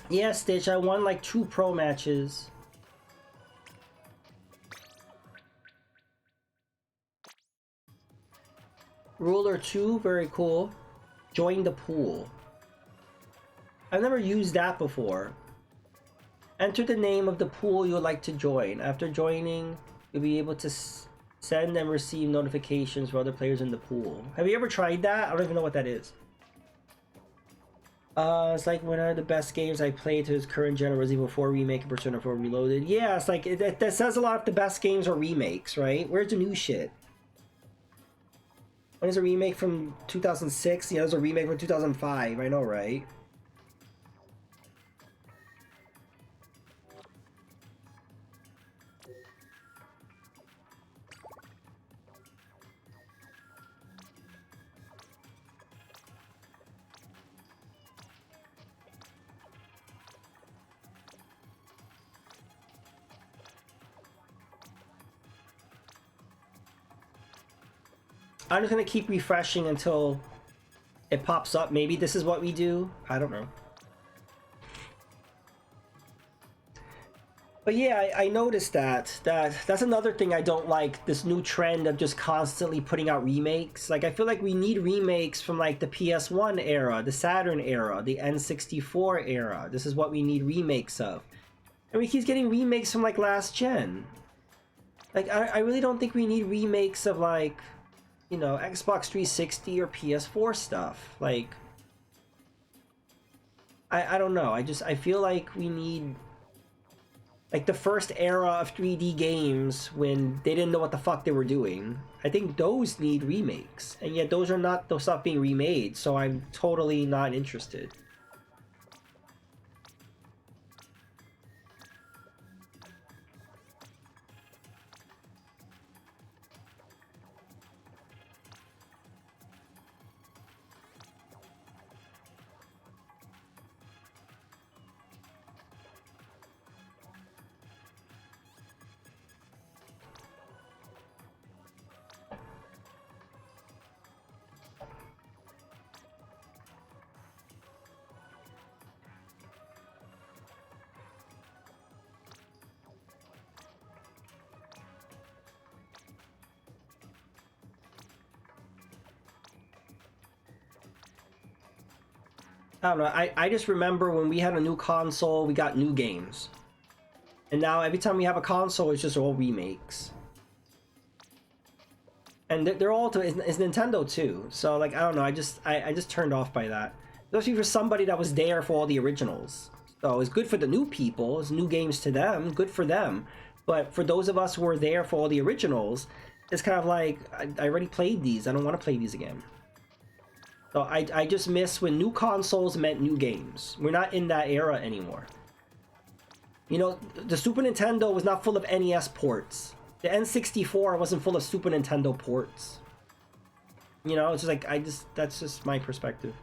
Yeah, Stitch, I won like 2 pro matches. Ruler 2, very cool. Join the pool. I've never used that before. Enter the name of the pool you would like to join. After joining, you'll be able to send and receive notifications for other players in the pool. Have you ever tried that? I don't even know what that is. It's like one of the best games I played to this current gen, Resident Evil 4 Remake and Persona 4 Reloaded. Yeah, it's like, that says a lot of the best games are remakes, right? Where's the new shit? When is a remake from 2006? Yeah, there's a remake from 2005, I know, right? I'm just gonna keep refreshing until it pops up. Maybe this is what we do. I don't know. But yeah, I noticed that's another thing I don't like, this new trend of just constantly putting out remakes. Like, I feel like we need remakes from like the PS1 era, the Saturn era, the N64 era. This is what we need remakes of. And we keep getting remakes from like last gen. Like, I really don't think we need remakes of like, you know, Xbox 360 or PS4 stuff. Like, I don't know. I feel like we need, like, the first era of 3D games when they didn't know what the fuck they were doing. I think those need remakes. And yet those are not those stuff being remade, so I'm totally not interested. I don't know. I just remember when we had a new console, we got new games. And now every time we have a console, it's just all remakes. And they're all to it's Nintendo too. So like, I don't know. I just turned off by that. Especially for somebody that was there for all the originals. So it's good for the new people. It's new games to them. Good for them. But for those of us who were there for all the originals, it's kind of like, I already played these. I don't want to play these again. So I just miss when new consoles meant new games. We're not in that era anymore. You know, the Super Nintendo was not full of NES ports. The N64 wasn't full of Super Nintendo ports. You know, it's just like, that's just my perspective.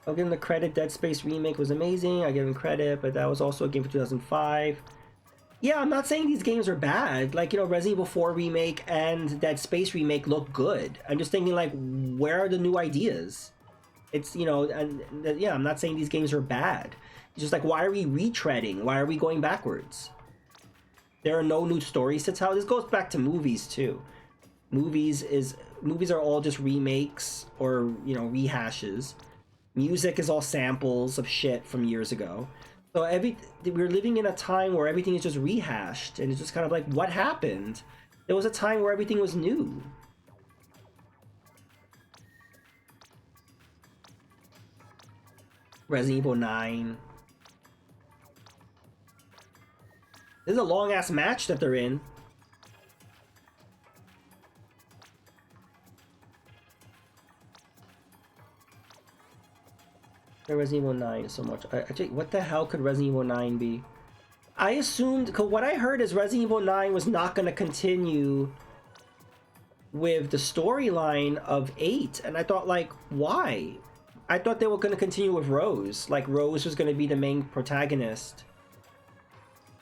I'll give him the credit. Dead Space Remake was amazing. I give him credit, but that was also a game for 2005. Yeah, I'm not saying these games are bad. Like, you know, Resident Evil 4 Remake and Dead Space Remake look good. I'm just thinking, like, where are the new ideas? It's, you know, and yeah, I'm not saying these games are bad. It's just like, why are we retreading? Why are we going backwards? There are no new stories to tell. This goes back to movies, too. Movies are all just remakes or, you know, rehashes. Music is all samples of shit from years ago. So we're living in a time where everything is just rehashed, and it's just kind of like, what happened? There was a time where everything was new. Resident Evil 9. This is a long-ass match that they're in. Resident Evil 9 so much. Actually, what the hell could Resident Evil 9 be? I assumed, cause what I heard is Resident Evil 9 was not going to continue with the storyline of 8, and I thought, like, why? I thought they were going to continue with Rose. Like, Rose was going to be the main protagonist.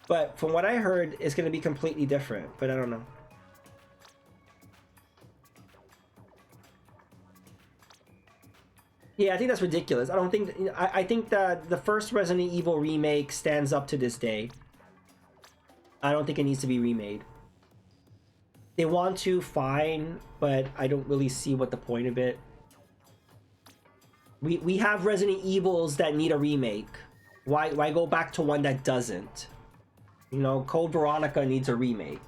But from what I heard, it's going to be completely different, but I don't know. Yeah, I think that's ridiculous. I don't think... I think that the first Resident Evil remake stands up to this day. I don't think it needs to be remade. They want to, fine, but I don't really see what the point of it. We have Resident Evils that need a remake. Why go back to one that doesn't? You know, Code Veronica needs a remake.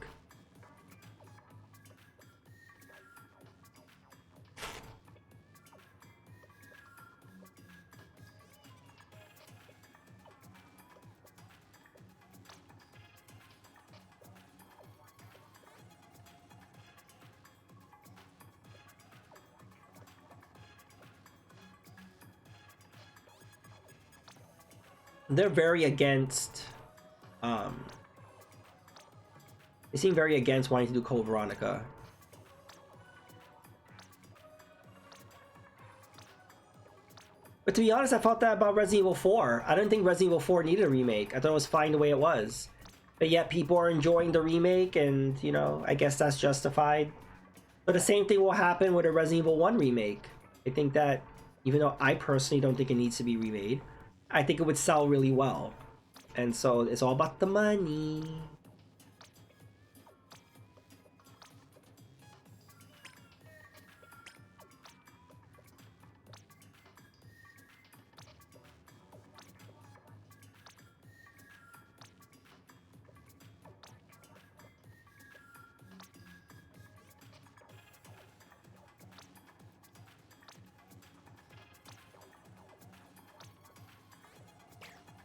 They're very against, they seem very against wanting to do Code Veronica. But to be honest, I thought that about Resident Evil 4. I didn't think Resident Evil 4 needed a remake. I thought it was fine the way it was. But yet people are enjoying the remake, and, you know, I guess that's justified. But the same thing will happen with a Resident Evil 1 remake. I think that, even though I personally don't think it needs to be remade, I think it would sell really well. And so it's all about the money.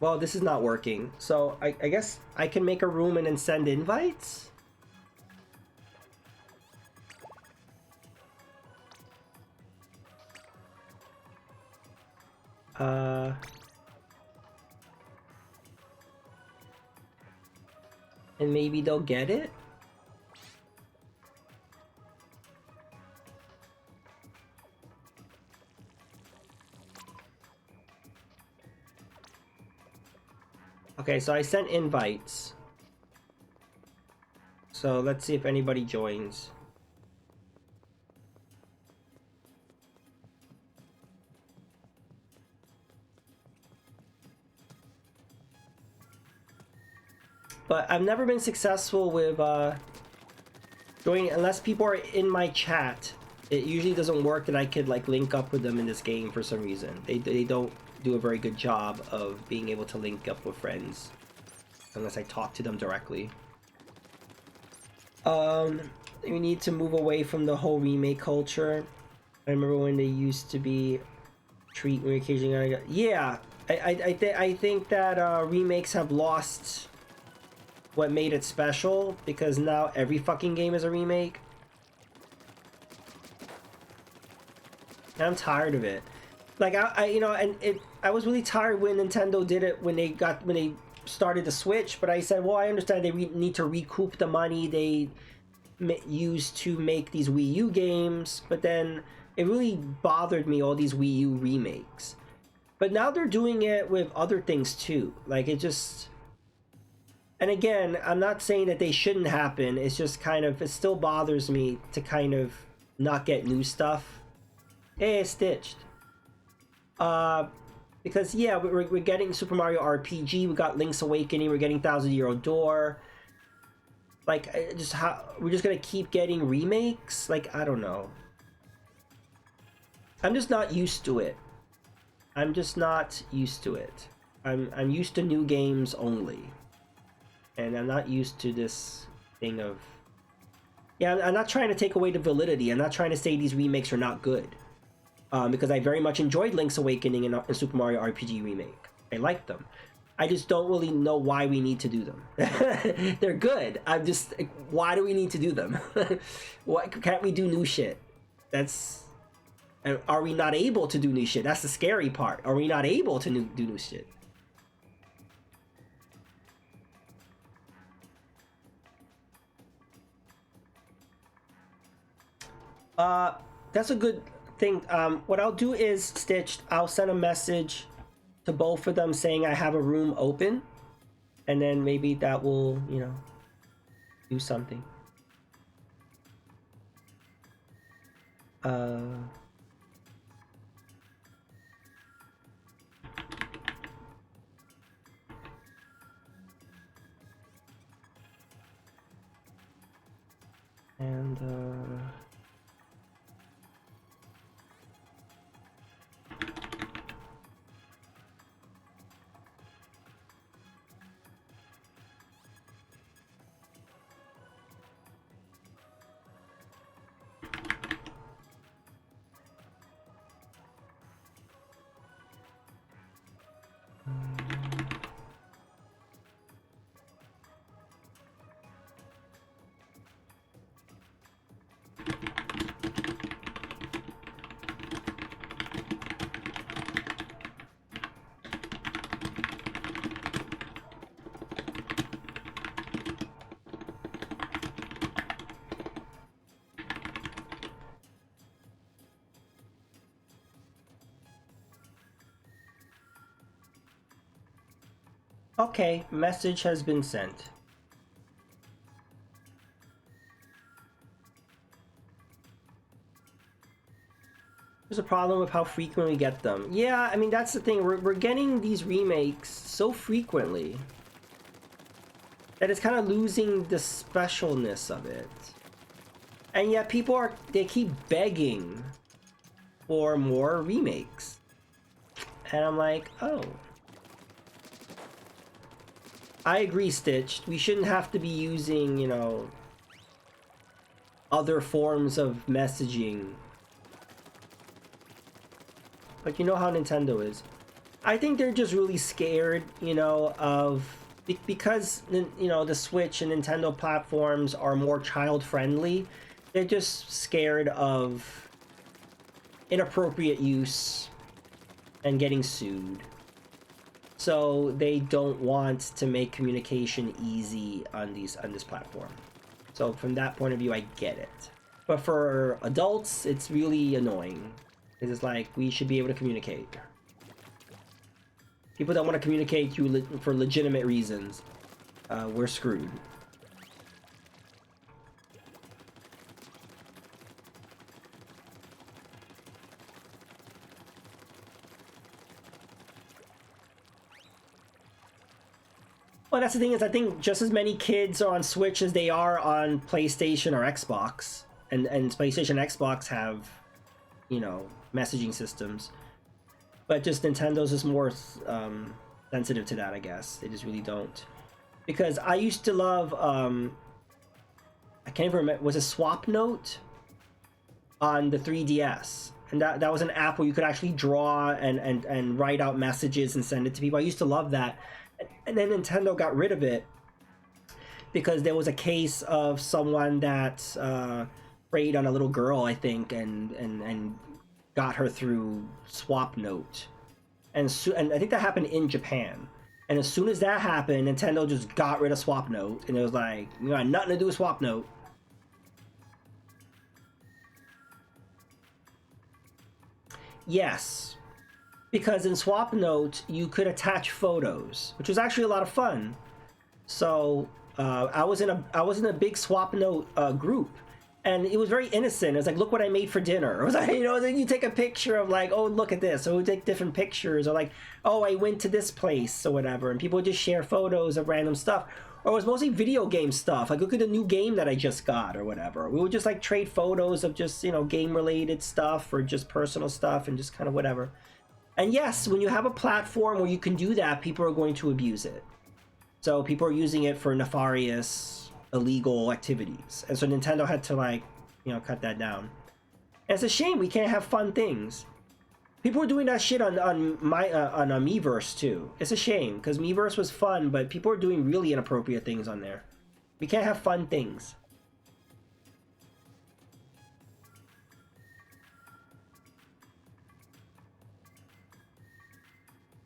Well, this is not working, so I guess I can make a room and then send invites? And maybe they'll get it? Okay, so I sent invites. So let's see if anybody joins. But I've never been successful with joining unless people are in my chat. It usually doesn't work that I could like link up with them in this game for some reason. They don't do a very good job of being able to link up with friends unless I talk to them directly. We need to move away from the whole remake culture. I remember when they used to be treat me occasionally. Yeah, I think that remakes have lost what made it special, because now every fucking game is a remake. And I'm tired of it. Like I you know, and I was really tired when Nintendo did it when they started the Switch, but I said, well, I understand they need to recoup the money they used to make these Wii U games, but then it really bothered me, all these Wii U remakes. But now they're doing it with other things too. Like it just... And again, I'm not saying that they shouldn't happen, it's just kind of, it still bothers me to kind of not get new stuff. Hey, it's stitched. Because yeah, we're getting Super Mario RPG, we got Link's Awakening, we're getting Thousand Year Old Door. Like, we're just gonna keep getting remakes? Like, I don't know. I'm just not used to it. I'm just not used to it. I'm used to new games only. And I'm not used to this thing of... Yeah, I'm not trying to take away the validity. I'm not trying to say these remakes are not good. Because I very much enjoyed Link's Awakening and Super Mario RPG Remake. I liked them. I just don't really know why we need to do them. They're good. I'm just... Why do we need to do them? Why can't we do new shit? That's... And are we not able to do new shit? That's the scary part. Are we not able to do new shit? That's a good thing. What I'll do is, Stitched, I'll send a message to both of them saying I have a room open, and then maybe that will, you know, do something. And okay, message has been sent. There's a problem with how frequent we get them. Yeah, I mean, that's the thing. We're getting these remakes so frequently that it's kind of losing the specialness of it. And yet people they keep begging for more remakes. And I'm like, oh. I agree, Stitched. We shouldn't have to be using, you know, other forms of messaging. But you know how Nintendo is. I think they're just really scared, you know, of... Because, you know, the Switch and Nintendo platforms are more child-friendly, they're just scared of inappropriate use and getting sued. So they don't want to make communication easy on this platform. So from that point of view, I get it. But for adults, it's really annoying. It's like, we should be able to communicate. People that want to communicate for legitimate reasons, we're screwed. Well, that's the thing, is I think just as many kids are on Switch as they are on PlayStation or Xbox. And PlayStation and Xbox have, you know, messaging systems. But just Nintendo's is more sensitive to that, I guess. They just really don't. Because I used to love, I can't even remember, was it Swap Note on the 3DS? And that was an app where you could actually draw and write out messages and send it to people. I used to love that. And then Nintendo got rid of it because there was a case of someone that preyed on a little girl, I think, and got her through Swap Note. And I think that happened in Japan. And as soon as that happened, Nintendo just got rid of Swap Note, and it was like, you got nothing to do with Swap Note. Yes, because in Swap Note you could attach photos, which was actually a lot of fun. So I was in a big Swap Note group, and it was very innocent. It was like, look what I made for dinner. It was like, you know, then you take a picture of like, oh, look at this. Or we take different pictures, or like, oh, I went to this place or whatever, and people would just share photos of random stuff. Or it was mostly video game stuff, like, look at the new game that I just got or whatever. We would just like trade photos of just, you know, game related stuff or just personal stuff and just kind of whatever. And yes, when you have a platform where you can do that, people are going to abuse it. So people are using it for nefarious, illegal activities. And so Nintendo had to, like, you know, cut that down. And it's a shame we can't have fun things. People were doing that shit on Miiverse too. It's a shame, because Miiverse was fun, but people are doing really inappropriate things on there. We can't have fun things.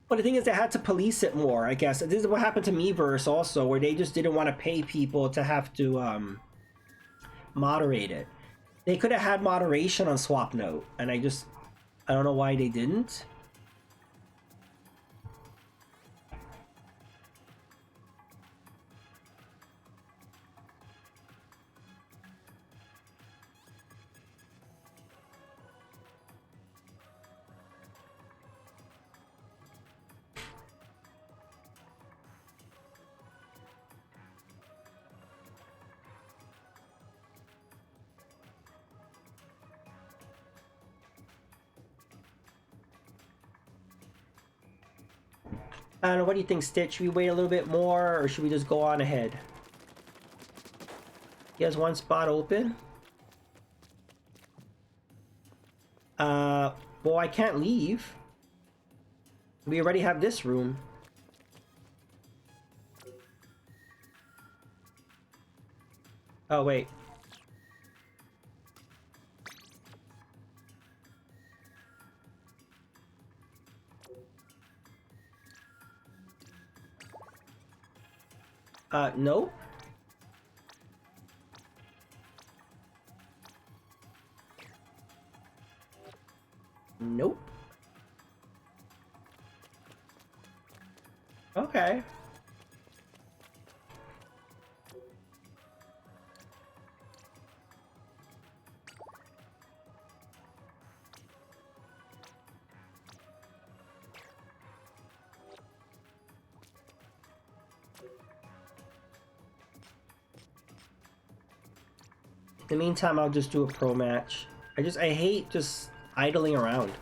But the thing is, they had to police it more, I guess. This is what happened to Miiverse also, where they just didn't want to pay people to have to moderate it. They could have had moderation on Swapnote, and I don't know why they didn't. I don't know, what do you think, Stitch? Should we wait a little bit more, or should we just go on ahead? He has one spot open. Well, I can't leave. We already have this room. Oh, wait. Nope. Nope. Okay. In the meantime, I'll just do a pro match. I hate just idling around.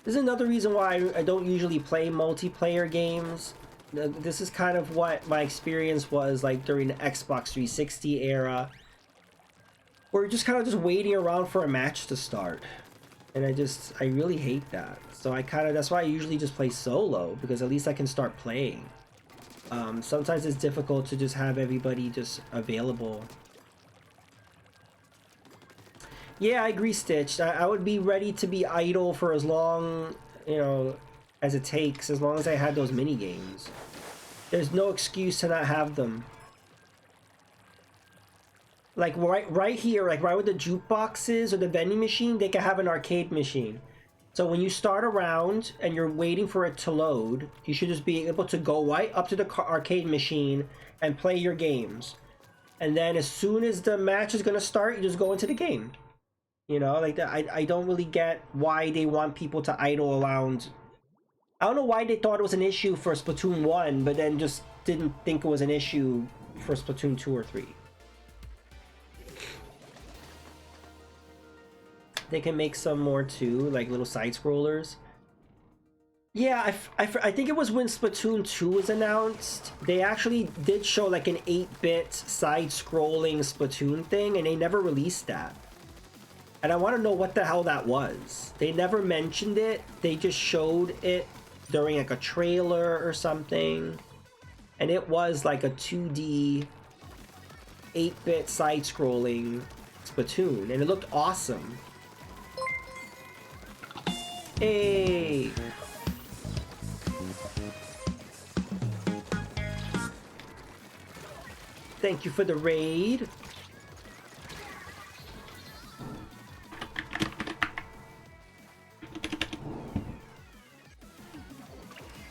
This is another reason why I don't usually play multiplayer games. This is kind of what my experience was like during the Xbox 360 era. We're just kind of just waiting around for a match to start. And I really hate that. So that's why I usually just play solo, because at least I can start playing. Sometimes it's difficult to just have everybody just available. Yeah, I agree, Stitch. I would be ready to be idle for as long, as it takes, as long as I had those mini games. There's no excuse to not have them. Like right here, like right where the jukebox is or the vending machine, they can have an arcade machine. So when you start a round and you're waiting for it to load, you should just be able to go right up to the arcade machine and play your games. And then as soon as the match is going to start, you just go into the game. Like that. I don't really get why they want people to idle around. I don't know why they thought it was an issue for Splatoon 1, but then just didn't think it was an issue for Splatoon 2 or 3. They can make some more too, like little side scrollers. Yeah, I think it was when Splatoon 2 was announced, they actually did show like an 8-bit side scrolling Splatoon thing, and they never released that. And I want to know what the hell that was. They never mentioned it. They just showed it during like a trailer or something. And it was like a 2D 8-bit side-scrolling Splatoon. And it looked awesome. Hey! Thank you for the raid.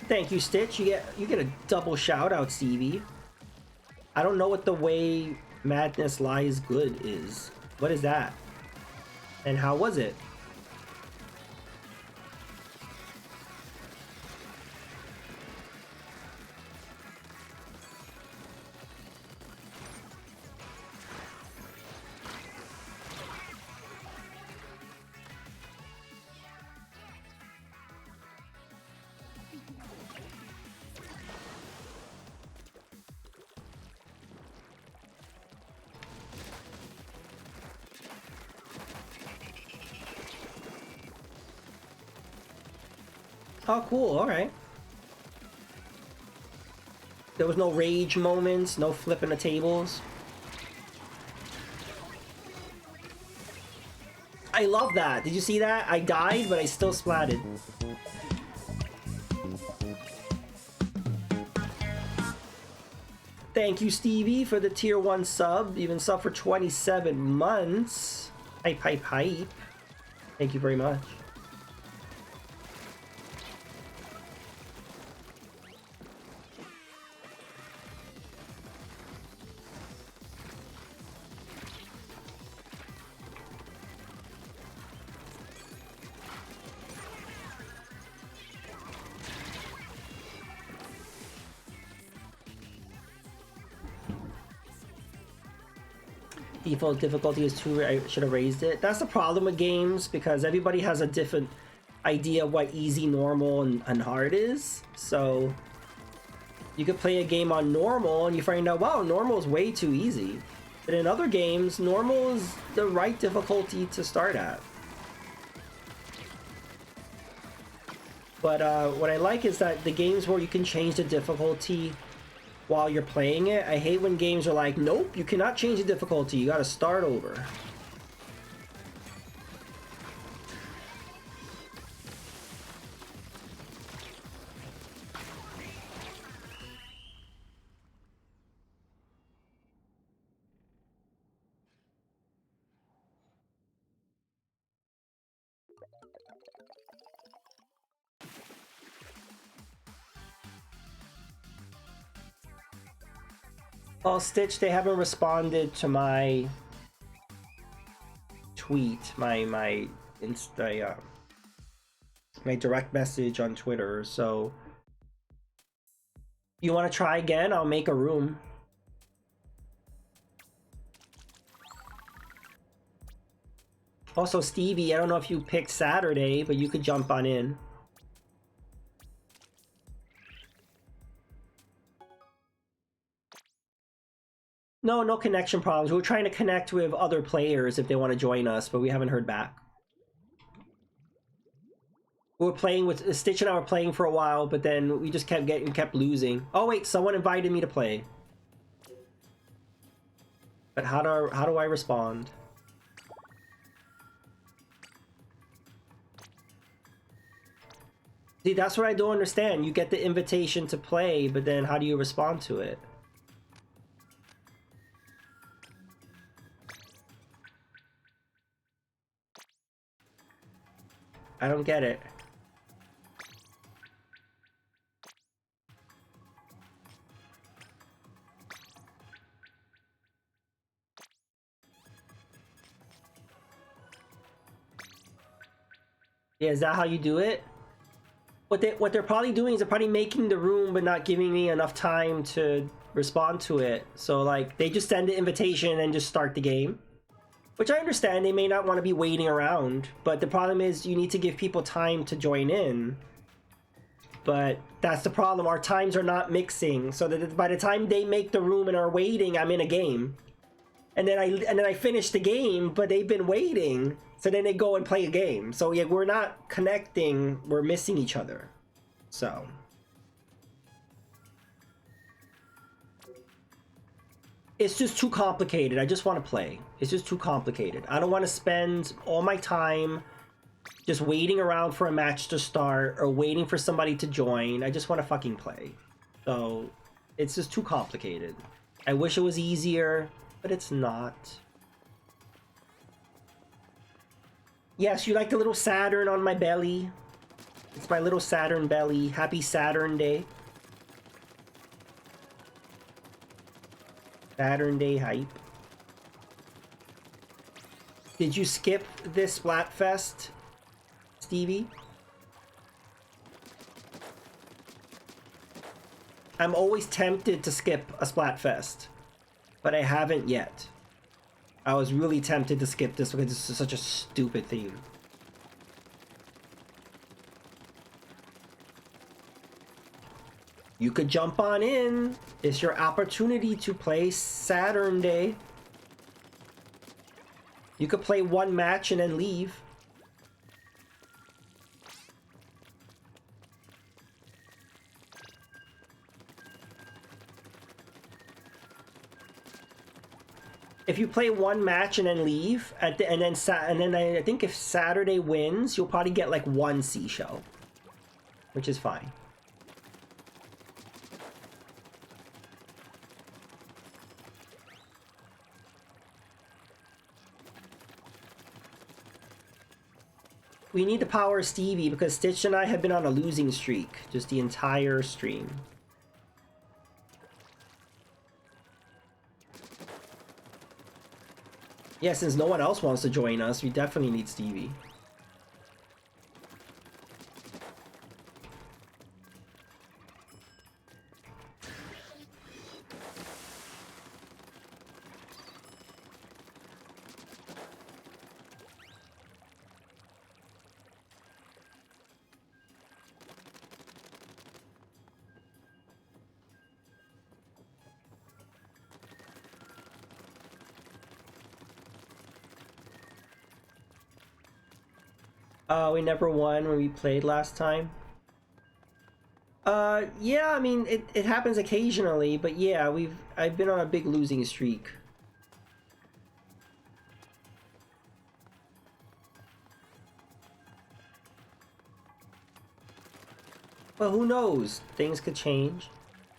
Thank you, Stitch. You get a double shout out, Stevie. I don't know what the way Madness Lies Good is. What is that? And how was it? Oh, cool. All right. There was no rage moments, no flipping the tables. I love that. Did you see that? I died, but I still splatted. Thank you, Stevie, for the tier 1 sub. You've been sub for 27 months. Hype, hype, hype. Thank you very much. Default difficulty is 2. I should have raised it. That's the problem with games, because everybody has a different idea of what easy, normal, and hard is. So you could play a game on normal and you find out, wow, normal is way too easy. But in other games, normal is the right difficulty to start at. But what I like is that the games where you can change the difficulty while you're playing it, I hate when games are like, nope, you cannot change the difficulty, you gotta start over. Well, Stitch, they haven't responded to my tweet, my Insta, my direct message on Twitter. So, you want to try again? I'll make a room. Also, Stevie, I don't know if you picked Saturday, but you could jump on in. No connection problems. We're trying to connect with other players if they want to join us, but we haven't heard back. We were playing with Stitch and I were playing for a while, but then we just kept losing. Oh wait, someone invited me to play. But how do I respond? See, that's what I don't understand. You get the invitation to play, but then how do you respond to it? I don't get it. Yeah, is that how you do it? What they're probably doing is they're probably making the room but not giving me enough time to respond to it. So like they just send the invitation and just start the game. Which I understand, they may not want to be waiting around, but the problem is you need to give people time to join in. But that's the problem, our times are not mixing, so that by the time they make the room and are waiting, I'm in a game. And then I finish the game, but they've been waiting, so then they go and play a game. So yeah, we're not connecting, we're missing each other. So it's just too complicated. I just want to play. It's just too complicated. I don't want to spend all my time just waiting around for a match to start or waiting for somebody to join. I just want to fucking play. So it's just too complicated. I wish it was easier, but it's not. Yes, you like the little Saturn on my belly? It's my little Saturn belly. Happy Saturn Day. Saturn Day hype. Did you skip this Splatfest, Stevie? I'm always tempted to skip a Splatfest, but I haven't yet. I was really tempted to skip this because this is such a stupid theme. You could jump on in. It's your opportunity to play Saturn Day. You could play one match and then leave. If you play one match and then leave, and then I think if Saturday wins, you'll probably get like one seashell, which is fine. we need to power Stevie because Stitch and I have been on a losing streak just the entire stream. Yeah, since no one else wants to join us, we definitely need Stevie. We never won when we played last time. Yeah, I mean, it happens occasionally, but yeah, I've been on a big losing streak. But who knows? Things could change.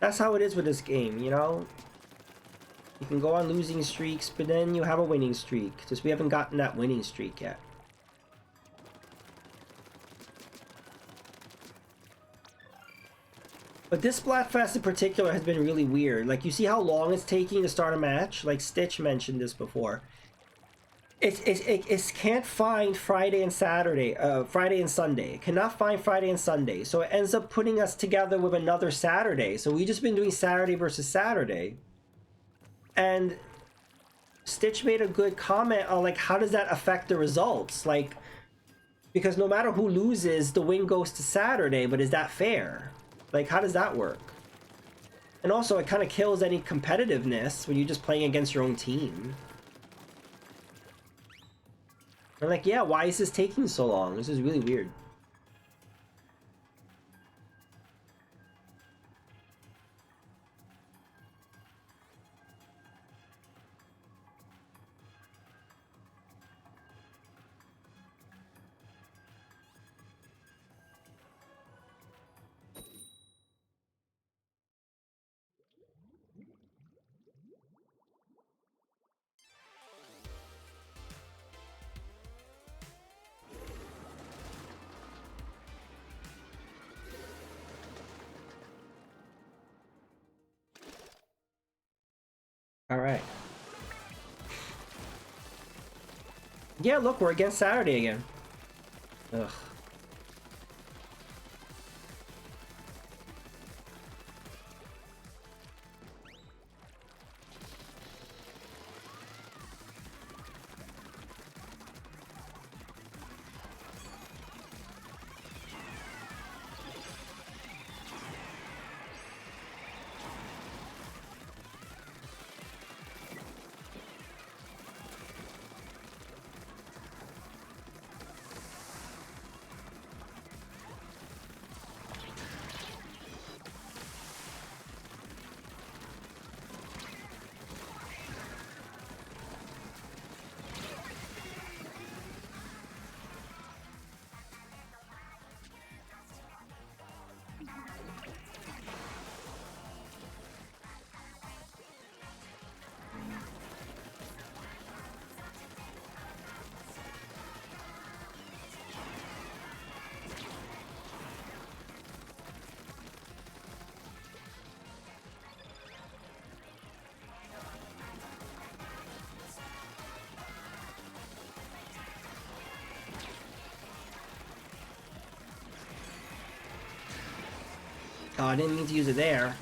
That's how it is with this game, you know? You can go on losing streaks, but then you have a winning streak. Just we haven't gotten that winning streak yet. But this Splatfest in particular has been really weird. Like, you see how long it's taking to start a match? Like, Stitch mentioned this before. It can't find Friday and Saturday, Friday and Sunday. It cannot find Friday and Sunday. So it ends up putting us together with another Saturday. So we've just been doing Saturday versus Saturday. And Stitch made a good comment on, like, how does that affect the results? Like, because no matter who loses, the win goes to Saturday, but is that fair? Like, how does that work? And also, it kind of kills any competitiveness when you're just playing against your own team. I'm like, yeah, why is this taking so long? This is really weird. All right. Yeah, look, we're against Saturday again. Ugh. Oh, I didn't mean to use it there.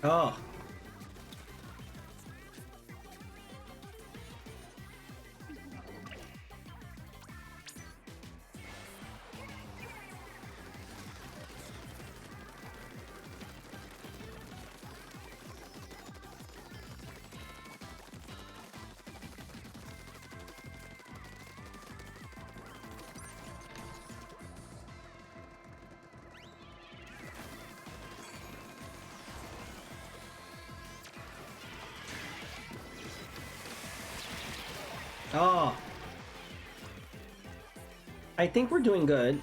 Oh. Oh. I think we're doing good.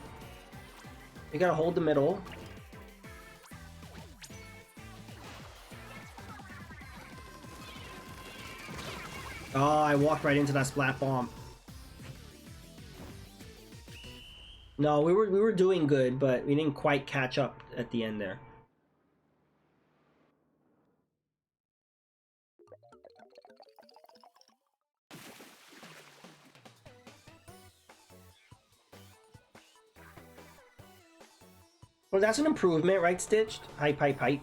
We gotta hold the middle. Oh, I walked right into that splat bomb. No, we were doing good, but we didn't quite catch up at the end there. Well, that's an improvement, right, Stitched? Hype, hype, hype.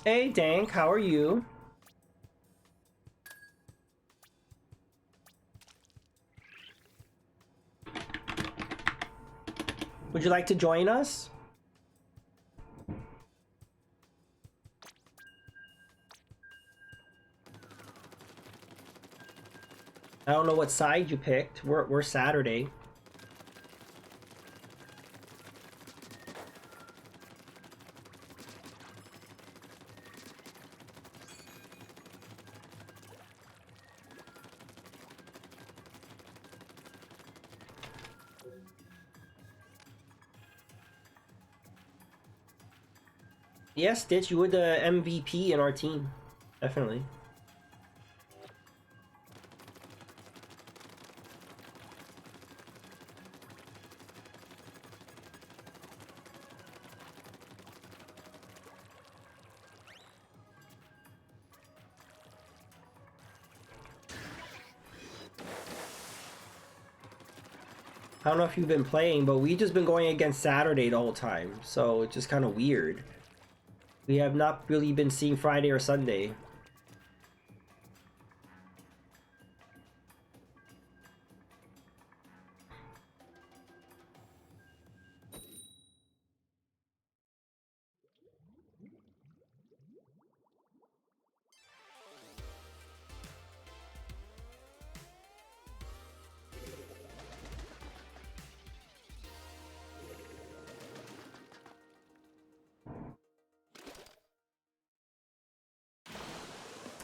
Hey, Dank, how are you? Would you like to join us? I don't know what side you picked. We're Saturday. Yes, Stitch, you were the MVP in our team. Definitely. I don't know if you've been playing, but we've just been going against Saturday the whole time, so it's just kind of weird. We have not really been seeing Friday or Sunday.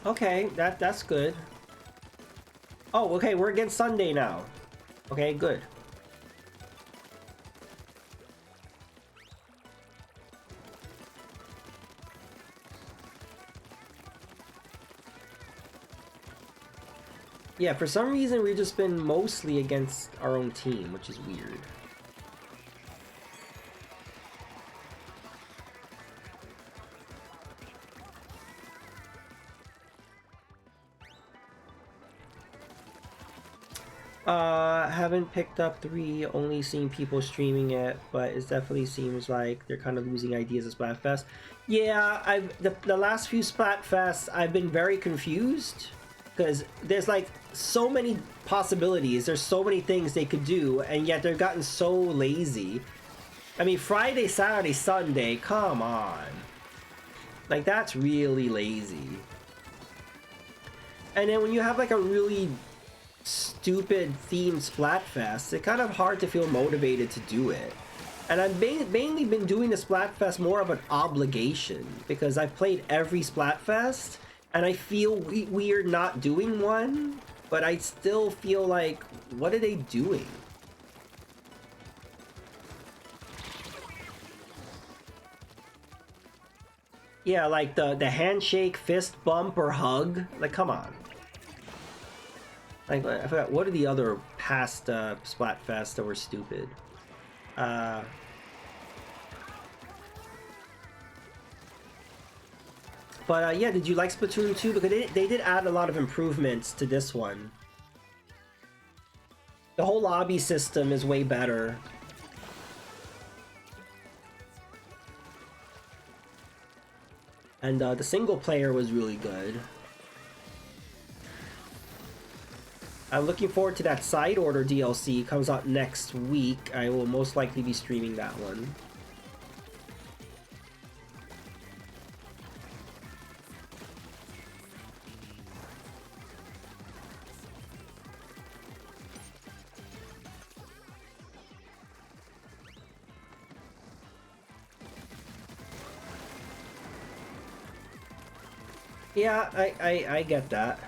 Okay, that's good. Oh, okay, we're against Sunday now. Okay, good. Yeah, for some reason we've just been mostly against our own team, which is weird. Haven't picked up 3, only seen people streaming it, but it definitely seems like they're kind of losing ideas at Splatfest. Yeah, the last few Splatfests, I've been very confused, because there's like so many possibilities, there's so many things they could do, and yet they've gotten so lazy. I mean, Friday, Saturday, Sunday, come on. Like, that's really lazy. And then when you have like a really stupid themed Splatfest, it's kind of hard to feel motivated to do it. And I've mainly been doing the Splatfest more of an obligation, because I've played every Splatfest, and I feel weird not doing one, but I still feel like, what are they doing? Yeah, like the handshake, fist bump, or hug. Like, come on. Like, I forgot, what are the other past Splatfests that were stupid? But yeah, did you like Splatoon 2? Because they did add a lot of improvements to this one. The whole lobby system is way better. And the single player was really good. I'm looking forward to that Side Order DLC. It comes out next week. I will most likely be streaming that one. Yeah, I get that.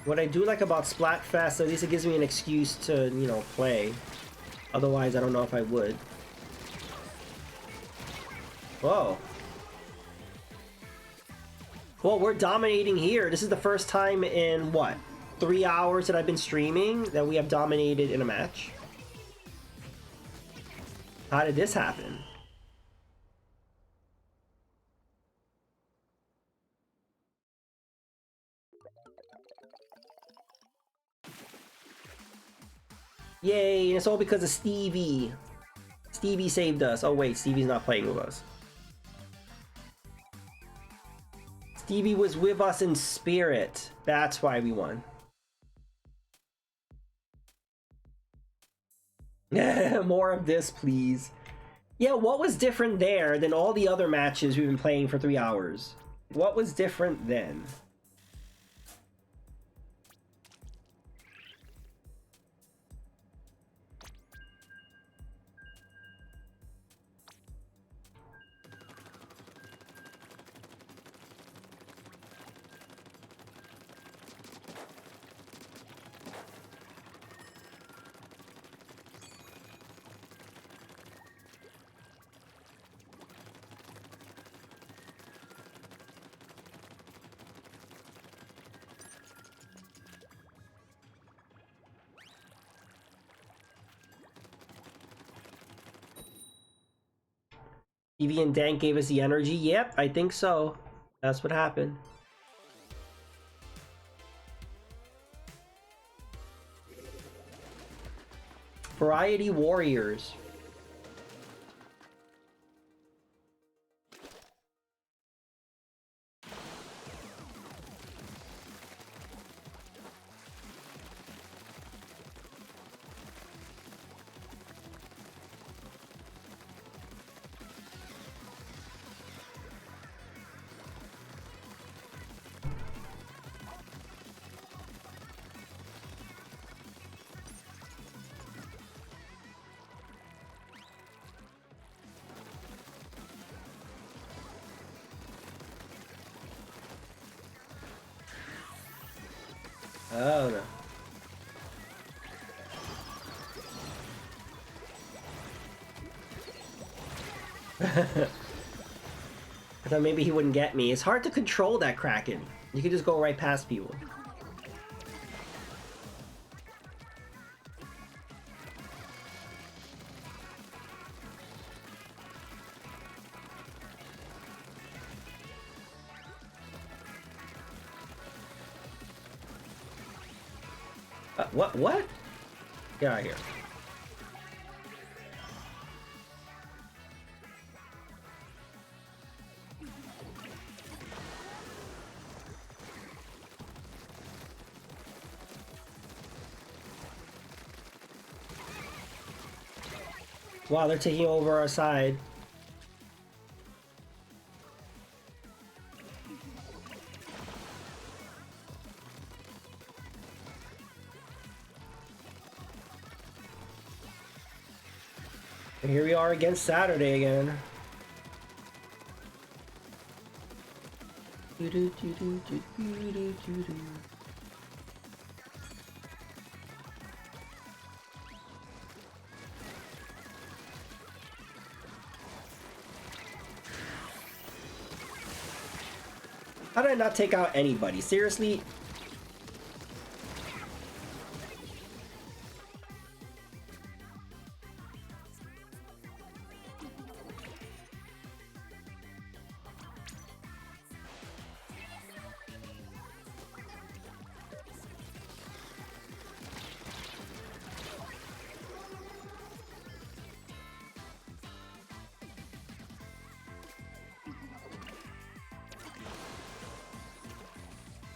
What I do like about Splatfest, at least it gives me an excuse to, you know, play. Otherwise, I don't know if I would. Whoa. Well, we're dominating here. This is the first time in, what, 3 hours that I've been streaming that we have dominated in a match. How did this happen? Yay, and it's all because of Stevie. Stevie saved us. Oh wait, Stevie's not playing with us. Stevie was with us in spirit. That's why we won. More of this, please. Yeah, what was different there than all the other matches we've been playing for 3 hours? What was different then? Evie and Dank gave us the energy? Yep, I think so. That's what happened. Variety Warriors. Oh no. I thought maybe he wouldn't get me. It's hard to control that Kraken. You can just go right past people. What? Get out of here. Wow, they're taking over our side. And here we are against Saturday again. How did I not take out anybody? Seriously?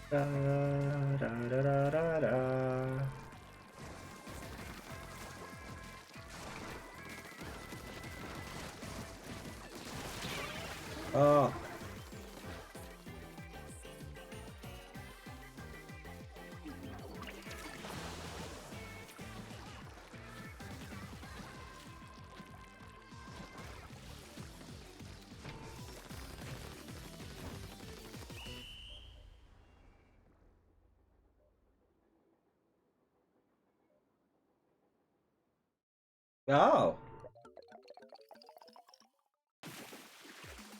Da, da, da, da, da, da. Oh. Oh.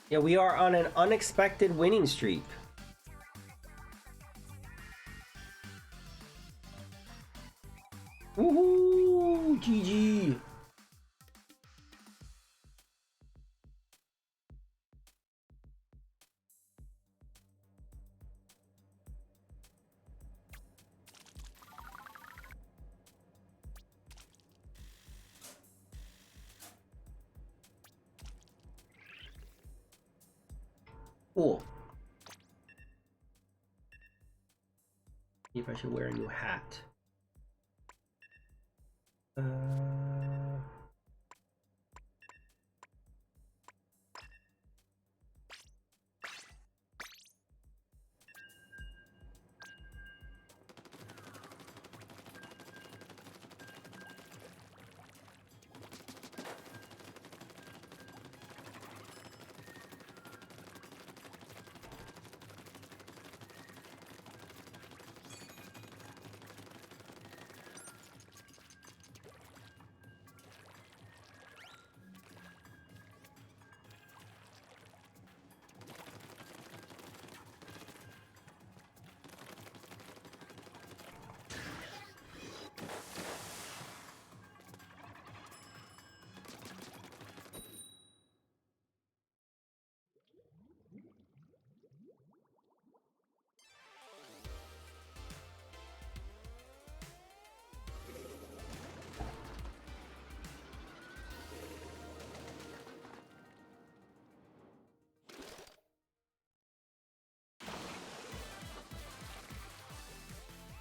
Yeah, we are on an unexpected winning streak. Woohoo! GG! Cool. See if I should wear a new hat. Uh...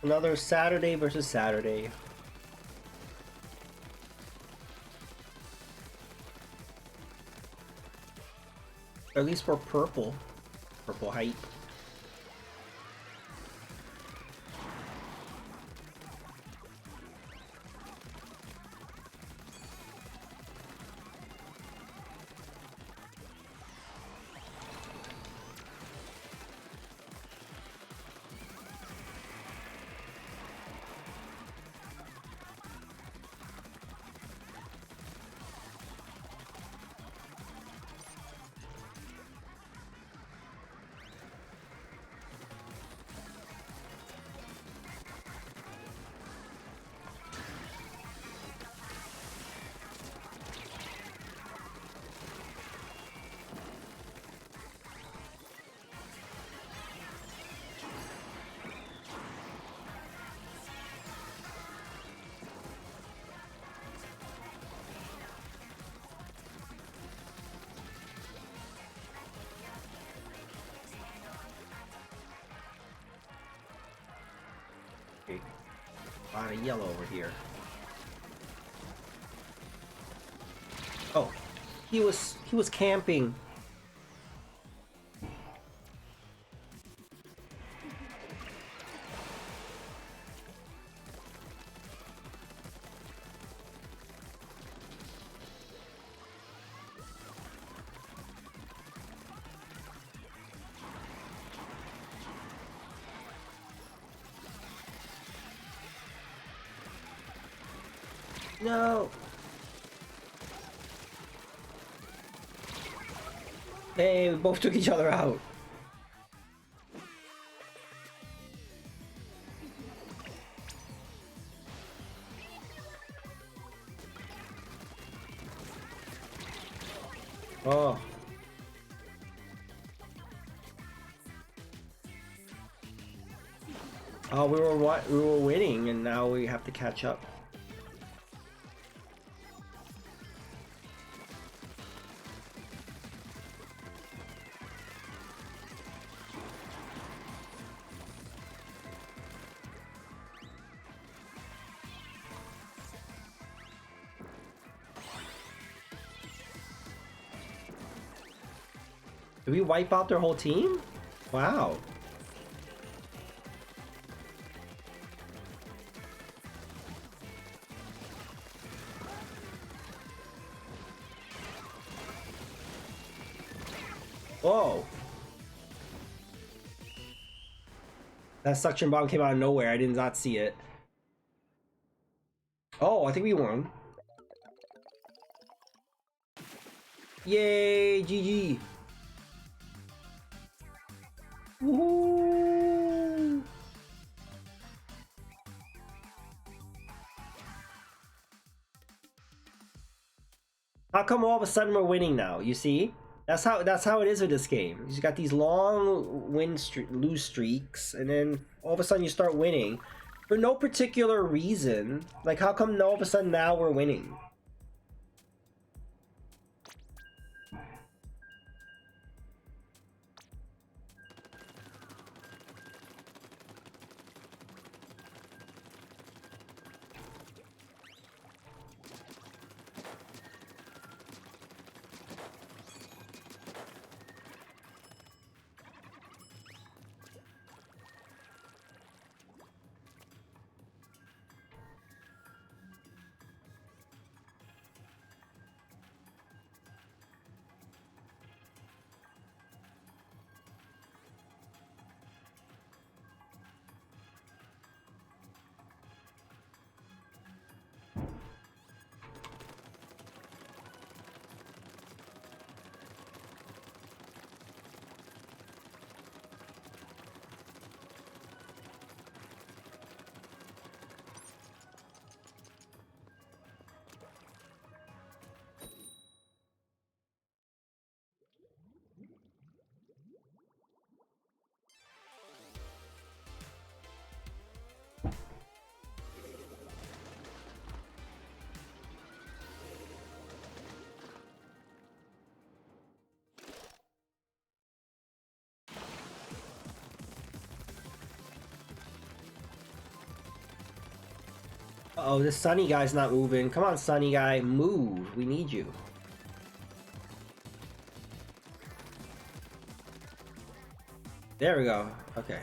Another Saturday versus Saturday. Or at least for purple. Purple hype. Okay. A lot of yellow over here. Oh, he was camping. No. Hey, we both took each other out. Oh. Oh, we were winning, and now we have to catch up. Did we wipe out their whole team? Wow. Whoa. That suction bomb came out of nowhere. I did not see it. Oh, I think we won. Yay, GG. Woohoo! How come all of a sudden we're winning now? You see? That's how it is with this game. You got these long lose streaks, and then all of a sudden you start winning for no particular reason. Like, how come all of a sudden now we're winning? Uh-oh, this Sunny guy's not moving. Come on, Sunny guy, move. We need you. There we go. Okay.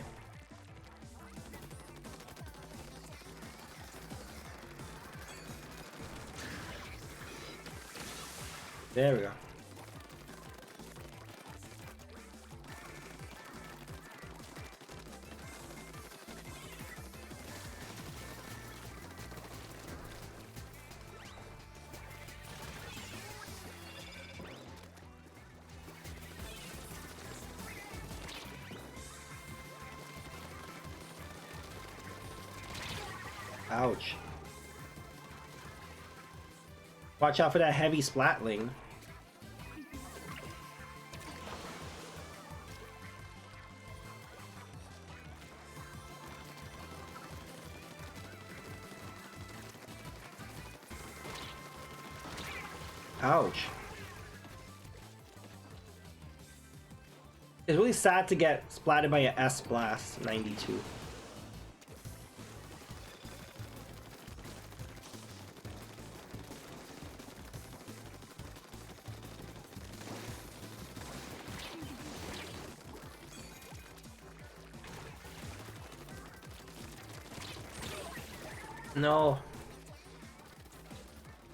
There we go. Ouch. Watch out for that heavy splatling. Ouch. It's really sad to get splatted by a S Blast 92. No.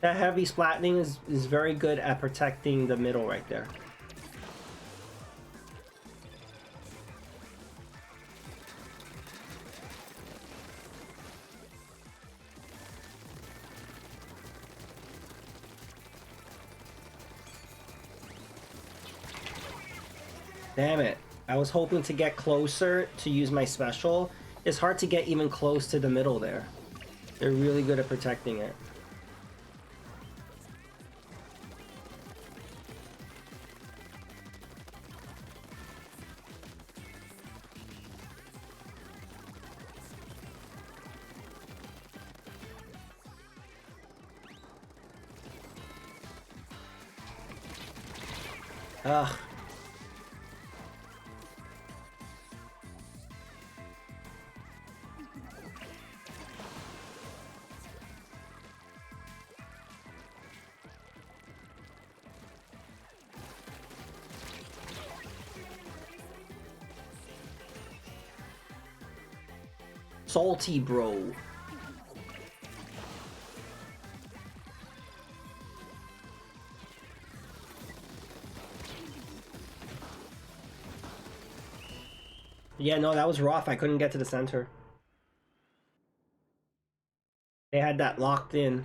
That heavy splatting is very good at protecting the middle right there. Damn it. I was hoping to get closer to use my special. It's hard to get even close to the middle there. They're really good at protecting it. Ugh. Salty, bro. Yeah, no, that was rough. I couldn't get to the center. They had that locked in.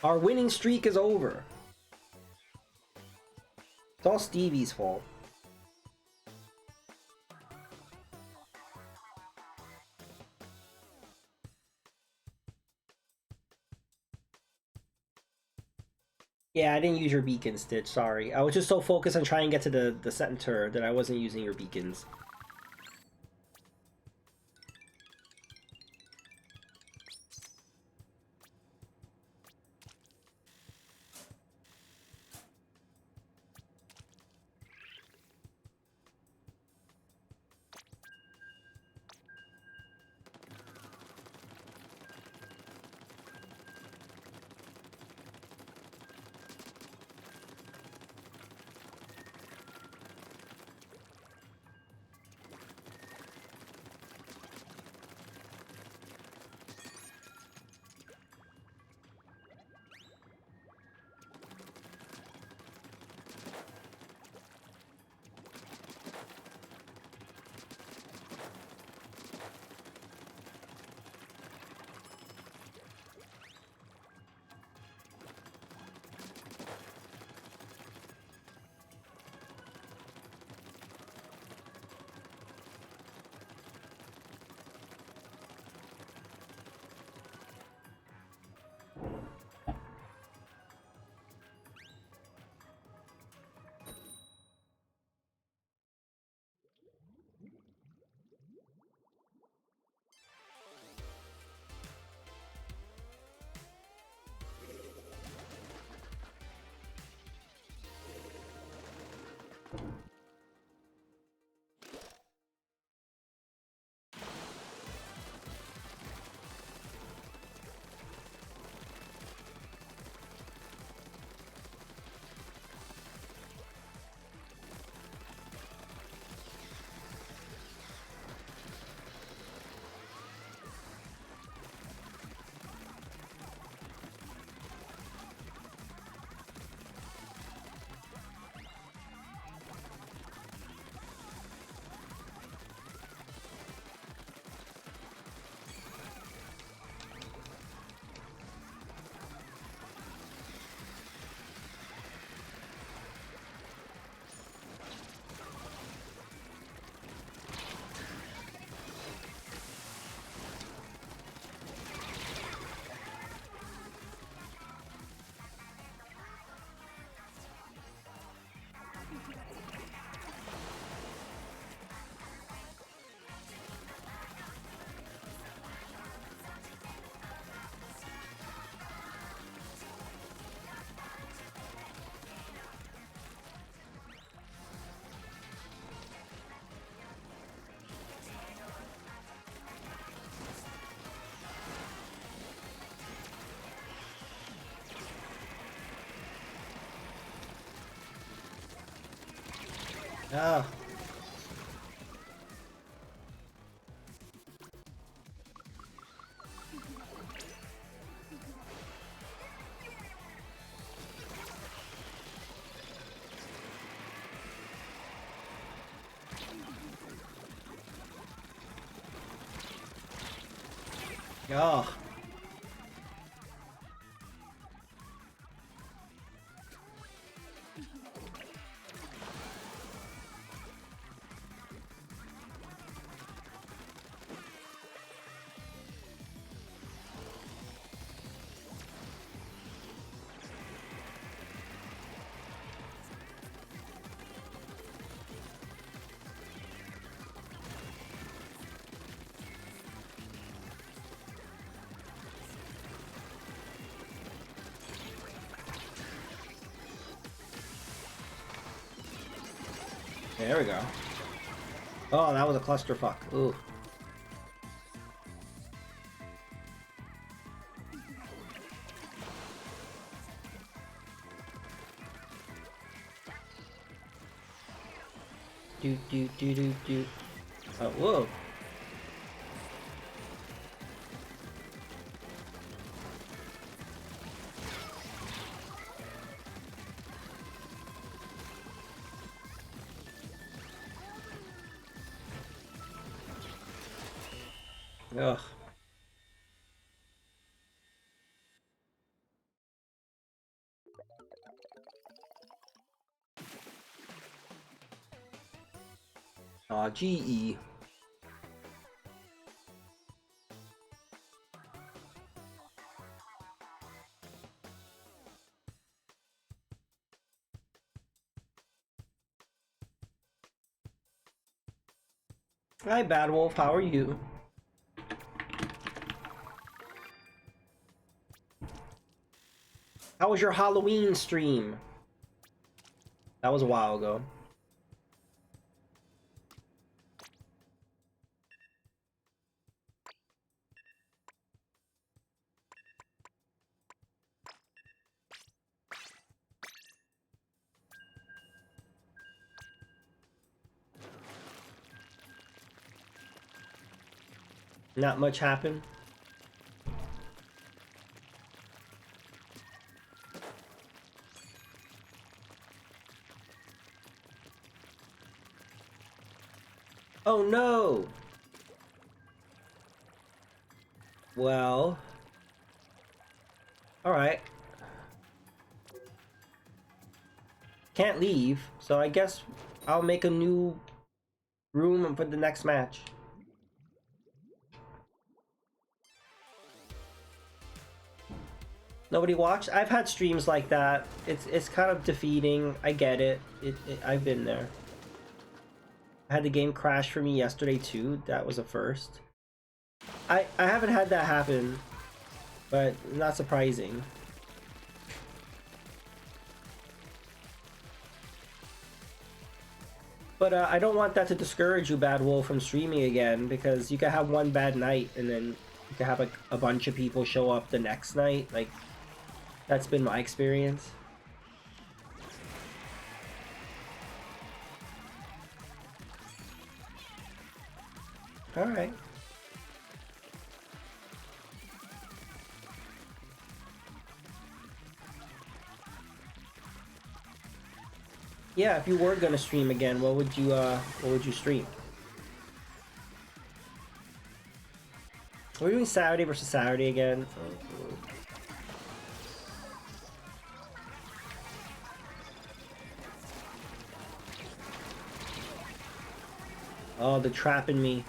Our winning streak is over. It's all Stevie's fault. Yeah, I didn't use your beacon, Stitch, sorry. I was just so focused on trying to get to the center that I wasn't using your beacons. Ah. Oh. There we go. Oh, that was a clusterfuck. Ooh. Do do do do do. Oh, whoa. Ugh. GE. Hi, Bad Wolf. How are you? How was your Halloween stream? That was a while ago. Not much happened. Oh no! Well... Alright. Can't leave, so I guess I'll make a new room for the next match. Nobody watched? I've had streams like that. It's kind of defeating. I get it. I've been there. I had the game crash for me yesterday too. That was a first. I haven't had that happen, but not surprising. But I don't want that to discourage you, Bad Wolf, from streaming again, because you can have one bad night and then you can have a bunch of people show up the next night. Like, that's been my experience. Alright. Yeah, if you were gonna stream again, what would you stream? We're doing Saturday versus Saturday again. Oh, they're trapping me.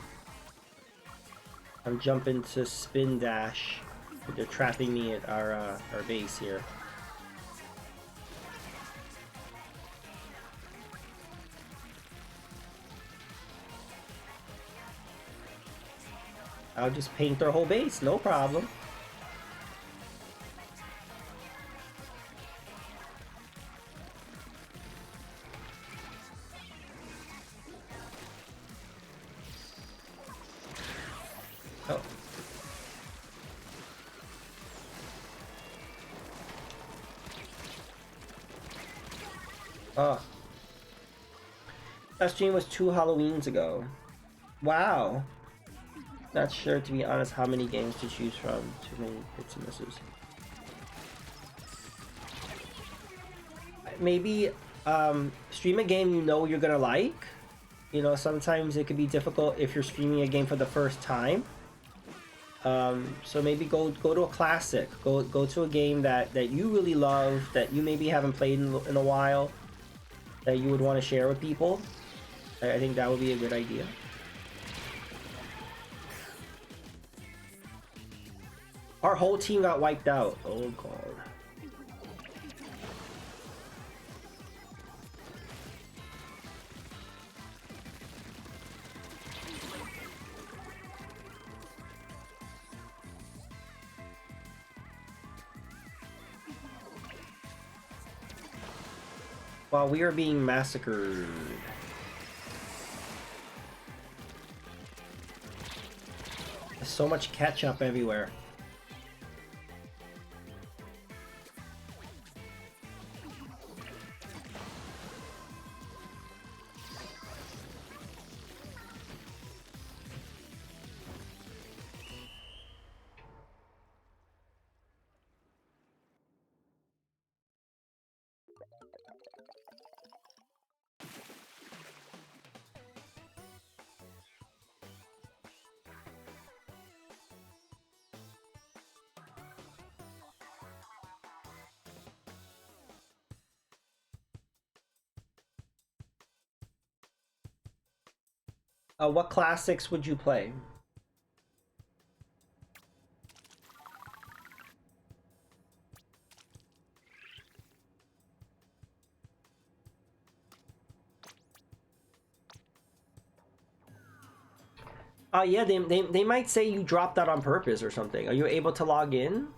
I'm jumping to spin dash. They're trapping me at our base here. I'll just paint their whole base, no problem. Oh. Oh. That stream was 2 Halloweens ago. Wow. Not sure, to be honest, how many games to choose from. Too many hits and misses. Maybe stream a game you know you're gonna like. You know, sometimes it could be difficult if you're streaming a game for the first time. So maybe go to a classic. Go to a game that you really love, that you maybe haven't played in a while, that you would want to share with people. I think that would be a good idea. Our whole team got wiped out. Oh god. While we are being massacred. There's so much ketchup everywhere. What classics would you play? Yeah, they might say you dropped that on purpose or something. Are you able to log in?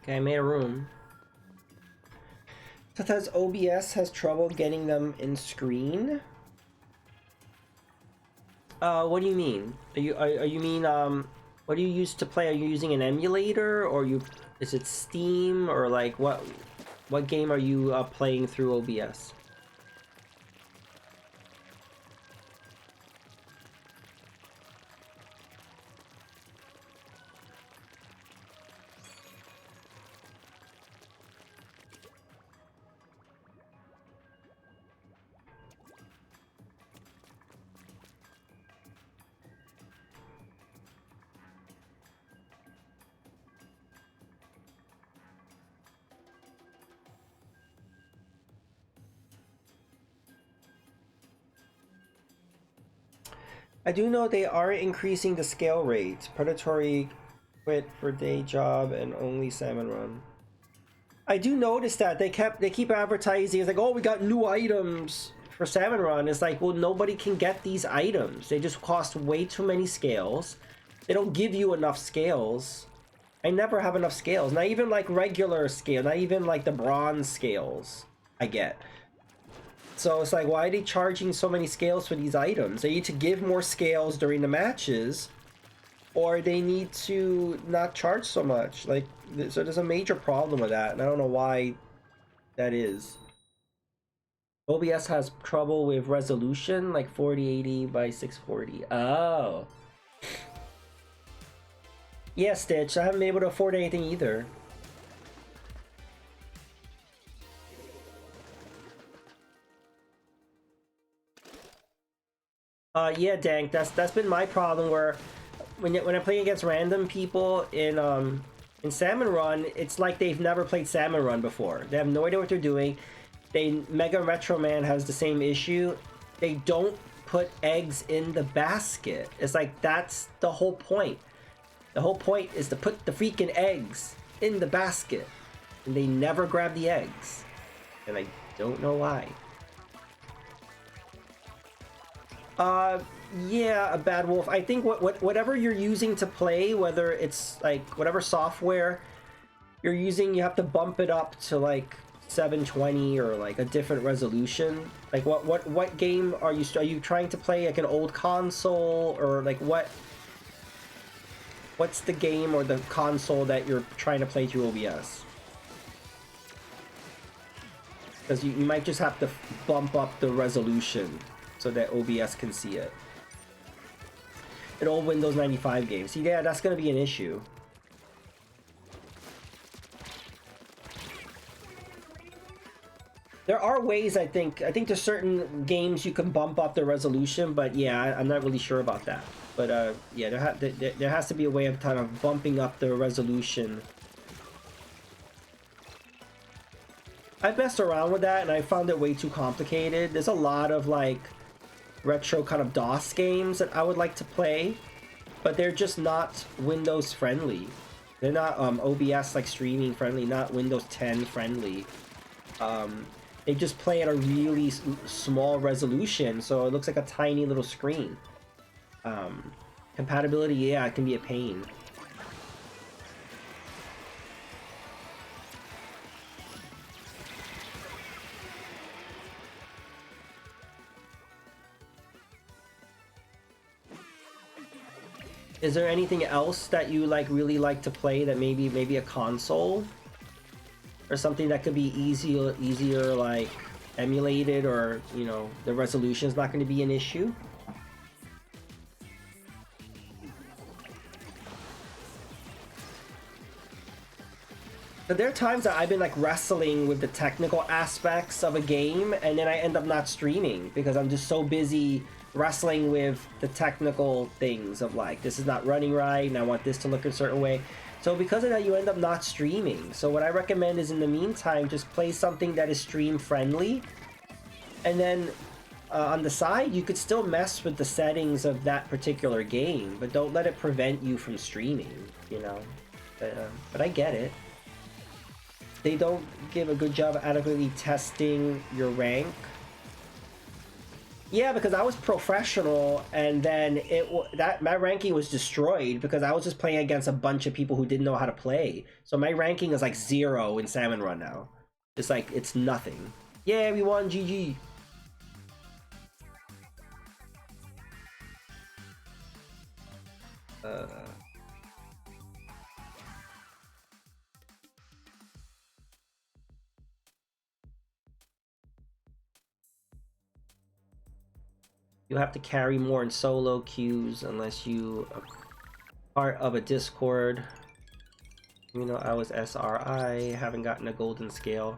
Okay, I made a room. Sometimes OBS has trouble getting them in screen. What do you mean? Are you mean what do you use to play? Are you using an emulator, or is it Steam, or like what game are you playing through OBS? I do know they are increasing the scale rate. Predatory quit for day job and only salmon run. I do notice that they keep advertising. It's like, oh, we got new items for salmon run. It's like, well, nobody can get these items. They just cost way too many scales. They don't give you enough scales. I never have enough scales. Not even like regular scale. Not even like the bronze scales I get. So it's like, why are they charging so many scales for these items? They need to give more scales during the matches, or they need to not charge so much. Like, so there's a major problem with that, and I don't know why that is. OBS has trouble with resolution, like 4080 by 640. Oh. Yeah, Stitch, I haven't been able to afford anything either. Yeah, Dank, that's been my problem, where when I play against random people in Salmon Run, it's like they've never played Salmon Run before. They have no idea what they're doing. Mega Retro Man has the same issue. They don't put eggs in the basket. It's like, that's the whole point. The whole point is to put the freaking eggs in the basket, and they never grab the eggs, and I don't know why. Yeah, a Bad Wolf. I think whatever you're using to play, whether it's like whatever software you're using, you have to bump it up to like 720 or like a different resolution. Like what game are you trying to play? Like an old console, or like what's the game or the console that you're trying to play through OBS? Because you might just have to bump up the resolution so that OBS can see it. An old Windows 95 game. See, yeah, that's going to be an issue. There are ways, I think there's certain games you can bump up the resolution, but yeah, I'm not really sure about that. But yeah, there has to be a way of kind of bumping up the resolution. I've messed around with that, and I found it way too complicated. There's a lot of like retro kind of DOS games that I would like to play, but they're just not Windows friendly. They're not OBS like streaming friendly, not Windows 10 friendly. They just play at a really small resolution, so it looks like a tiny little screen. Compatibility, yeah, it can be a pain. Is there anything else that you like really like to play, that maybe a console or something that could be easier like emulated, or you know, the resolution is not going to be an issue? But there are times that I've been like wrestling with the technical aspects of a game, and then I end up not streaming because I'm just so busy wrestling with the technical things of like, this is not running right and I want this to look a certain way. So because of that, you end up not streaming. So what I recommend is in the meantime, just play something that is stream friendly. And then on the side, you could still mess with the settings of that particular game, but don't let it prevent you from streaming, you know? But I get it. They don't give a good job of adequately testing your rank. Yeah, because I was professional, and then my ranking was destroyed because I was just playing against a bunch of people who didn't know how to play. So my ranking is like 0 in Salmon Run now. It's like, it's nothing. Yeah, we won, GG. You have to carry more in solo queues unless you are part of a Discord. You know, I was SRI, haven't gotten a golden scale.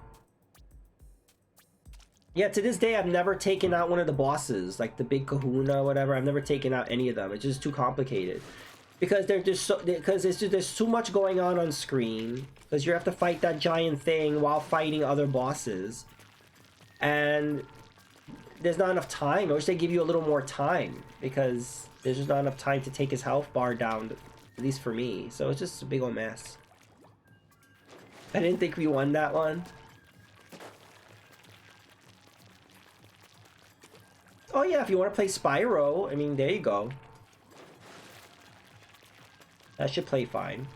Yeah, to this day, I've never taken out one of the bosses, like the big kahuna or whatever. I've never taken out any of them. It's just too complicated. Because there's too much going on screen. Because you have to fight that giant thing while fighting other bosses. And there's not enough time. I wish they give you a little more time, because there's just not enough time to take his health bar down, at least for me. So it's just a big old mess. I didn't think we won that one. Oh yeah, if you want to play Spyro, I mean, there you go. That should play fine.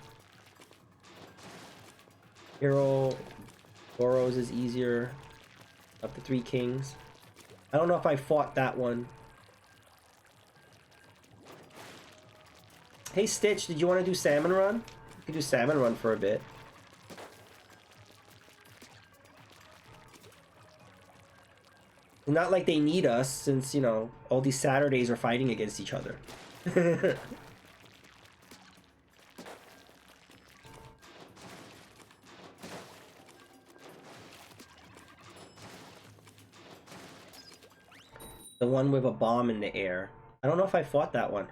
Hero Boros is easier. Up to 3 kings. I don't know if I fought that one. Hey Stitch, did you want to do Salmon Run? You could do Salmon Run for a bit. Not like they need us, since, you know, all these Saturdays are fighting against each other. The one with a bomb in the air. I don't know if I fought that one.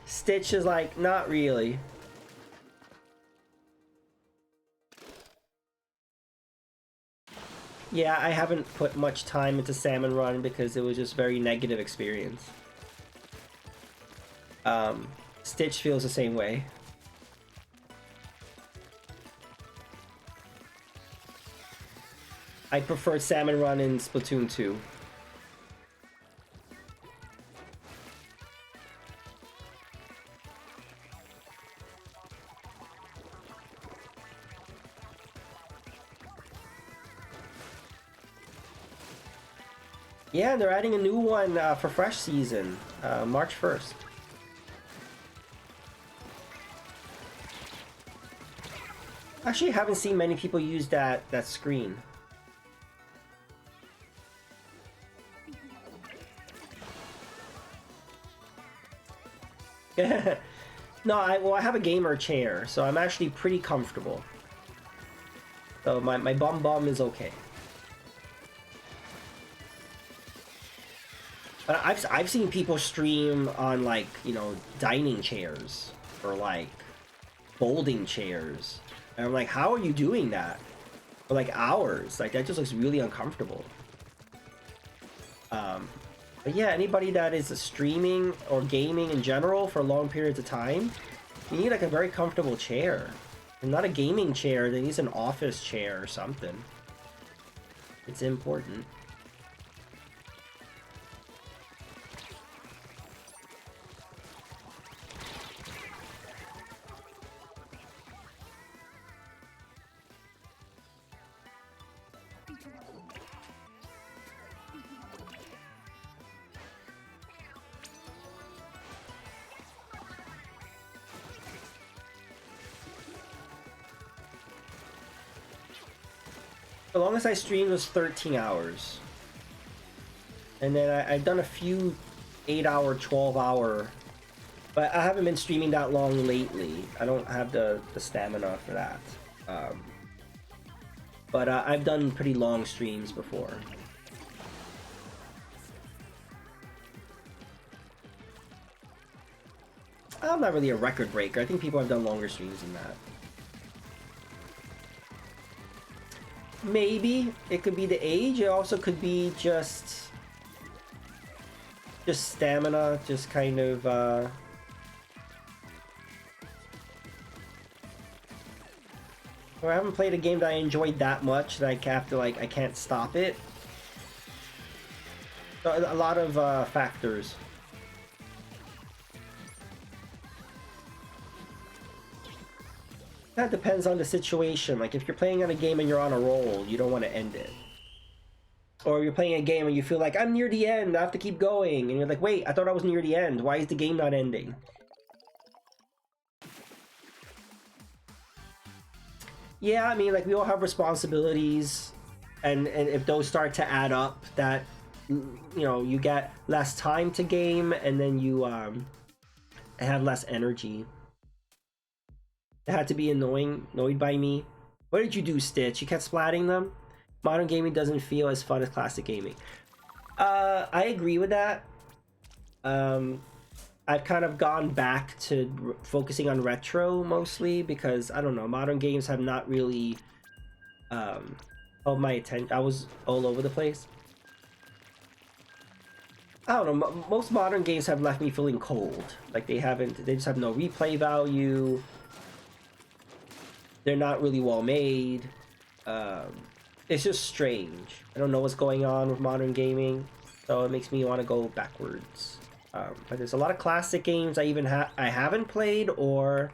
Stitch is like, not really. Yeah, I haven't put much time into Salmon Run because it was just very negative experience. Stitch feels the same way. I prefer Salmon Run in Splatoon 2. Yeah, they're adding a new one for Fresh Season, March 1st. Actually, I haven't seen many people use that screen. No, I have a gamer chair, so I'm actually pretty comfortable. So my bum is okay. But I've seen people stream on, like, you know, dining chairs or like folding chairs, and I'm like, how are you doing that for like hours? Like, that just looks really uncomfortable. But yeah, anybody that is streaming or gaming in general for long periods of time, you need like a very comfortable chair. And not a gaming chair, they need an office chair or something. It's important. The longest I streamed was 13 hours. And then I've done a few 8-hour, 12-hour But I haven't been streaming that long lately. I don't have the stamina for that. But I've done pretty long streams before. I'm not really a record breaker. I think people have done longer streams than that. Maybe it could be the age. It also could be just stamina, just kind of or I haven't played a game that I enjoyed that much that I have to I can't stop it. So a lot of factors. That depends on the situation. Like if you're playing on a game and you're on a roll, you don't want to end it. Or you're playing a game and you feel like I'm near the end, I have to keep going, and you're like, wait, I thought I was near the end. Why is the game not ending? Yeah, I mean, like we all have responsibilities, and if those start to add up, that you get less time to game, and then you have less energy. It had to be annoyed by me. What did you do, Stitch? You kept splatting them? Modern gaming doesn't feel as fun as classic gaming. I agree with that. I've kind of gone back to focusing on retro mostly because I don't know, modern games have not really held my attention. I was all over the place. I don't know, most modern games have left me feeling cold. Like they just have no replay value. They're not really well made. It's just strange. I don't know what's going on with modern gaming, so it makes me want to go backwards. But there's a lot of classic games I haven't played, or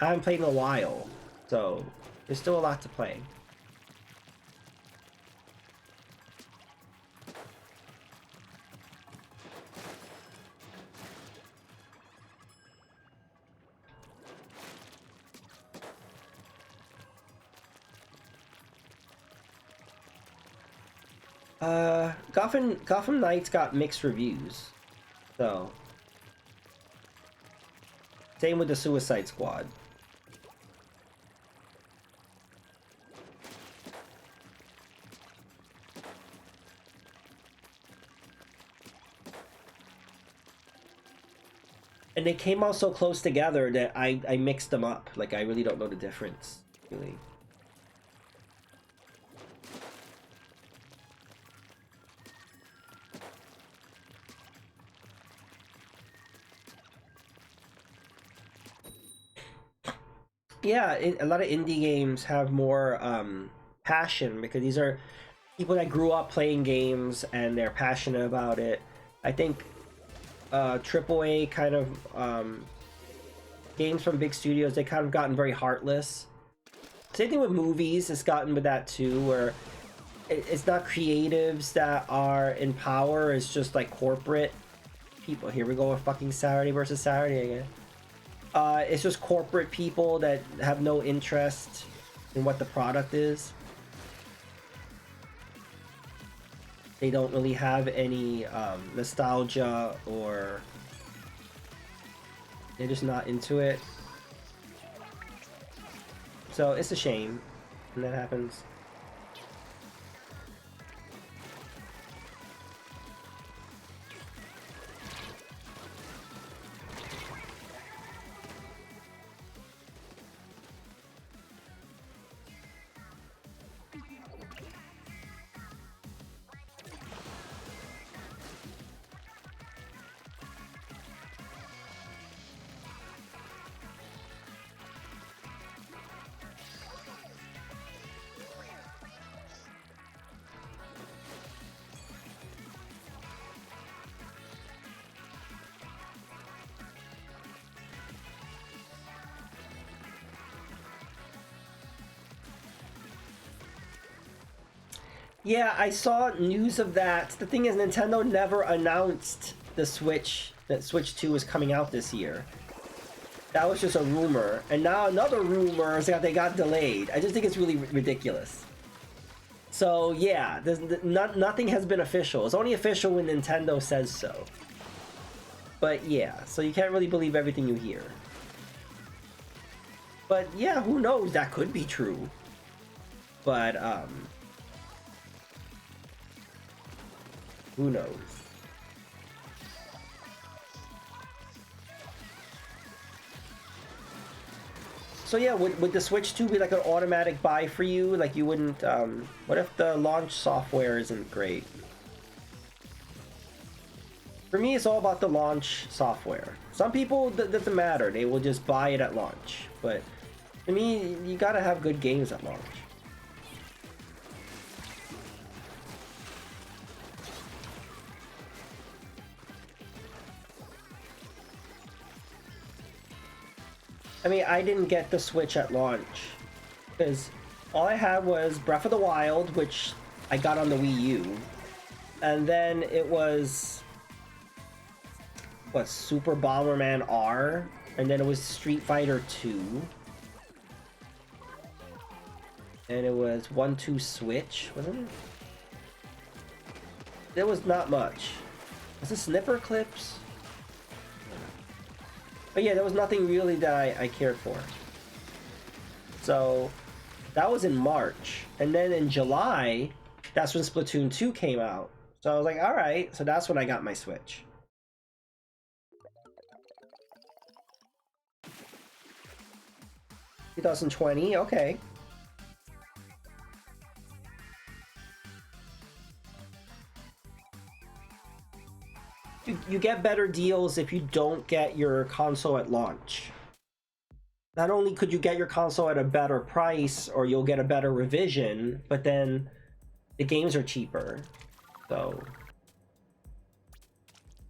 I haven't played in a while. So there's still a lot to play. Gotham Knights got mixed reviews, so same with the Suicide Squad. And they came out so close together that I mixed them up. Like I really don't know the difference, really. Yeah, a lot of indie games have more passion because these are people that grew up playing games and they're passionate about it. I think AAA kind of games from big studios, they kind of gotten very heartless. Same thing with movies, it's gotten with that too, where it's not creatives that are in power, it's just like corporate people. Here we go with fucking Saturday versus Saturday again. It's just corporate people that have no interest in what the product is. They don't really have any nostalgia, or they're just not into it. So it's a shame when that happens. Yeah, I saw news of that. The thing is, Nintendo never announced the Switch, that Switch 2 is coming out this year. That was just a rumor. And now another rumor is that they got delayed. I just think it's really ridiculous. So yeah, nothing has been official. It's only official when Nintendo says so. But yeah, so you can't really believe everything you hear. But yeah, who knows? That could be true. But who knows? So yeah, would the Switch 2 be like an automatic buy for you? Like you wouldn't, what if the launch software isn't great? For me, it's all about the launch software. Some people, that doesn't matter. They will just buy it at launch. But to me, you gotta have good games at launch. I mean, I didn't get the Switch at launch because all I had was Breath of the Wild, which I got on the Wii U, and then it was what, Super Bomberman R, and then it was Street Fighter 2, and it was 1-2 Switch, wasn't it? There was not much. Was it Snipper Clips? But yeah, there was nothing really that I cared for. So that was in March. And then in July, that's when Splatoon 2 came out. So I was like, alright, so that's when I got my Switch. $2020, okay. You get better deals if you don't get your console at launch. Not only could you get your console at a better price or you'll get a better revision, but then the games are cheaper. So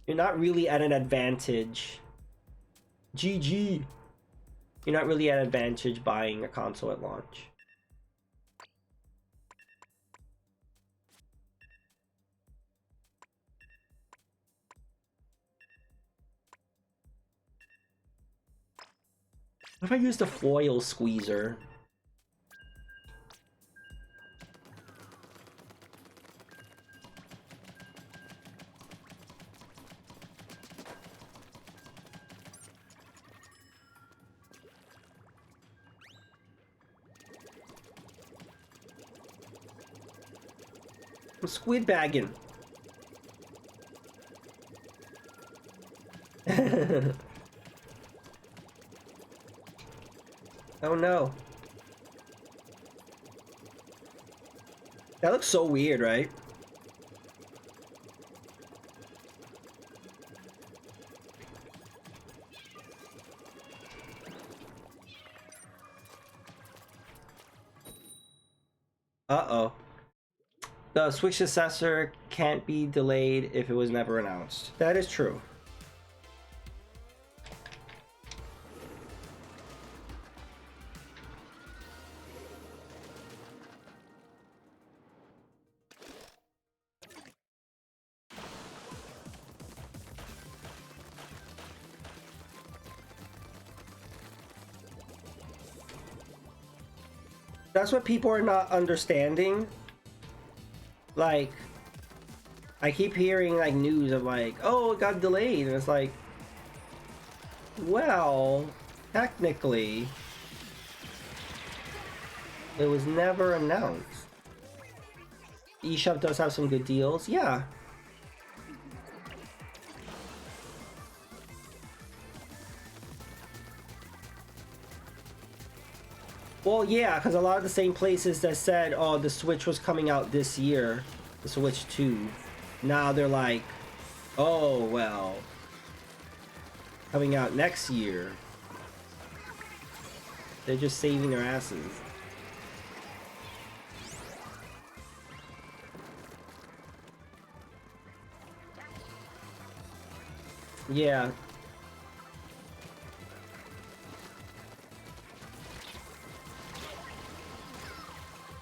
you're not really at an advantage. GG. You're not really at an advantage buying a console at launch. What if I use the foil squeezer? I'm squid bagging. Oh no. That looks so weird, right? Uh-oh. The Switch successor can't be delayed if it was never announced. That is true. That's what people are not understanding. Like, I keep hearing like news of like, oh, it got delayed, and it's like, well, technically, it was never announced. eShop does have some good deals, yeah. Well, yeah, because a lot of the same places that said, oh, the Switch was coming out this year, the Switch 2, now they're like, oh, well, coming out next year. They're just saving their asses. Yeah.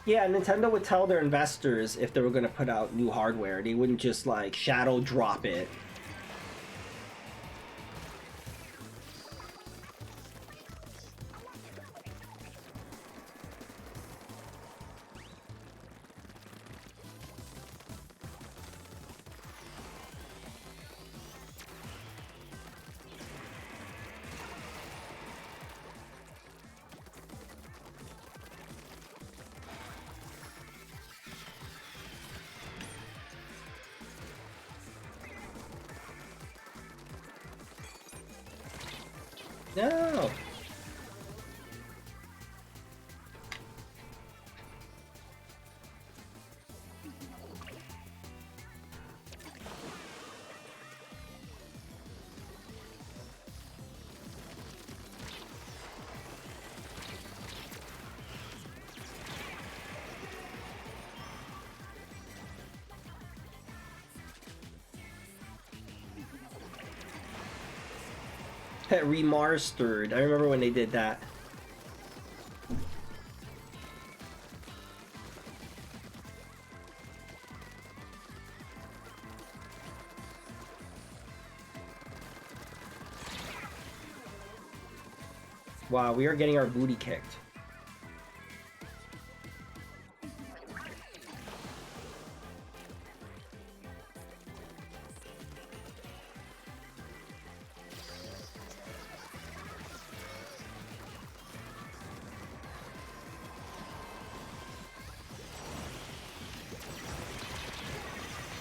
Yeah, Nintendo would tell their investors if they were going to put out new hardware. They wouldn't just like shadow drop it. No! Remastered. I remember when they did that. Wow, we are getting our booty kicked.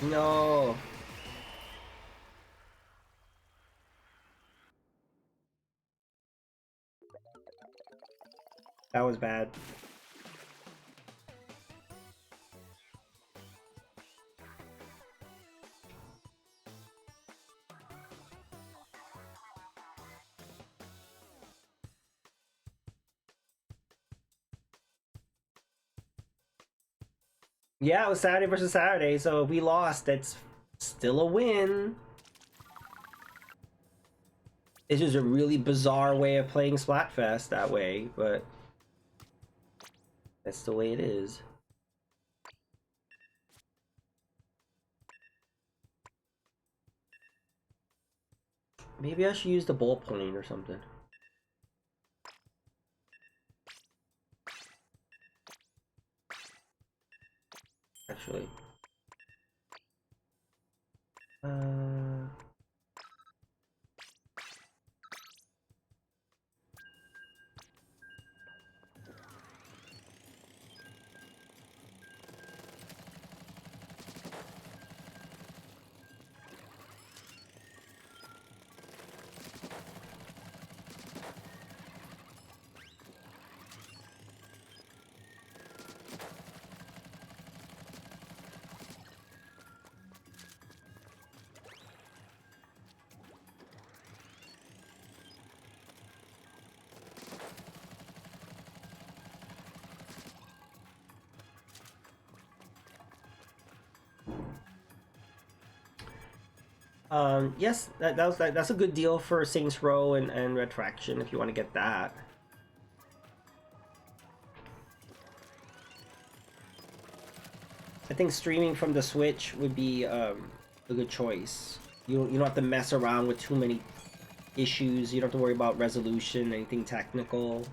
No. That was bad. Yeah, it was Saturday versus Saturday, so if we lost, that's still a win. It's just a really bizarre way of playing Splatfest that way, but that's the way it is. Maybe I should use the ballpoint or something. Actually. Yes, that's a good deal for Saints Row and Retraction if you want to get that. I think streaming from the Switch would be a good choice. You don't have to mess around with too many issues. You don't have to worry about resolution, anything technical.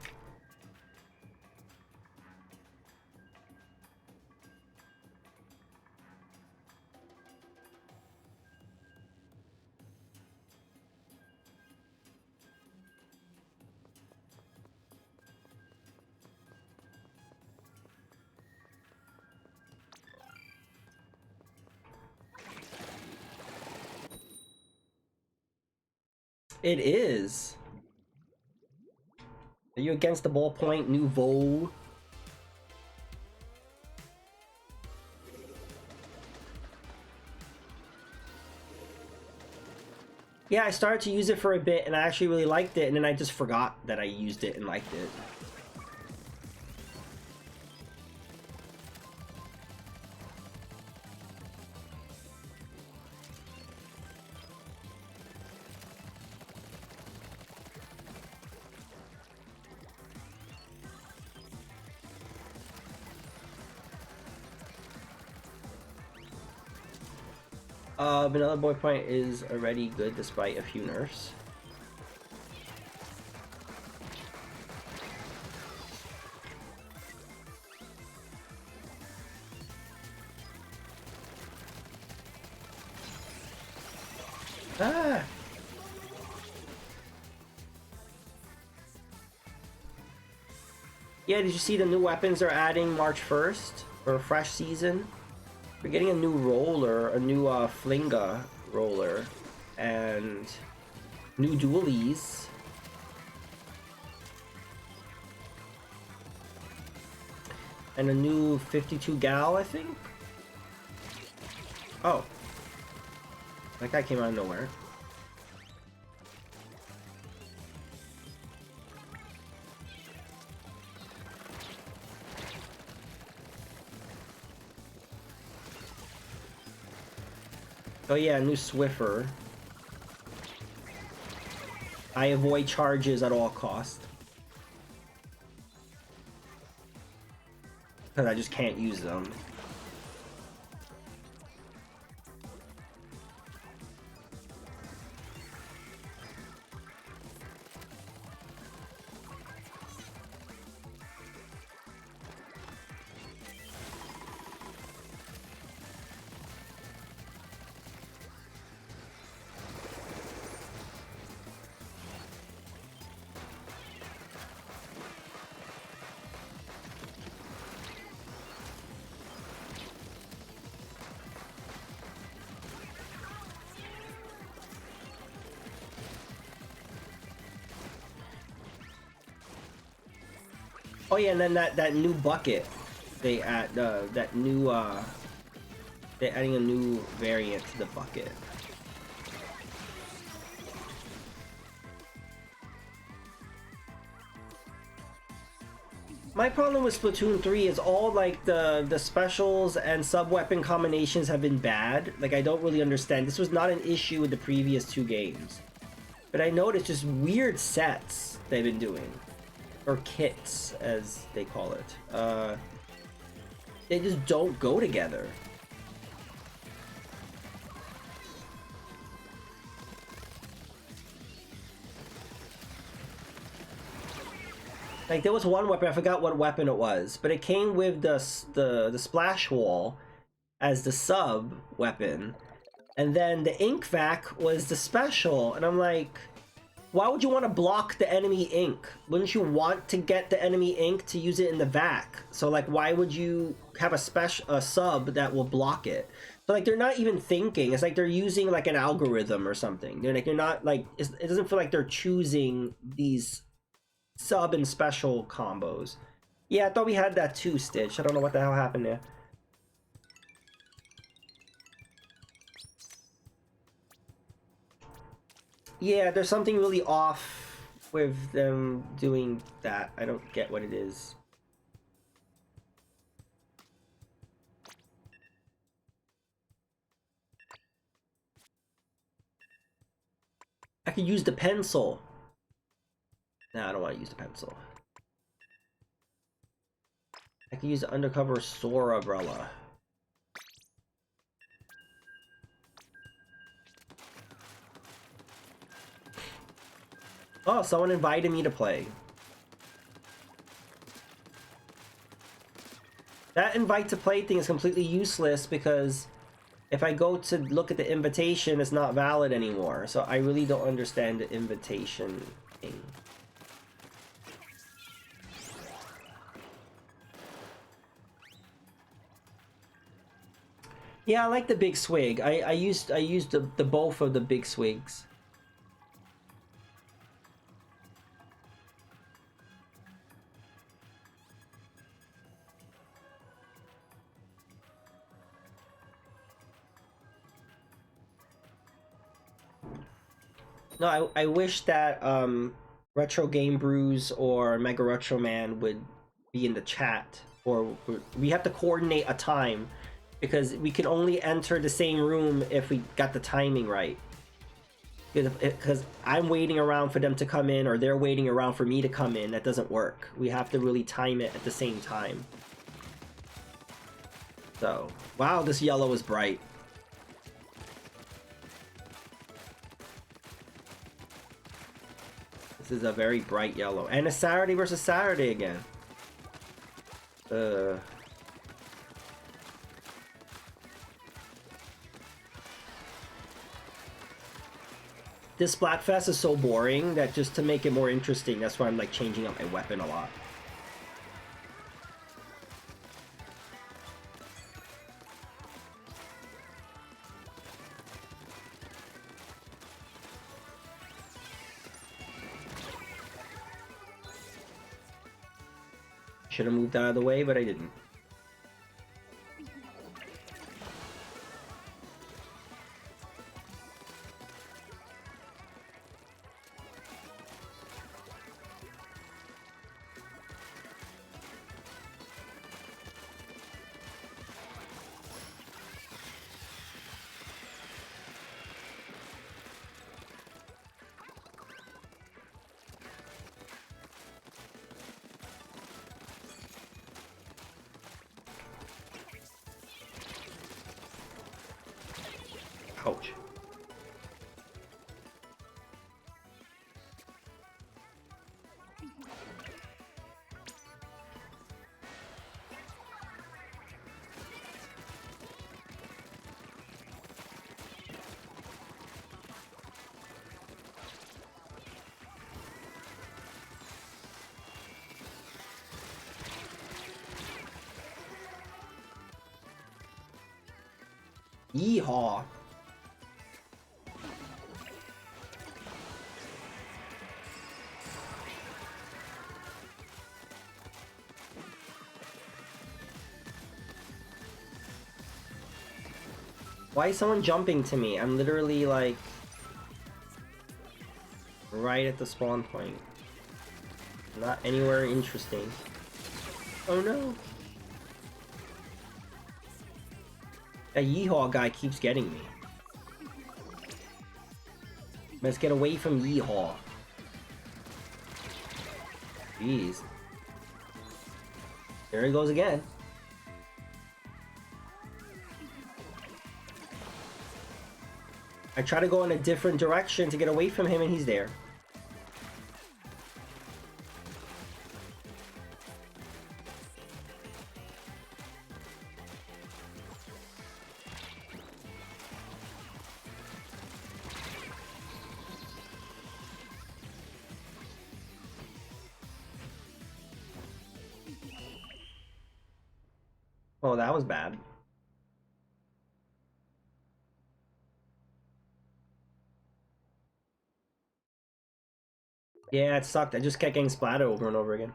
It is. Are you against the ballpoint nouveau? Yeah, I started to use it for a bit and I actually really liked it, and then I just forgot that I used it and liked it. Vanilla Boy Point is already good despite a few nerfs. Ah! Yeah, did you see the new weapons they're adding March 1st? For a fresh season? We're getting a new roller, a new Flinga roller, and new dualies. And a new 52 gal, I think? Oh. That guy came out of nowhere. Oh yeah, new Swiffer. I avoid charges at all costs. Because I just can't use them. Oh yeah, and then that new bucket, they add that new they're adding a new variant to the bucket. My problem with Splatoon 3 is all like the specials and sub-weapon combinations have been bad. Like I don't really understand. This was not an issue with the previous two games. But I noticed just weird sets they've been doing. Or kits, as they call it. They just don't go together. Like there was one weapon, I forgot what weapon it was, but it came with the splash wall as the sub weapon, and then the ink vac was the special, and I'm like, why would you want to block the enemy ink? Wouldn't you want to get the enemy ink to use it in the vac? So like, why would you have a sub that will block it? So like, they're not even thinking. It's like they're using like an algorithm or something. They're not like, it doesn't feel like they're choosing these sub and special combos. Yeah, I thought we had that too, Stitch. I don't know what the hell happened there. Yeah, there's something really off with them doing that. I don't get what it is. I could use the pencil. Nah, I don't want to use the pencil. I could use the undercover Sora umbrella. Oh, someone invited me to play. That invite to play thing is completely useless because if I go to look at the invitation, it's not valid anymore. So I really don't understand the invitation thing. Yeah, I like the big swig. I used the both of the big swigs. No, I wish that Retro Game Brews or Mega Retro Man would be in the chat, or we have to coordinate a time because we can only enter the same room if we got the timing right. Because I'm waiting around for them to come in, or they're waiting around for me to come in. That doesn't work. We have to really time it at the same time. So, wow, this yellow is bright. This is a very bright yellow. And it's Saturday versus Saturday again. This Splatfest is so boring that just to make it more interesting, that's why I'm like changing up my weapon a lot. Should have moved out of the way, but I didn't. Ouch. Yeehaw. Why is someone jumping to me? I'm literally like right at the spawn point. Not anywhere interesting. Oh no. That Yeehaw guy keeps getting me. Let's get away from Yeehaw. Jeez. There he goes again. I try to go in a different direction to get away from him and he's there. Oh, that was bad. Yeah, it sucked. I just kept getting splattered over and over again.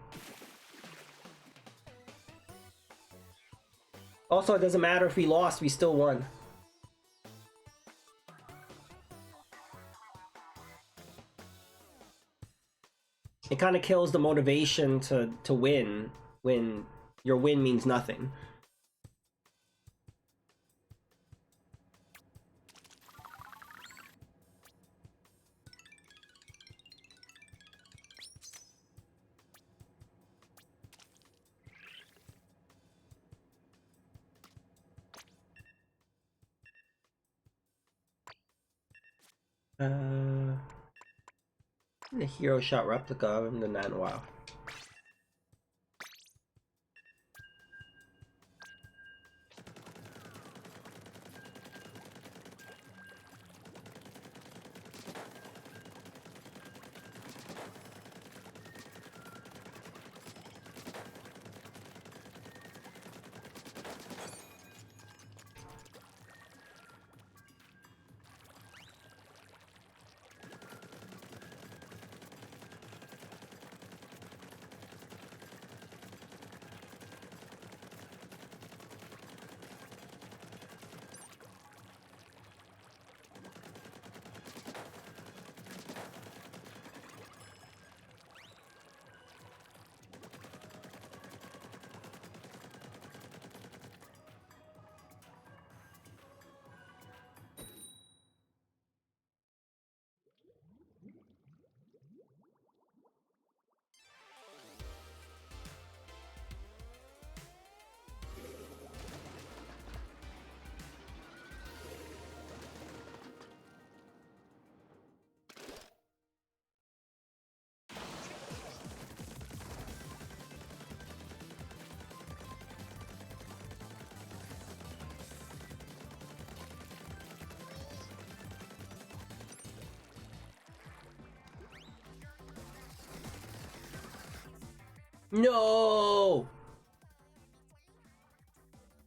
Also, it doesn't matter if we lost, we still won. It kind of kills the motivation to win when your win means nothing. The hero shot replica and then that, wow. No!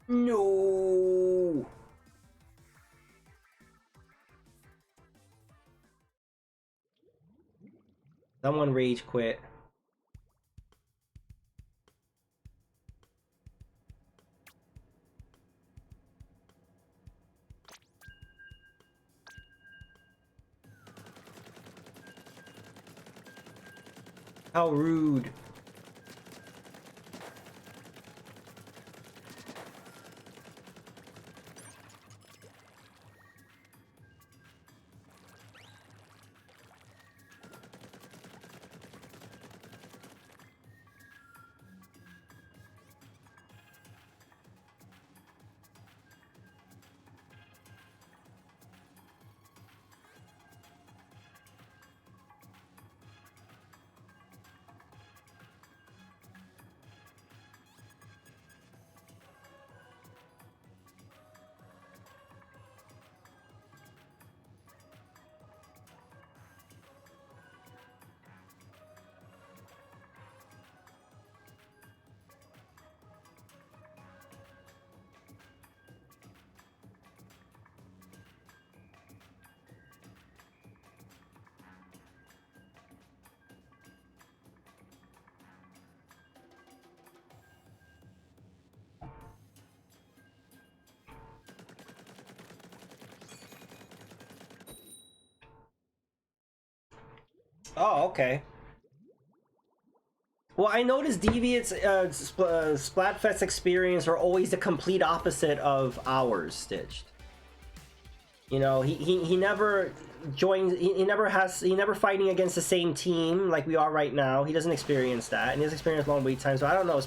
No! Someone rage quit. How rude. Oh, okay. Well, I noticed Deviant's Splatfest experience are always the complete opposite of ours, Stitched. You know, he never joins, he never fighting against the same team like we are right now. He doesn't experience that, and he doesn't experience long wait times, so I don't know.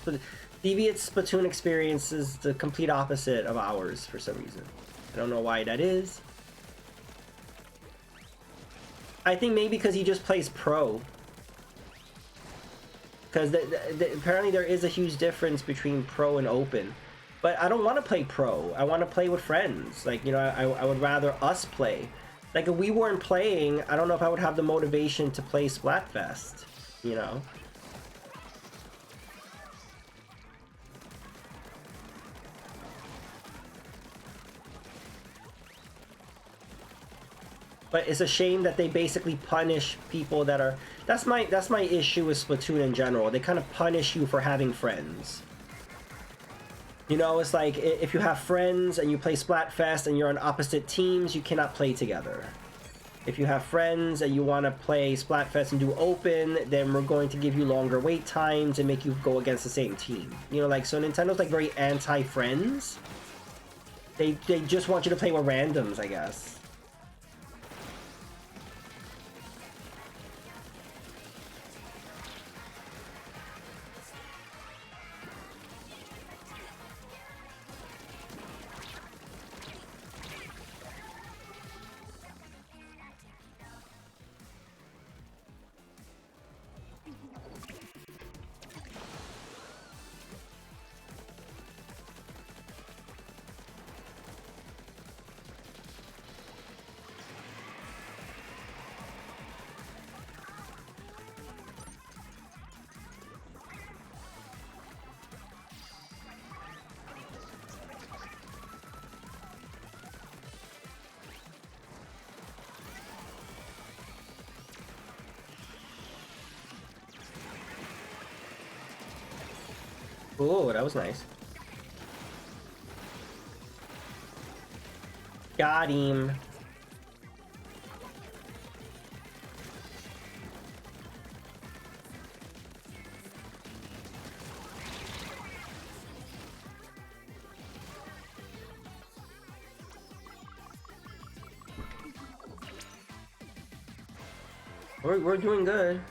Deviant's Splatoon experience is the complete opposite of ours for some reason. I don't know why that is. I think maybe because he just plays pro. Because apparently there is a huge difference between pro and open. But I don't want to play pro. I want to play with friends. Like, you know, I would rather us play. Like, if we weren't playing, I don't know if I would have the motivation to play Splatfest, you know? But it's a shame that they basically punish people that are... That's my issue with Splatoon in general. They kind of punish you for having friends. You know, it's like, if you have friends and you play Splatfest and you're on opposite teams, you cannot play together. If you have friends and you want to play Splatfest and do open, then we're going to give you longer wait times and make you go against the same team. You know, like, so Nintendo's like very anti-friends. They just want you to play with randoms, I guess. Oh, that was nice. Got him. We're doing good.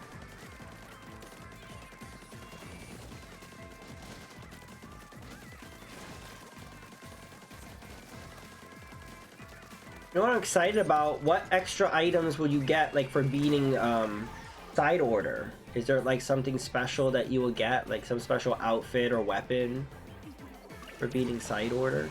You know what I'm excited about? What extra items will you get, like, for beating side order? Is there like something special that you will get, like some special outfit or weapon for beating side order?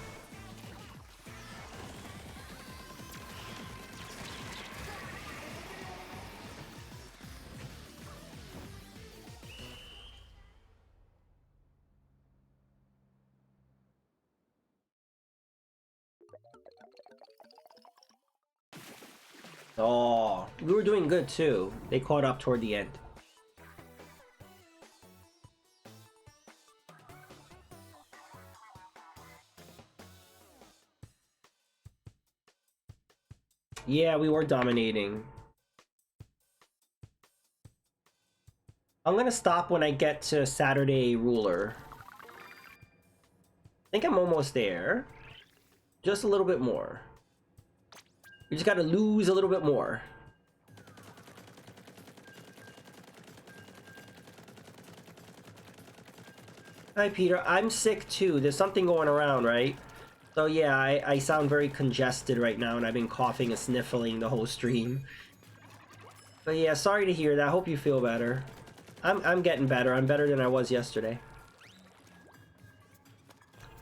Oh, we were doing good too. They caught up toward the end. Yeah, we were dominating. I'm gonna stop when I get to Saturday Ruler. I think I'm almost there. Just a little bit more. You just gotta lose a little bit more. Hi, Peter. I'm sick too. There's something going around, right? So yeah, I sound very congested right now, and I've been coughing and sniffling the whole stream. But yeah, sorry to hear that. I hope you feel better. I'm getting better. I'm better than I was yesterday.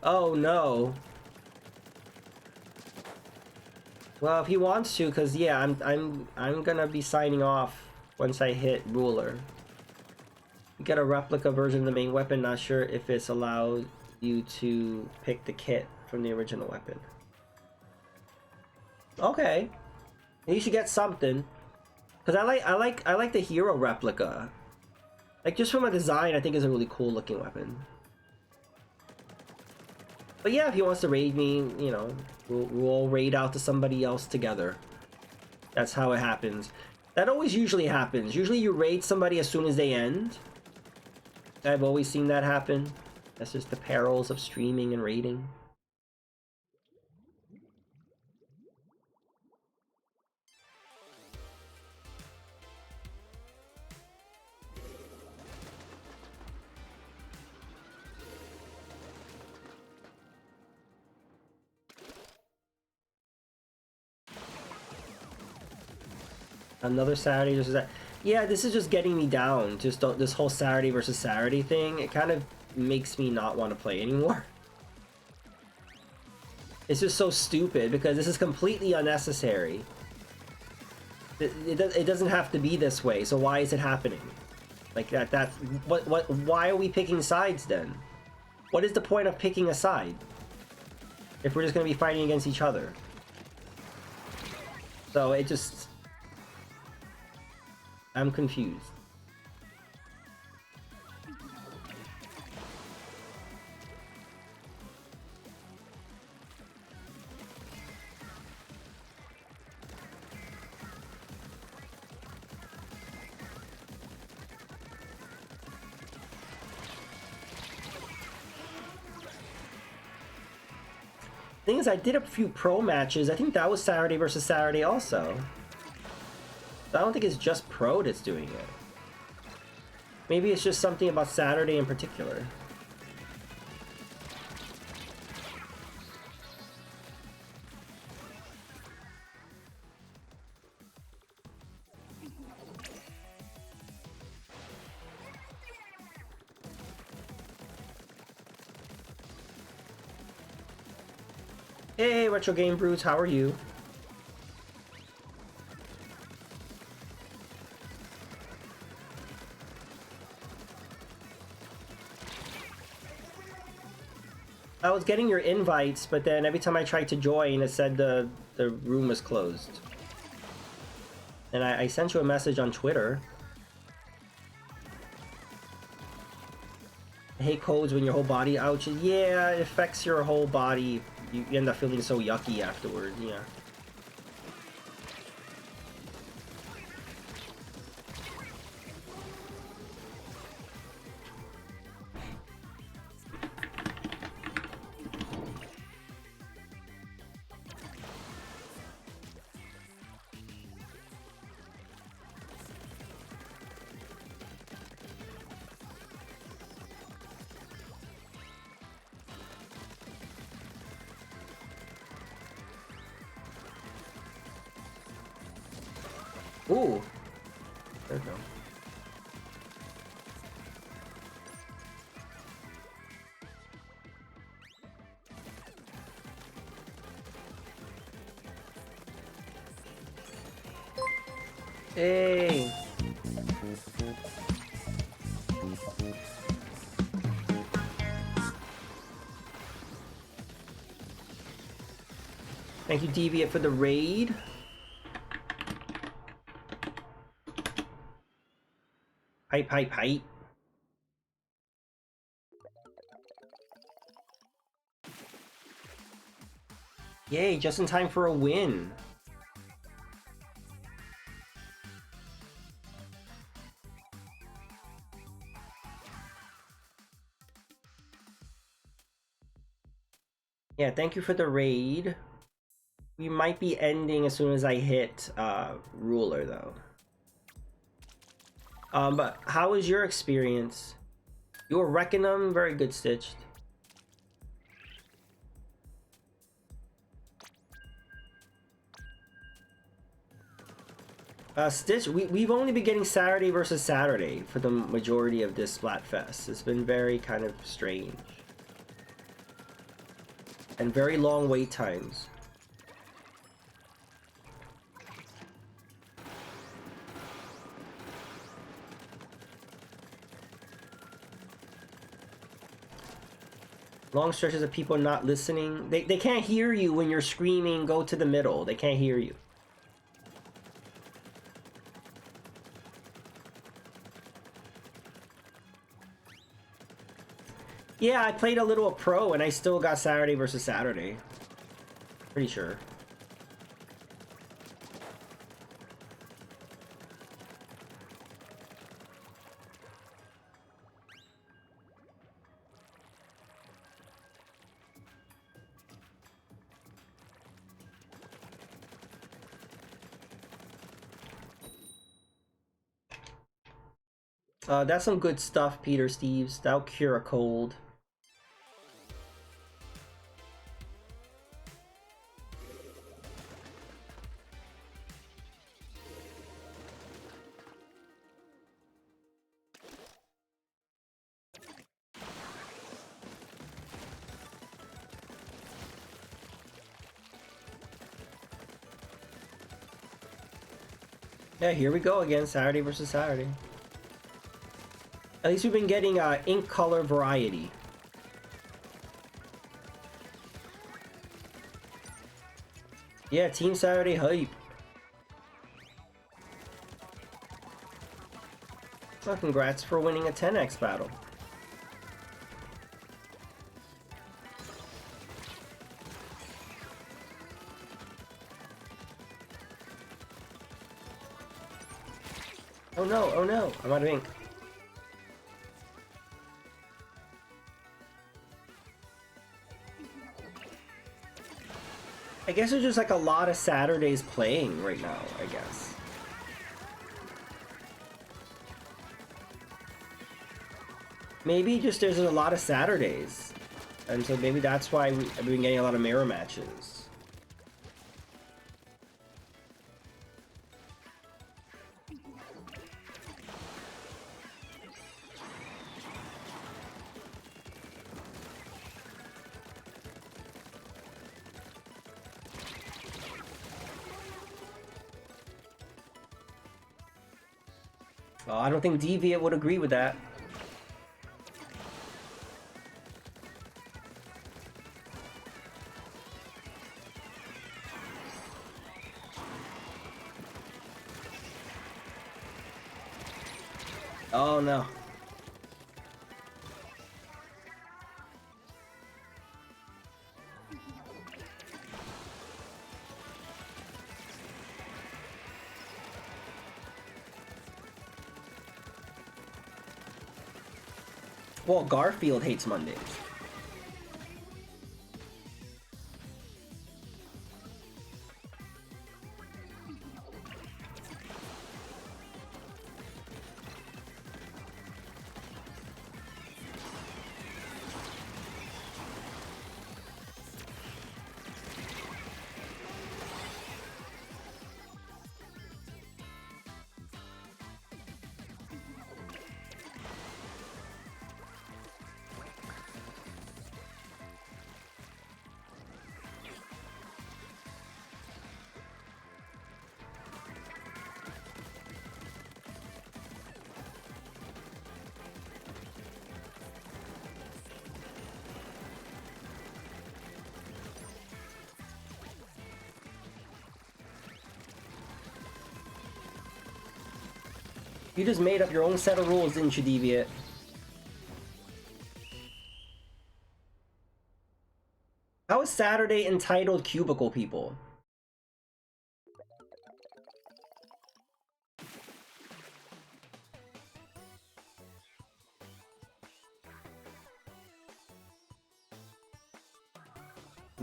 Oh no. Well, if he wants to, cause yeah, I'm gonna be signing off once I hit Ruler. You get a replica version of the main weapon. Not sure if it's allowed you to pick the kit from the original weapon. Okay, you should get something. Cause I like the hero replica. Like, just from a design, I think is a really cool looking weapon. But yeah, if he wants to raid me, you know, we'll all raid out to somebody else together. That's how it happens. That always usually happens. Usually you raid somebody as soon as they end. I've always seen that happen. That's just the perils of streaming and raiding. Another Saturday versus that. Yeah, this is just getting me down. Just this whole Saturday versus Saturday thing. It kind of makes me not want to play anymore. It's just so stupid because this is completely unnecessary. It doesn't have to be this way, so why is it happening? Like that's why are we picking sides then? What is the point of picking a side if we're just going to be fighting against each other? So it just, I'm confused. Thing is, I did a few pro matches. I think that was Saturday versus Saturday also. I don't think it's just pro that's doing it. Maybe it's just something about Saturday in particular. Hey, Retro Game Brews, how are you? I was getting your invites, but then every time I tried to join, it said the room was closed. And I sent you a message on Twitter. I hate codes when your whole body ouches. Yeah, it affects your whole body. You end up feeling so yucky afterward, yeah. Ooh. There we go. Hey. Thank you, Deviant, for the raid. Hype, hype, hype. Yay, just in time for a win. Yeah, thank you for the raid. We might be ending as soon as I hit ruler though. But how was your experience? You were wrecking them, very good, Stitched. Stitch, we've only been getting Saturday versus Saturday for the majority of this Splatfest. It's been very kind of strange. And very long wait times. Long stretches of people not listening. They can't hear you when you're screaming, go to the middle. They can't hear you. Yeah, I played a little of pro and I still got Saturday versus Saturday. Pretty sure. That's some good stuff, Peter Steves. That'll cure a cold. Yeah, here we go again, Saturday versus Saturday. At least we've been getting ink color variety. Yeah, Team Saturday hype. Well, congrats for winning a 10x battle. Oh no, oh no, I'm out of ink. I guess there's just like a lot of Saturdays playing right now, I guess. Maybe just there's a lot of Saturdays. And so maybe that's why we've been getting a lot of mirror matches. Oh, I don't think Deviant would agree with that. Oh no. Well, Garfield hates Mondays. You just made up your own set of rules, didn't you, Deviant? How is Saturday entitled Cubicle People?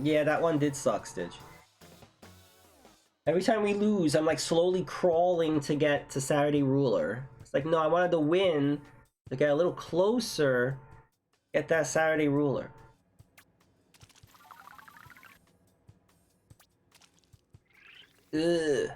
Yeah, that one did suck, Stitch. Every time we lose, I'm like slowly crawling to get to Saturday Ruler. It's like, no, I wanted to win to get a little closer, get that Saturday Ruler. Ugh.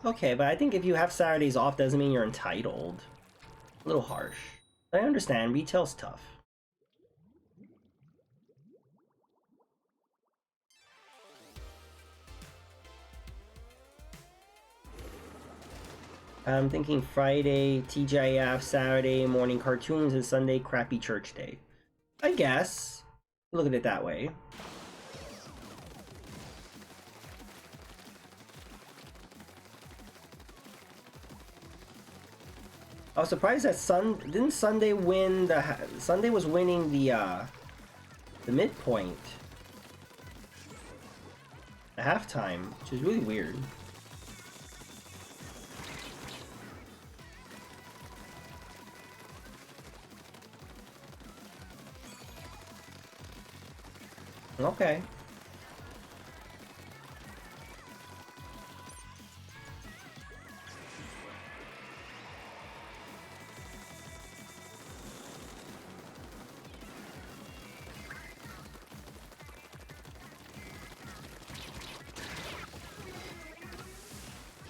Okay, but I think if you have Saturdays off doesn't mean you're entitled. A little harsh. But I understand, retail's tough. I'm thinking Friday, TGIF, Saturday, morning cartoons, and Sunday, crappy church day. I guess. Look at it that way. I was surprised that didn't Sunday win Sunday was winning the midpoint. The halftime, which is really weird. Okay.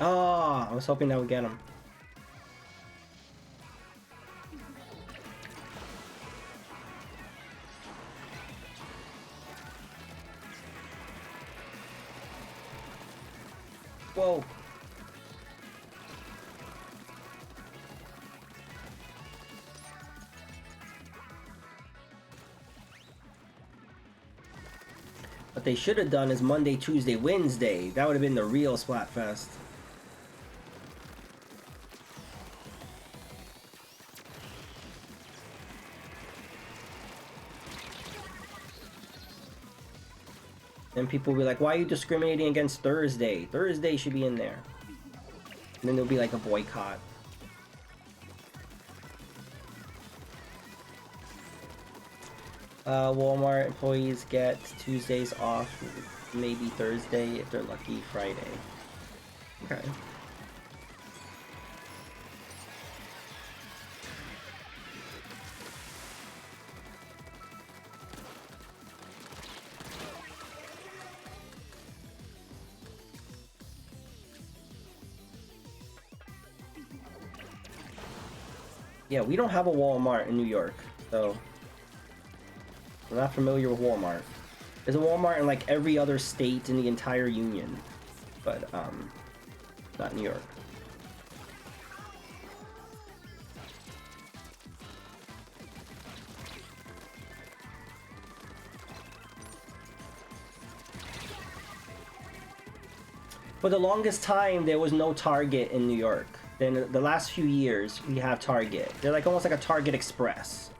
Oh, I was hoping that would get him. Whoa. What they should have done is Monday, Tuesday, Wednesday. That would have been the real Splatfest. Then people will be like, why are you discriminating against Thursday? Thursday should be in there. And then there'll be like a boycott. Walmart employees get Tuesdays off, maybe Thursday if they're lucky, Friday. Okay. Yeah, we don't have a Walmart in New York, so I'm not familiar with Walmart. There's a Walmart in like every other state in the entire union, but not New York. For the longest time, there was no Target in New York. Then the last few years, we have Target. They're like almost like a Target Express.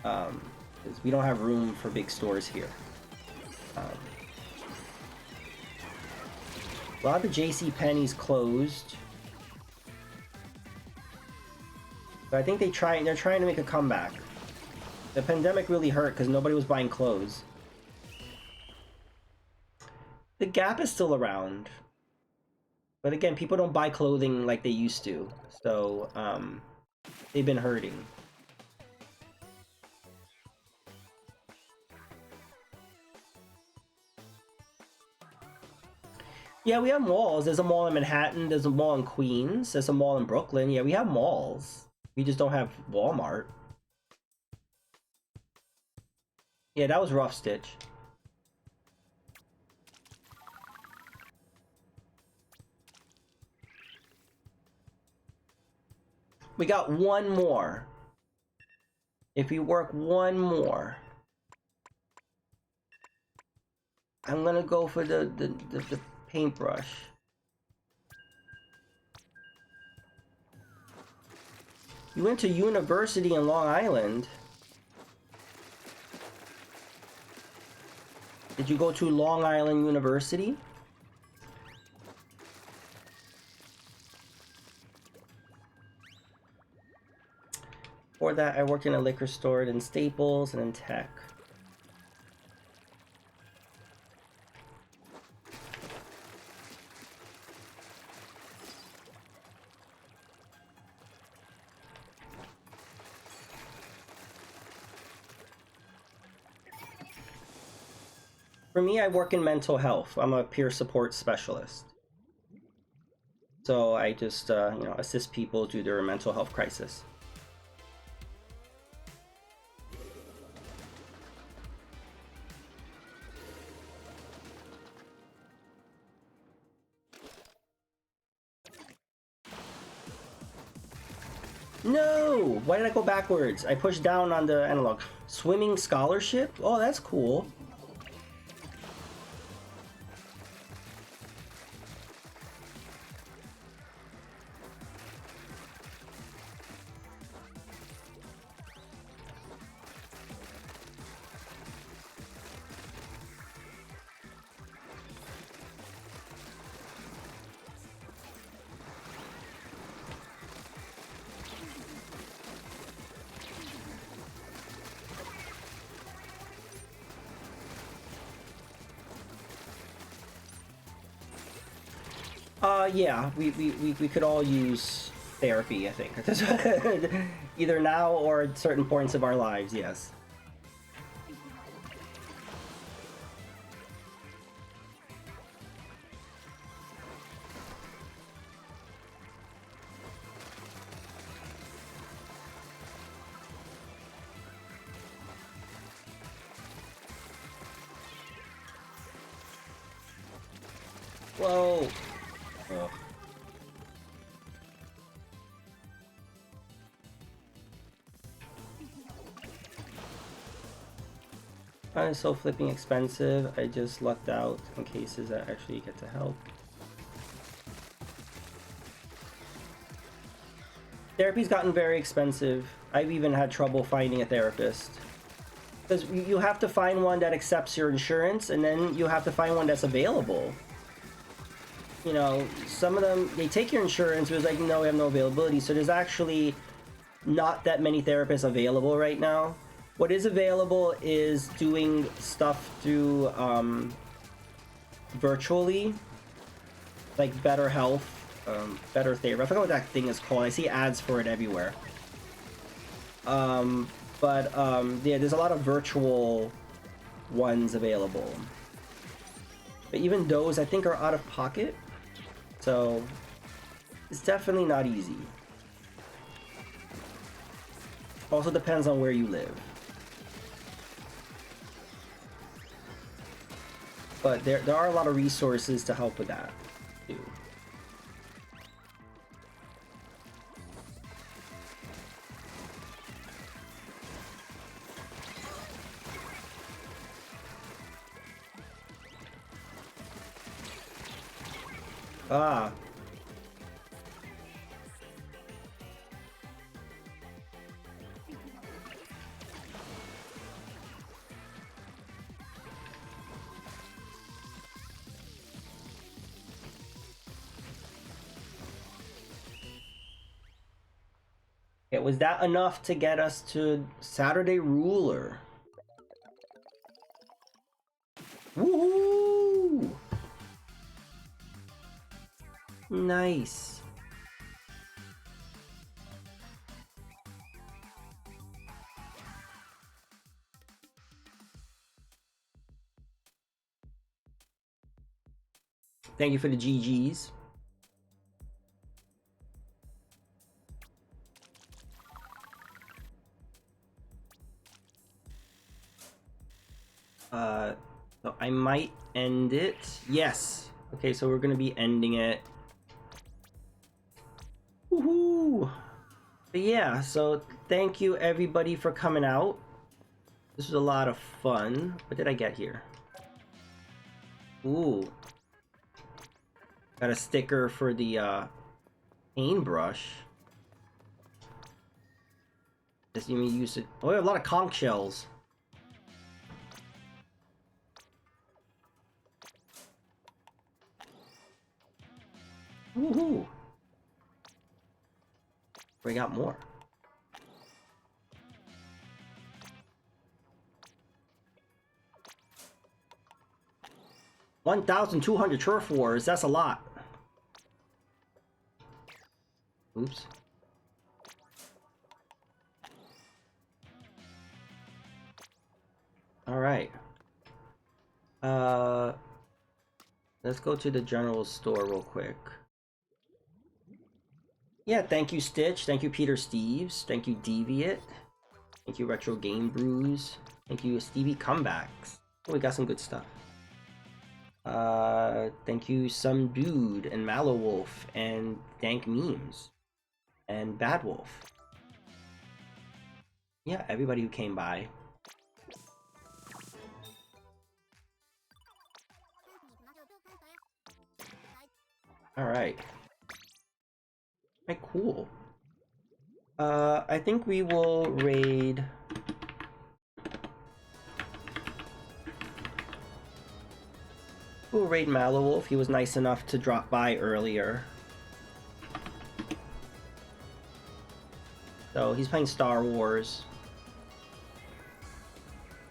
'Cause we don't have room for big stores here. A lot of the JCPenney's closed. But I think they're trying to make a comeback. The pandemic really hurt because nobody was buying clothes. The Gap is still around. But again, people don't buy clothing like they used to. So, they've been hurting. Yeah, we have malls. There's a mall in Manhattan. There's a mall in Queens. There's a mall in Brooklyn. Yeah, we have malls. We just don't have Walmart. Yeah, that was rough, Stitch. We got one more. If we work one more, I'm gonna go for the paintbrush. You went to university in Long Island. Did you go to Long Island University? Before that, I worked in a liquor store, in Staples, and in tech. For me, I work in mental health. I'm a peer support specialist. So I just, assist people through their mental health crisis. No! Why did I go backwards? I pushed down on the analog. Swimming scholarship? Oh, that's cool. Yeah, we could all use therapy, I think. Either now or at certain points of our lives, yes. Whoa! Oh. I'm so flipping expensive. I just lucked out in cases that actually get to help. Therapy's gotten very expensive. I've even had trouble finding a therapist. Because you have to find one that accepts your insurance, and then you have to find one that's available. You know, some of them, they take your insurance, but it's like, no, we have no availability. So there's actually not that many therapists available right now. What is available is doing stuff through virtually, like Better Health, Better Therapy. I forgot what that thing is called. I see ads for it everywhere. Yeah, there's a lot of virtual ones available. But even those, I think, are out of pocket. So it's definitely not easy. Also depends on where you live. But there are a lot of resources to help with that, too. Ah. Was that enough to get us to Saturday Ruler? Woohoo! Nice. Thank you for the GGs. So I might end it. Yes. Okay, so we're gonna be ending it. Woohoo! But yeah, so thank you everybody for coming out. This was a lot of fun. What did I get here? Ooh. Got a sticker for the paintbrush. Just you use it. Oh, a lot of conch shells. Woohoo! We got more. $1,200 turf wars. That's a lot. Oops. All right. Let's go to the general store real quick. Yeah, thank you, Stitch. Thank you, Peter Steves. Thank you, Deviate. Thank you, Retro Game Brews. Thank you, Stevie Comebacks. Oh, we got some good stuff. Thank you, Some Dude and Mallow Wolf and Dank Memes and Bad Wolf. Yeah, everybody who came by. All right. Alright, cool. I think we will raid. We'll raid Mallow Wolf. He was nice enough to drop by earlier. So he's playing Star Wars.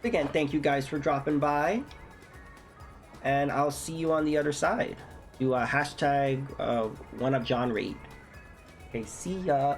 Again, thank you guys for dropping by. And I'll see you on the other side. do a hashtag 1UpJohn raid. Okay, see ya.